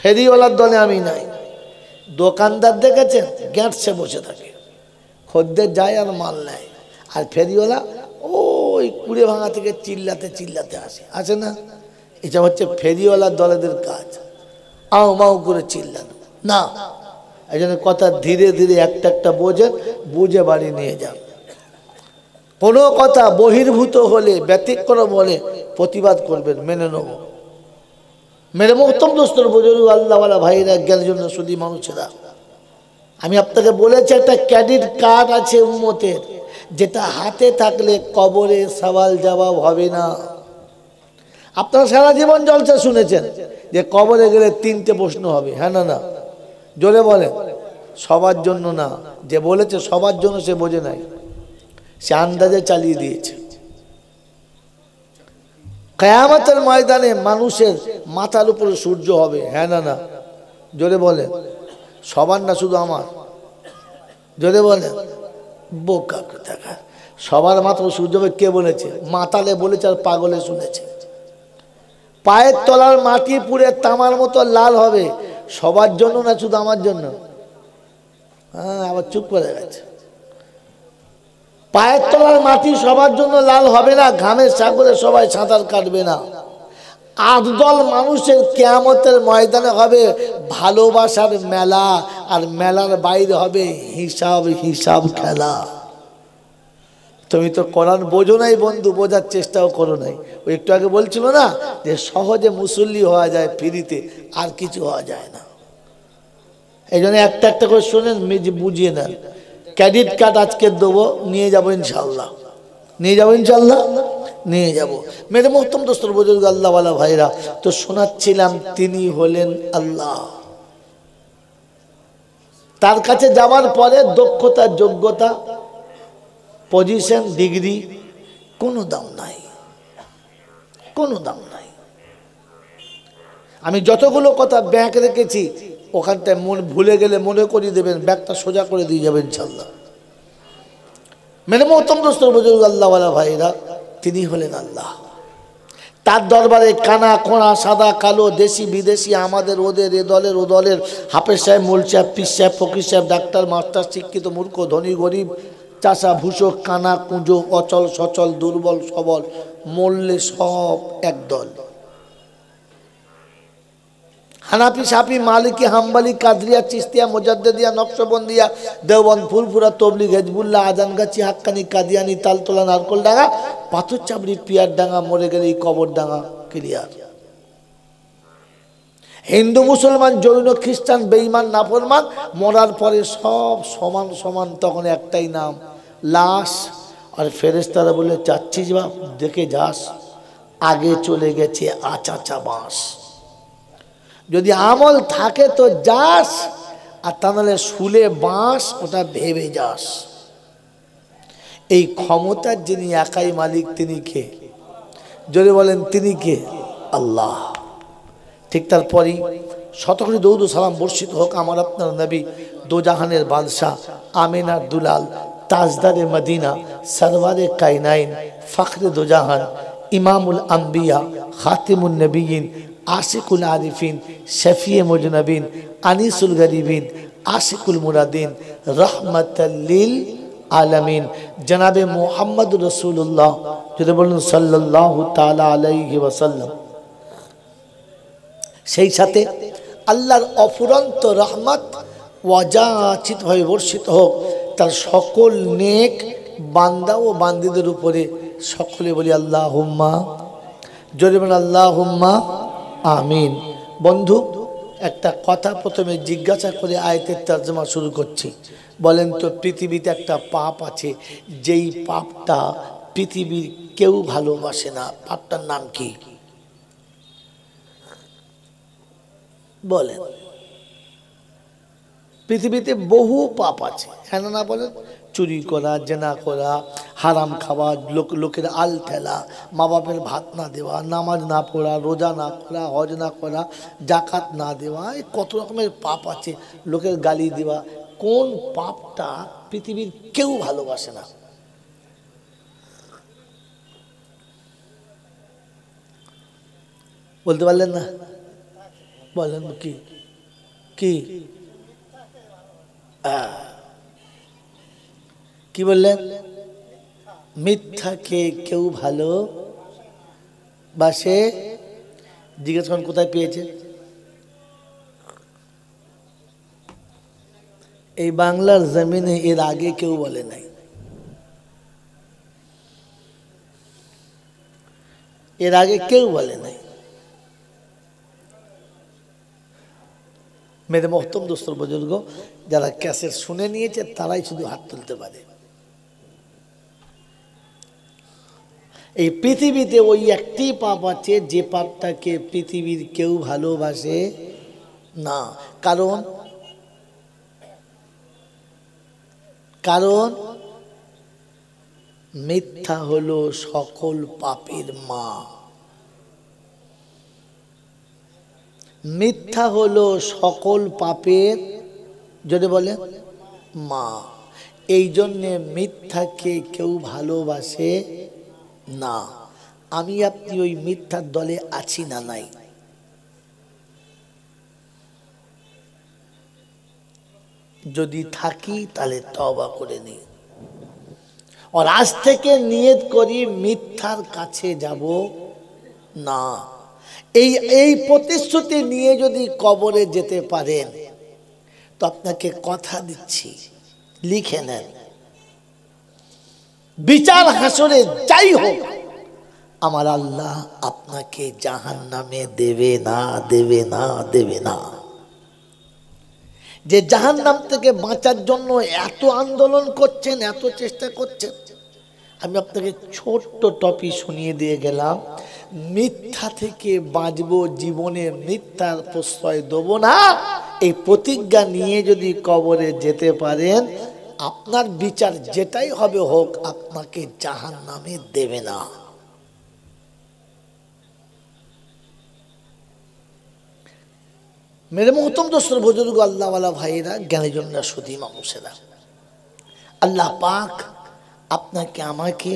Speaker 1: ফেরিওয়ালার দলে আমি নাই। দোকানদার দেখেছেন গ্যাঁটসে বসে থাকে, খদ্দের যায় আর মাল নেয়। আর ফেরিওয়ালা ওই কুড়ে ভাঙা থেকে চিল্লাতে চিল্লাতে আসে, আসে না? এটা হচ্ছে ফেরিওয়ালার দলেদের কাজ। আও মাও করে চিল্লানো না। এই জন্য কথা ধীরে ধীরে একটা একটা বোঝেন, বুঝে বাড়ি নিয়ে যান। কোনো কথা বহির্ভূত হলে, ব্যতিক্রম হলে প্রতিবাদ করবেন, মেনে নেব। মেরে মোহতম দোস্তর বুজুর্গ আল্লাহওয়ালা ভাইরা, জ্ঞানের জন্য শুধু মানুষেরা, আমি আপনাকে বলেছি একটা ক্রেডিট কার্ড আছে উম্মতের, যেটা হাতে থাকলে কবরে সওয়াল জবাব হবে না। আপনারা সারা জীবন জলসা শুনেছেন যে কবরে গেলে 3টে প্রশ্ন হবে, হ্যাঁ না না? জোরে বলেন। সবার জন্য না, যে বলেছে সবার জন্য সে বোঝে নাই, সে আন্দাজে চালিয়ে দিয়েছে। কিয়ামতের ময়দানে মানুষের মাথার উপরে সূর্য হবে, হ্যাঁ না না? জোরে বলেন। সবার না, শুধু আমার। জোরে বলেন। বোকা কোথাকার, সবার মাথার সূর্য হবে কে বলেছে? মাতালে বলেছে আর পাগলে শুনেছে। পায়ের তলার মাটি পুড়ে তামার মতো লাল হবে, সবার জন্য না শুধু আমার জন্য? হ্যাঁ, আবার চুপ করে গেছে। পায়ের তলার মাটি সবার জন্য লাল হবে না, ঘামের সাগরে সবাই সাঁতার কাটবে না। 8 দল মানুষের কিয়ামতের ময়দানে হবে ভালোবাসার মেলা, আর মেলার বাইরে হবে হিসাব হিসাব খেলা। তুমি তো কোরআন বোঝো নাই বন্ধু, বোঝার চেষ্টাও করো নাই। ওই একটু আগে বলছিল না যে সহজে মুসল্লি হওয়া যায় ফ্রিতে, আর কিছু হওয়া যায় না। এই জন্য একটা একটা করে শোনেন, বুঝিয়ে নেন। ক্রেডিট কার্ড আজকে দেবো, নিয়ে যাবো ইনশাল্লাহ, নিয়ে যাবো ইনশাল্লাহ, নিয়ে যাব। মেরে মোহতম দোস্তর বুজুর্গ আল্লাহওয়ালা ভাইরা, তো শোনাচ্ছিলাম তিনি হলেন আল্লাহ। তার কাছে যাওয়ার পরে দক্ষতা, যোগ্যতা, পজিশন, ডিগ্রি কোনো দাম নাই, কোনো দাম নাই। আমি যতগুলো কথা ব্যাগ রেখেছি, ওখানটায় মন ভুলে গেলে মনে করিয়ে দেবেন, ব্যাগটা সোজা করে দিয়ে যাবেন ইনশাল্লাহ। মেরে মোহতম দোস্তর বুজুর্গ আল্লাহওয়ালা ভাইরা, তিনি হলেন আল্লাহ। তার দরবারে কানা খোঁড়া, সাদা কালো, দেশি বিদেশি, আমাদের ওদের, এ দলের ও দলের, হাফেজ সাহেব, মোল সাহেব, পীর সাহেব, ফকির সাহেব, ডাক্তার, মাস্টার, শিক্ষিত, মূর্খ, ধনী, গরিব, চাষা, ভূষক, কানা, কুঁজো, অচল সচল, দুর্বল সবল, মরলে সব একদল। হানাফি, সাফি, মালিকি, হাম্বলি, কাদরিয়া, চিস্তিয়া, মুজাদ্দিদিয়া, নকশবন্দিয়া, দেওবন্দ, ফুরফুরা, তবলিগ, হেজবুল্লাহ, আজানগাছি, হাক্কানি, কাদিয়ানি, তালতলা, নারকলডাঙ্গা, পাথর চাবড়ি, পিয়ার ডাঙ্গা, মরে গেলে এই কবর ডাঙ্গা ক্লিয়ার। হিন্দু, মুসলমান, জৈন, খ্রিস্টান, বেঈমান, নাফরমান, মরার পরে সব সমান সমান, তখন একটাই নাম, লাশ। আর ফেরেশতারা বলে, যাচ্ছিস বাপ, দেখে যাস, আগে চলে গেছে আচাচা বাস। যদি আমল থাকে তো যাস, আর তা নাহলে শুলে বাঁশ, ওটা ভেবে যাস। এই ক্ষমতার যিনি একাই মালিক, তিনি কে? যদি বলেন তিনি কে? আল্লাহ। ঠিক তারপরই শতকরি দৌদ সালাম বর্ষিত হোক আমার আপনার নবী, দোজাহানের বাদশাহ, আমিনার দুলাল, তাজদারে মদিনা, সরওয়ারে কায়নাইন, ফখরে দোজাহান, ইমামুল আম্বিয়া, খাতিমুন নবীন, আশিকুল আরিফিন, শফিয়ে মুজনবিন, আনিসুল গরিবিন, আশিকুল মুরাদিন, রহমতুল লিল আলামিন, জনাবে মুহাম্মদ রাসূলুল্লাহ, যদি বলুন সাল্লাল্লাহু তাআলা আলাইহি ওয়াসাল্লাম। সেই সাথে আল্লাহর অফুরন্ত রহমত ওয়াজাচিতভাবে বর্ষিত হোক তার সকল নেক বান্দা ও বান্দীদের উপরে। সকলে বলি আল্লাহুম্মা, জোরে বলেন আল্লাহুম্মা আমিন। বন্ধু, একটা কথা প্রথমে জিজ্ঞাসা করে আয়াতের তর্জমা শুরু করছি। বলেন তো, পৃথিবীতে একটা পাপ আছে, যেই পাপটা পৃথিবীর কেউ ভালোবাসে না, পাপটার নাম কি? বলেন। পৃথিবীতে বহু পাপ আছে, হ্যাঁ না বলেন? চুরি করা, জেনা করা, হারাম খাওয়া, লোকের আল ঠেলা, মা বাপের ভাত না দেওয়া, নামাজ না পড়া, রোজা না করা, হজ না করা, জাকাত না দেওয়া, এই কত রকমের পাপ আছে। লোকের গালি দেওয়া। কোন পাপটা পৃথিবীর কেউ ভালোবাসে না? বলতে পারলেন না? বলেন কি কি কি বললেন? মিথ্যাকে কেউ ভালোবাসে। জিজ্ঞেস করেন কোথায় পেয়েছে? এই বাংলার জমিনে এর আগে কেউ বলে নাই, এর আগে কেউ বলে নাই। মেরে মোহতম দোস্তর বুজুর্গ, যারা ক্যাসেট শুনে নিয়েছে তারাই শুধু হাত তুলতে পারে। এই পৃথিবীতে ওই একটি পাপ আছে যে পাপটাকে পৃথিবীর কেউ ভালোবাসে না। কারণ কারণ মিথ্যা হলো সকল পাপের মা। মিথ্যা হলো সকল পাপের, যদি বলে, মা। এই জন্যে মিথ্যাকে কেউ ভালোবাসে না। আমি আপনি ওই মিথ্যার দলে আছি না নাই? যদি থাকি তাহলে তওবা করে নিই, আর আজ থেকে নিয়ত করি মিথ্যার কাছে যাব না। এই প্রতিশ্রুতি নিয়ে যদি কবরে যেতে পারেন তো আপনাকে কথা দিচ্ছি, লিখে নেন, বিচার হাসরে যাই হোক আমার আল্লাহ আপনাকে জাহান্নামে দেবে না, দেবে না, দেবে না। যে জাহান্নাম থেকে বাঁচার জন্য এত আন্দোলন করছেন, এত চেষ্টা করছেন, আমি আপনাকে ছোট্ট টপি শুনিয়ে দিয়ে গেলাম, মিথ্যা থেকে বাঁচবো, জীবনে মিথ্যার প্রশ্রয় দেব না, এই প্রতিজ্ঞা নিয়ে যদি কবরে যেতে পারেন, আপনার বিচার যেটাই হবে হোক, আপনাকে জাহান্নামে দেবে না। মেরে মোহতম দোস্তর বুজুর্গ, আল্লাহওয়ালা ভাইয়েরা, জ্ঞানীজনরা, সুধী মানুষেরা, আল্লাহ পাক আপনাকে আমাকে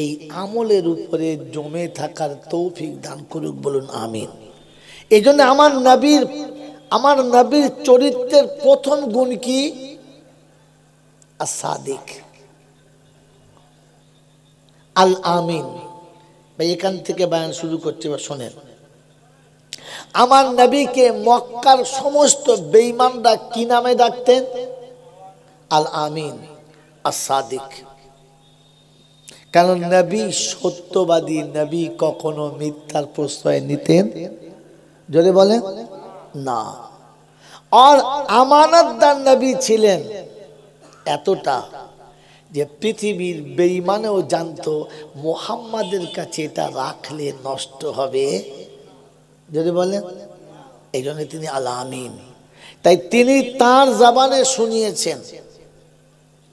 Speaker 1: এই আমলের উপরে জমে থাকার তৌফিক দান করুক, বলুন আমিন। এই জন্য আমার নবীর চরিত্রের প্রথম গুণ কি? আস-সাদিক, আল আমিন। ভাই এখান থেকে বয়ান শুরু করছি, বা শোনেন। আমার নবীকে মক্কার সমস্ত বেঈমানরা কি নামে ডাকতেন? আল আমিন, আস-সাদিক। কারণ নবী সত্যবাদী, নবী কখনো মিথ্যার প্রশ্রয় নিতেন, যদি বলেন, না। আর আমানতদার নবী ছিলেন এতটা যে পৃথিবীর বেঈমানেও জানতো মুহাম্মাদের কাছে এটা রাখলে নষ্ট হবে, যদি বলেন। এই জন্য তিনি আল আমিন। তাই তিনি তার জবানে শুনিয়েছেন।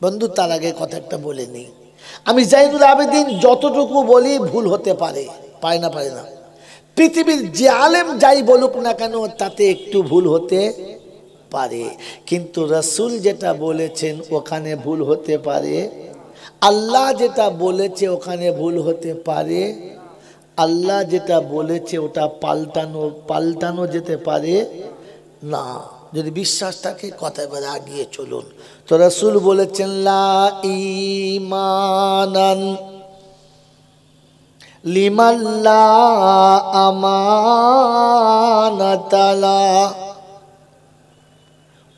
Speaker 1: বন্ধু, তার আগে কথা একটা বলে নিই। আমি জাইনুল আবেদিন যতটুকু বলি ভুল হতে পারে, পারে না, পারে না। পৃথিবীর যে আলেম যাই বলুক না কেন তাতে একটু ভুল হতে পারে, কিন্তু রাসূল যেটা বলেছেন ওখানে ভুল হতে পারে, আল্লাহ যেটা বলেছে ওখানে ভুল হতে পারে, আল্লাহ যেটা বলেছে ওটা পাল্টানো যেতে পারে না। যদি বিশ্বাস থাকে কথায় বলে আগিয়ে চলুন। তো রাসূল বলেছেন, লা ঈমানান লিমান লা আমানাতালা।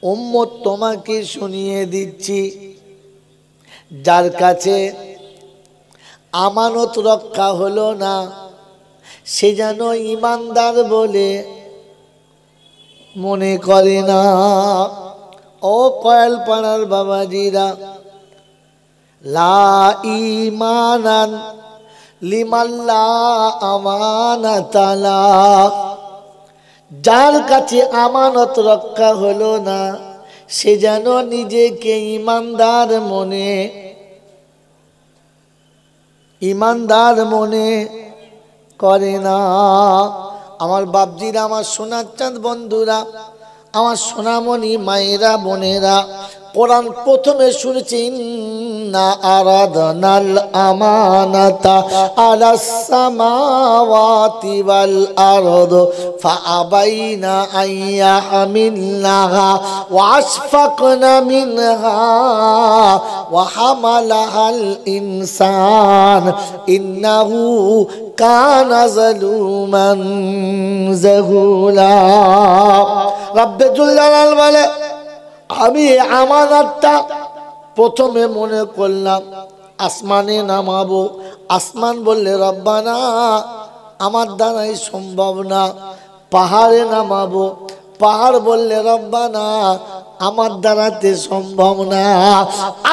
Speaker 1: উম্মত তোমাকে শুনিয়ে দিচ্ছি, যার কাছে আমানত রক্ষা হলো না সে যেন ইমানদার বলে মনে করে না। ও কয়েলপাড়ার বাবাজিরা, লা ঈমানান লিমান লা আমানাতালা। যার কাছে আমানত রক্ষা হলো না সে যেন নিজেকে ইমানদার মনে করে না। আমার বাপজিরা, আমার সোনার চাঁদ বন্ধুরা, আমার সোনামণি মায়েরা, বোনেরা, কোরআন প্রথমে শুনেছি, ইন্না আরাদনাল আমানাতা আলাস সামাওয়াতি ওয়াল আরদ ফাআবাইনা আইয়াহমিলনাহা ওয়া আশফাকনা মিনহা ওয়া হামালাহাল ইনসান ইন্নাহু কানা যালুমান জাহুলা। রব্বে জুল জালাল বলে, আমি আমানতটা প্রথমে মনে করলাম আসমানে নামাবো। আসমান বললে রব্বানা আমার দ্বারাই সম্ভব না। পাহাড়ে নামাবো। পাহাড় বললে রব্বানা আমার দ্বারাতে সম্ভব না।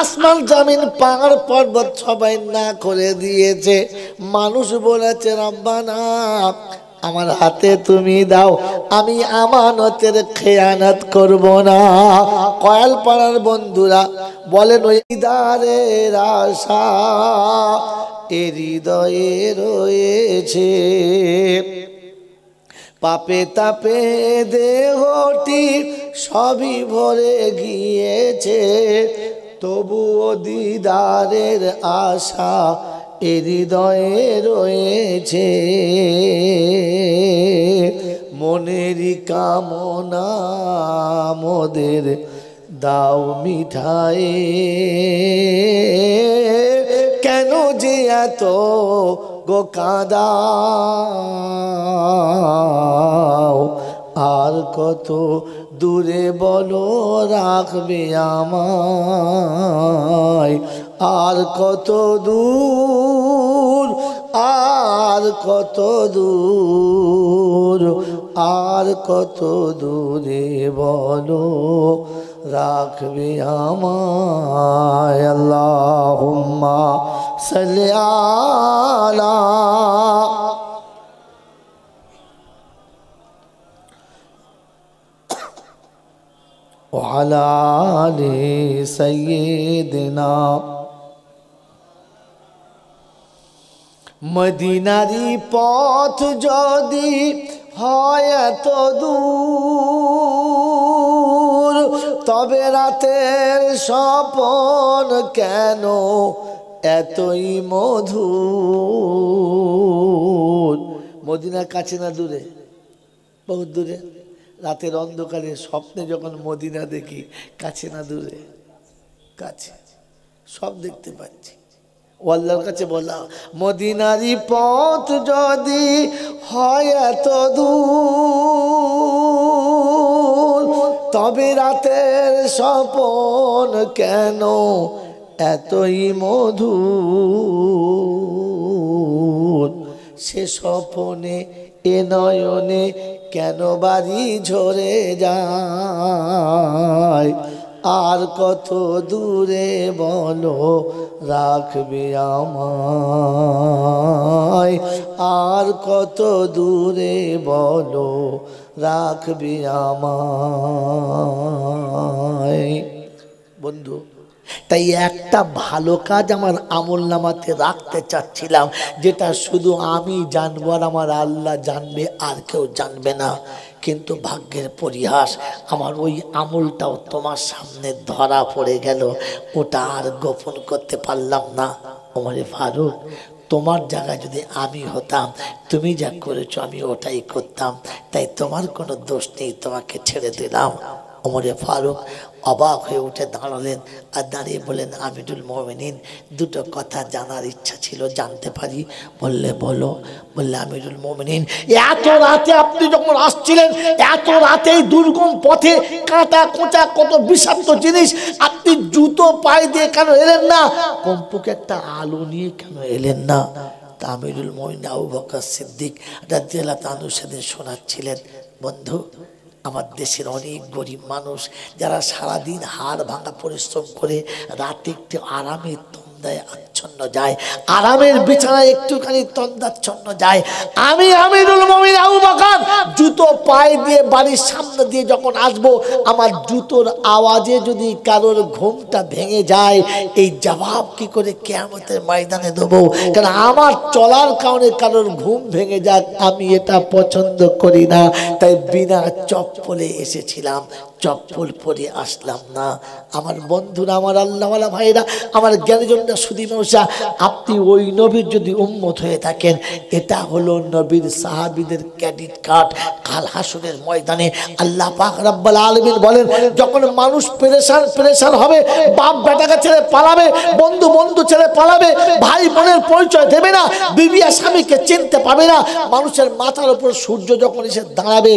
Speaker 1: আসমান জমিন পাহাড় পর্বত সবাই না করে দিয়েছে। মানুষ বলেছে রব্বানা আমার হাতে তুমি দাও, আমি আমানতের খেয়ানত করব না। কয়ালপাড়ার বন্ধুরা বলেন ওই দিদারের আশা এ হৃদয়ে রয়েছে, পাপে তাপে দেহটি সবই ভরে গিয়েছে, তবুও দিদারের আশা এ হৃদয়ে রয়েছে। মনেরই কামনা মোদের দাও মিঠাই, কেন যে এত গো কাঁদাও, আর কত দূরে বলো রাখবে আমায়, আর কত দূর, আর কত দূর, আর কত দূরে বলো রাখবে আমায়। আল্লাহুম্মা সাল্লি আলা ওয়ালা আলি সাইয়্যিদিনা। মদিনারি পথ যদি হয় এত দূর, তবে রাতের স্বপন কেন এতই মধুর। মদিনার কাছে না দূরে? বহুত দূরে। রাতের অন্ধকারে স্বপ্নে যখন মদিনা দেখি, কাছে না দূরে? কাছে, সব দেখতে পাচ্ছি। আল্লাহর কাছে বলা মদিনারি পথ যদি হয় এত দূর, তবে রাতের স্বপন কেন এতই মধুর। সে স্বপনে এ নয়নে কেন বাড়ি ঝরে যায়, আর কত দূরে বলো রাখবে আমায়, আর কত দূরে বলো রাখবে আমায়। বন্ধু, তাই একটা ভালো কাজ আমার আমলনামাতে রাখতে চাচ্ছিলাম, যেটা শুধু আমি জানবো আর আমার আল্লাহ জানবে, আর কেউ জানবে না। কিন্তু ভাগ্যের পরিহাস, আমার ওই আমলটাও তোমার সামনে ধরা পড়ে গেল, ওটা আর গোপন করতে পারলাম না। ওমরে ফারুক, তোমার জায়গায় যদি আমি হতাম, তুমি যা করেছো আমি ওটাই করতাম, তাই তোমার কোনো দোষ নেই, তোমাকে ছেড়ে দিলাম। ওমরে ফারুক অবাক হয়ে উঠে দাঁড়ালেন আর দাঁড়িয়ে বলেন, আমিরুল মুমিনিন, দুটো কথা জানার ইচ্ছা ছিল, জানতে পারি? বললে বলো। বললে, আমিরুল মুমিনিন, এত রাতে আপনি যখন আসছিলেন, এত রাতে দুর্গম পথে কাঁটা কোঁচা কত বিষাক্ত জিনিস, আপনি জুতো পায়ে দিয়ে কেন এলেন না? কমপক্ষে একটা আলো নিয়ে কেন এলেন না? তা আমিরুল মুমিনিন আবু বকর সিদ্দিক রাদিয়াল্লাহু তাআলা সেদিন শোনাচ্ছিলেন, বন্ধু, আমার দেশের অনেক গরিব মানুষ যারা সারাদিন হাড় ভাঙা পরিশ্রম করে রাতে একটু আরামের তন্দায় আচ্ছন্ন যায়, আরামের বিছানায় একটুখানি তন্দাচ্ছন্ন যায়। আমি আমিরুল মুমিনিন আবু বকর জুতো পায়ে দিয়ে বাড়ির সামনে দিয়ে যখন আসবো, আমার জুতোর আওয়াজে যদি কারোর ঘুমটা ভেঙে যায়, এই জবাব কি করে কিয়ামতের ময়দানে দেবো? কারণ আমার চলার কারণে কারোর ঘুম ভেঙে যাক, আমি এটা পছন্দ করি না। তাই বিনা চপ্পলে এসেছিলাম, চপ্পল পরে আসলাম না। আমার বন্ধুরা, আমার আল্লাহওয়ালা ভাইরা, আমার জ্ঞানীজনরা, সুধী মৌসা, আপনি ওই নবীর যদি উম্মত হয়ে থাকেন, এটা হলো নবীর সাহাবীদের ক্রেডিট কার্ড। কাল হাসরের ময়দানে আল্লাহ পাক রব্বুল আলামিন বলেন, যখন মানুষ পেরেশান হবে, বাপ বেটাকে ছেড়ে পালাবে, বন্ধু বন্ধু ছেড়ে পালাবে, ভাই বোনের পরিচয় দেবে না, বিবি আর স্বামীকে চিনতে পাবে না, মানুষের মাথার উপর সূর্য যখন এসে দাঁড়াবে,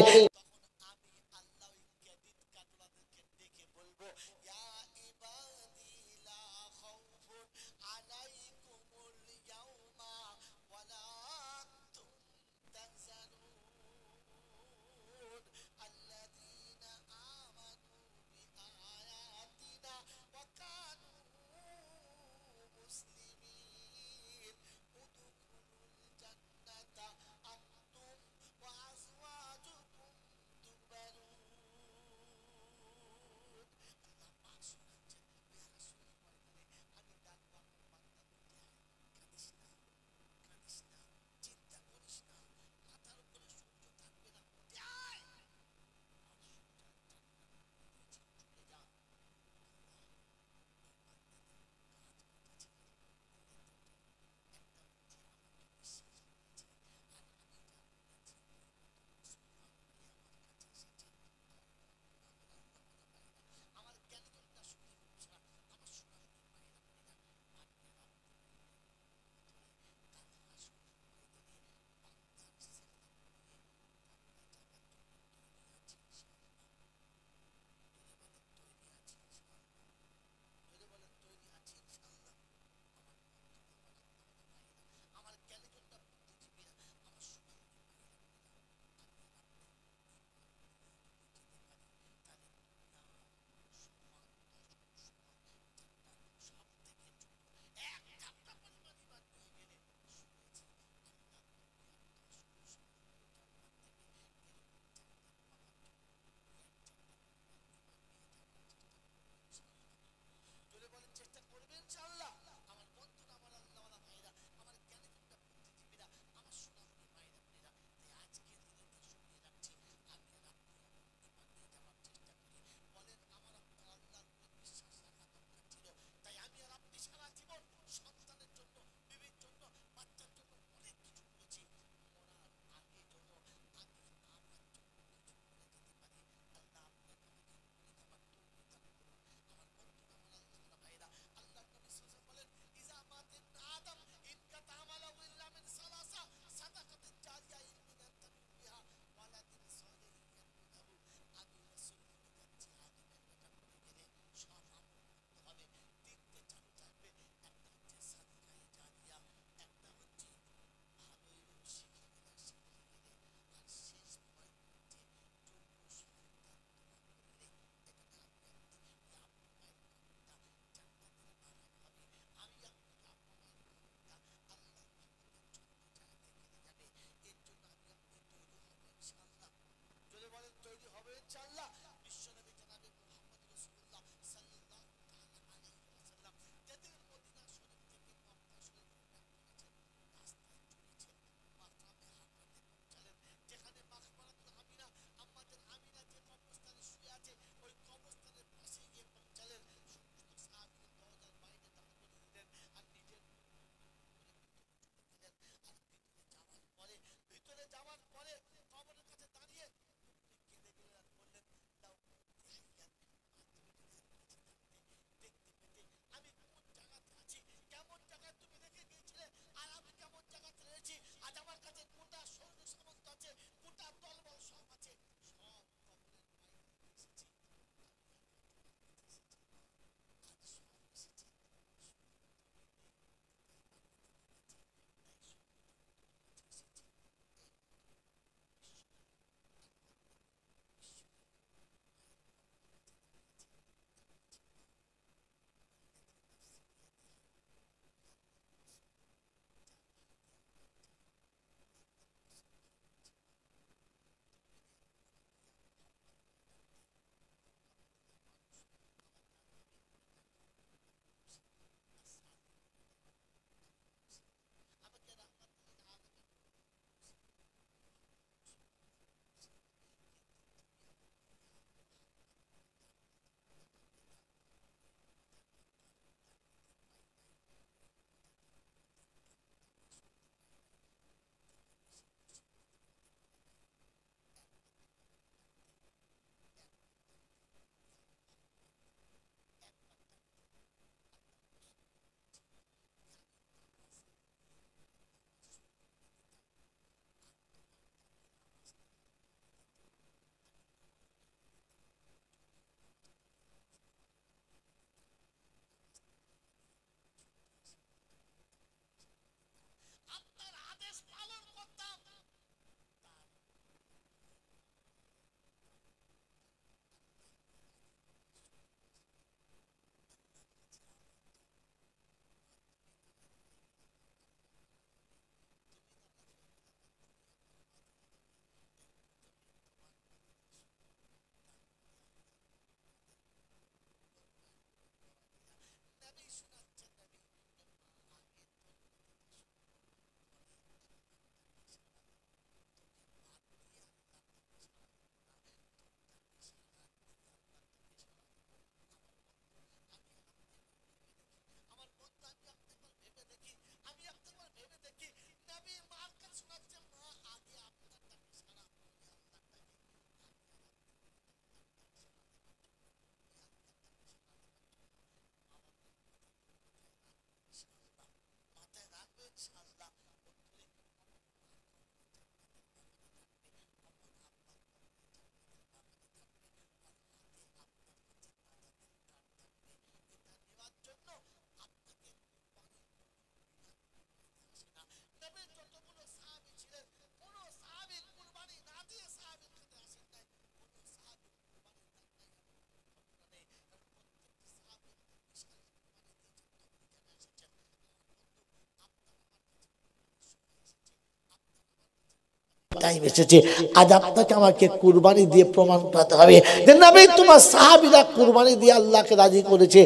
Speaker 1: টাইম এসেছে, আজ আপনাকে আমাকে কুরবানি দিয়ে প্রমাণ করাতে হবে যে নবী তোমার সাহাবীরা কুরবানি দিয়ে আল্লাহকে রাজি করেছে,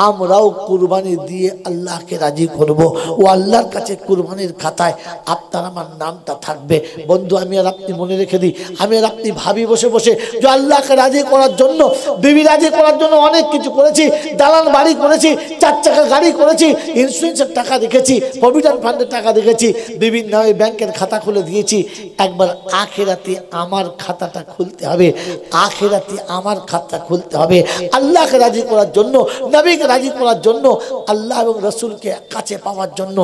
Speaker 1: আমরাও কুরবানি দিয়ে আল্লাহকে রাজি করব। ও আল্লাহর কাছে কুরবানির খাতায় আপনার আমার নামটা থাকবে। বন্ধু আমি আর আপনি মনে রেখে দিই, আমি আর আপনি ভাবি বসে বসে যে আল্লাহকে রাজি করার জন্য, বিবি রাজি করার জন্য অনেক কিছু করেছি, দালান বাড়ি করেছি, 4 চাকা গাড়ি করেছি, ইন্স্যুরেন্সের টাকা রেখেছি, প্রভিডেন্ট ফান্ডের টাকা রেখেছি, বিভিন্ন ব্যাংকের খাতা খুলে দিয়েছি। একবার আখিরাতে আমার খাতাটা খুলতে হবে, আখিরাতে আমার খাতা খুলতে হবে। আল্লাহকে রাজি করার জন্য, নবীকে রাজি করার জন্য, আল্লাহ এবং রসুলকে কাছে পাওয়ার জন্য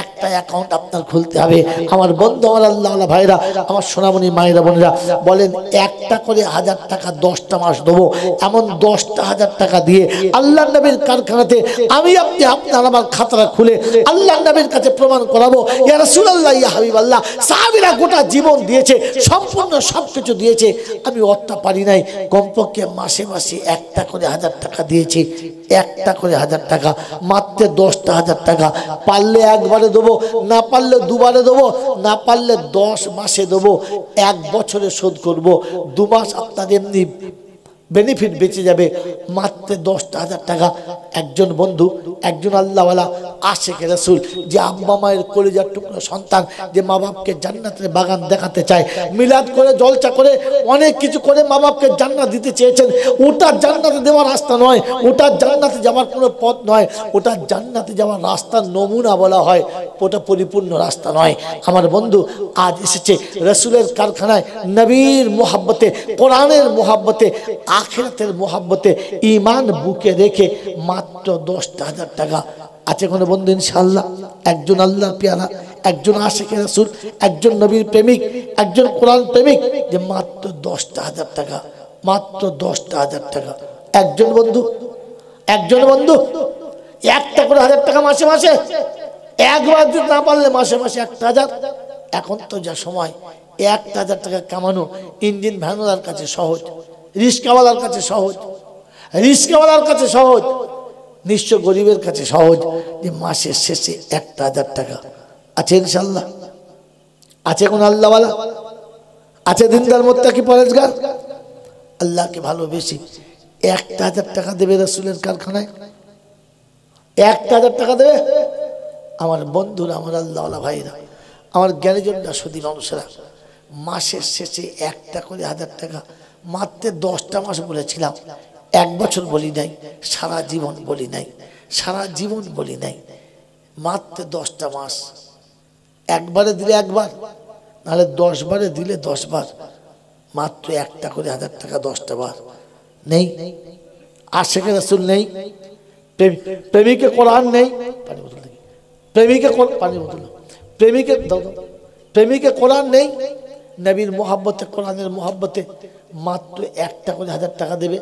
Speaker 1: একটা অ্যাকাউন্ট আপনার খুলতে হবে। আমার বন্ধু, আমার আল্লাহ ভাইরা, আমার সোনামণি মায়েরা বোনেরা, বলেন একটা করে 1000 টাকা 10টা মাস দেবো, এমন 10টা 1000 টাকা দিয়ে আল্লাহ নবীর কারখানাতে আমি আপনি আপনার আমার খাতাটা খুলে আল্লাহ নবীর কাছে প্রমাণ করাবো, ইয়া রাসূলুল্লাহ, ইয়া হাবিবাল্লাহ, সাহাবীরা গোটা জীবন দিয়েছে, সম্পূর্ণ সবকিছু দিয়েছে, আমি অতটা পারি নাই, কমপক্ষে মাসে মাসে একটা করে 1000 টাকা দিয়েছি, একটা করে 1000 টাকা, মাত্র 10টা 1000 টাকা, পারলে একবারে দেবো, না পারলে দুবারে দেবো, না পারলে 10 মাসে দেবো, 1 বছরে শোধ করব, 2 মাস আপনার এমনি বেনিফিট বেঁচে যাবে, মাত্র 10টা 1000 টাকা। একজন বন্ধু, একজন আল্লাহওয়ালা আশিক রাসূল, যে আব্বা মায়ের কলিজার টুকরো সন্তান, যে মা বাপকে জান্নাতের বাগান দেখাতে চায়, মিলাদ করে জলসা করে অনেক কিছু করে মা বাপকে জান্নাত দিতে চেয়েছেন। ওটা জান্নাতে দেওয়ার রাস্তা নয়, ওটা জান্নাতে যাওয়ার কোনো পথ নয়, ওটা জান্নাতে যাওয়ার রাস্তার নমুনা বলা হয়, ওটা পরিপূর্ণ রাস্তা নয়। আমার বন্ধু আজ এসেছে রাসূলের কারখানায়, নবীর মোহাব্বতে, কোরআনের মোহাব্বতে, আখিরাতের মোহাব্বতে, ঈমান বুকে রেখে মাত্র 10টা 1000 টাকা। আছে কোনো বন্ধু ইনশাআল্লাহ? একজন আল্লাহর পেয়ারা, একজন আশিক রাসূল, একজন নবীর প্রেমিক, একজন কোরআন প্রেমিক, যে মাত্র 10টা 1000 টাকা, মাত্র 10টা 1000 টাকা। একজন বন্ধু, একজন বন্ধু, একটা করে 1000 টাকা মাসে মাসে, একবার যদি না পারলে মাসে মাসে 1000। এখন তো যা সময়, 1000 টাকা কামানো ইঞ্জিন ভ্যানওয়ালার কাছে সহজ, রিস্কাওয়ালার কাছে সহজ, রিস্কাওয়ালার কাছে সহজ, নিঃস্ব গরিবের কাছে সহজ, যে মাসের শেষে 1000 টাকা। আছে ইনশাআল্লাহ? আছে কোন আল্লাহওয়ালা? আছে দিনদার মুত্তাকি পরেজগার, আল্লাহকে ভালোবেসে 1000 টাকা দেবে রাসূলের কারখানায়? 1000 টাকা দেবে? আমার বন্ধুরা, আমার আল্লাহওয়ালা ভাইরা, আমার জ্ঞানীজনরা, সুদী মানুষেরা, মাসের শেষে একটা করে 1000 টাকা, মাত্র 10টা মাস বলেছিলাম, 1 বছর বলি নাই, সারা জীবন বলি নাই, সারা জীবন বলি নাই, মাত্র 10টা মাস। একবারে দিলে একবার, নাহলে 10 বারে দিলে 10 বার, মাত্র একটা করে 1000 টাকা 10টা বার। নেই আশিক রাসূল, নেই প্রেমিকে কোরআন, নেই প্রেমিকে পানি বোতল, প্রেমিকে কোরআন নেই, নবীর মোহাব্বতে, কোরআনের মোহাব্বতে মাত্র একটা করে 1000 টাকা দেবে।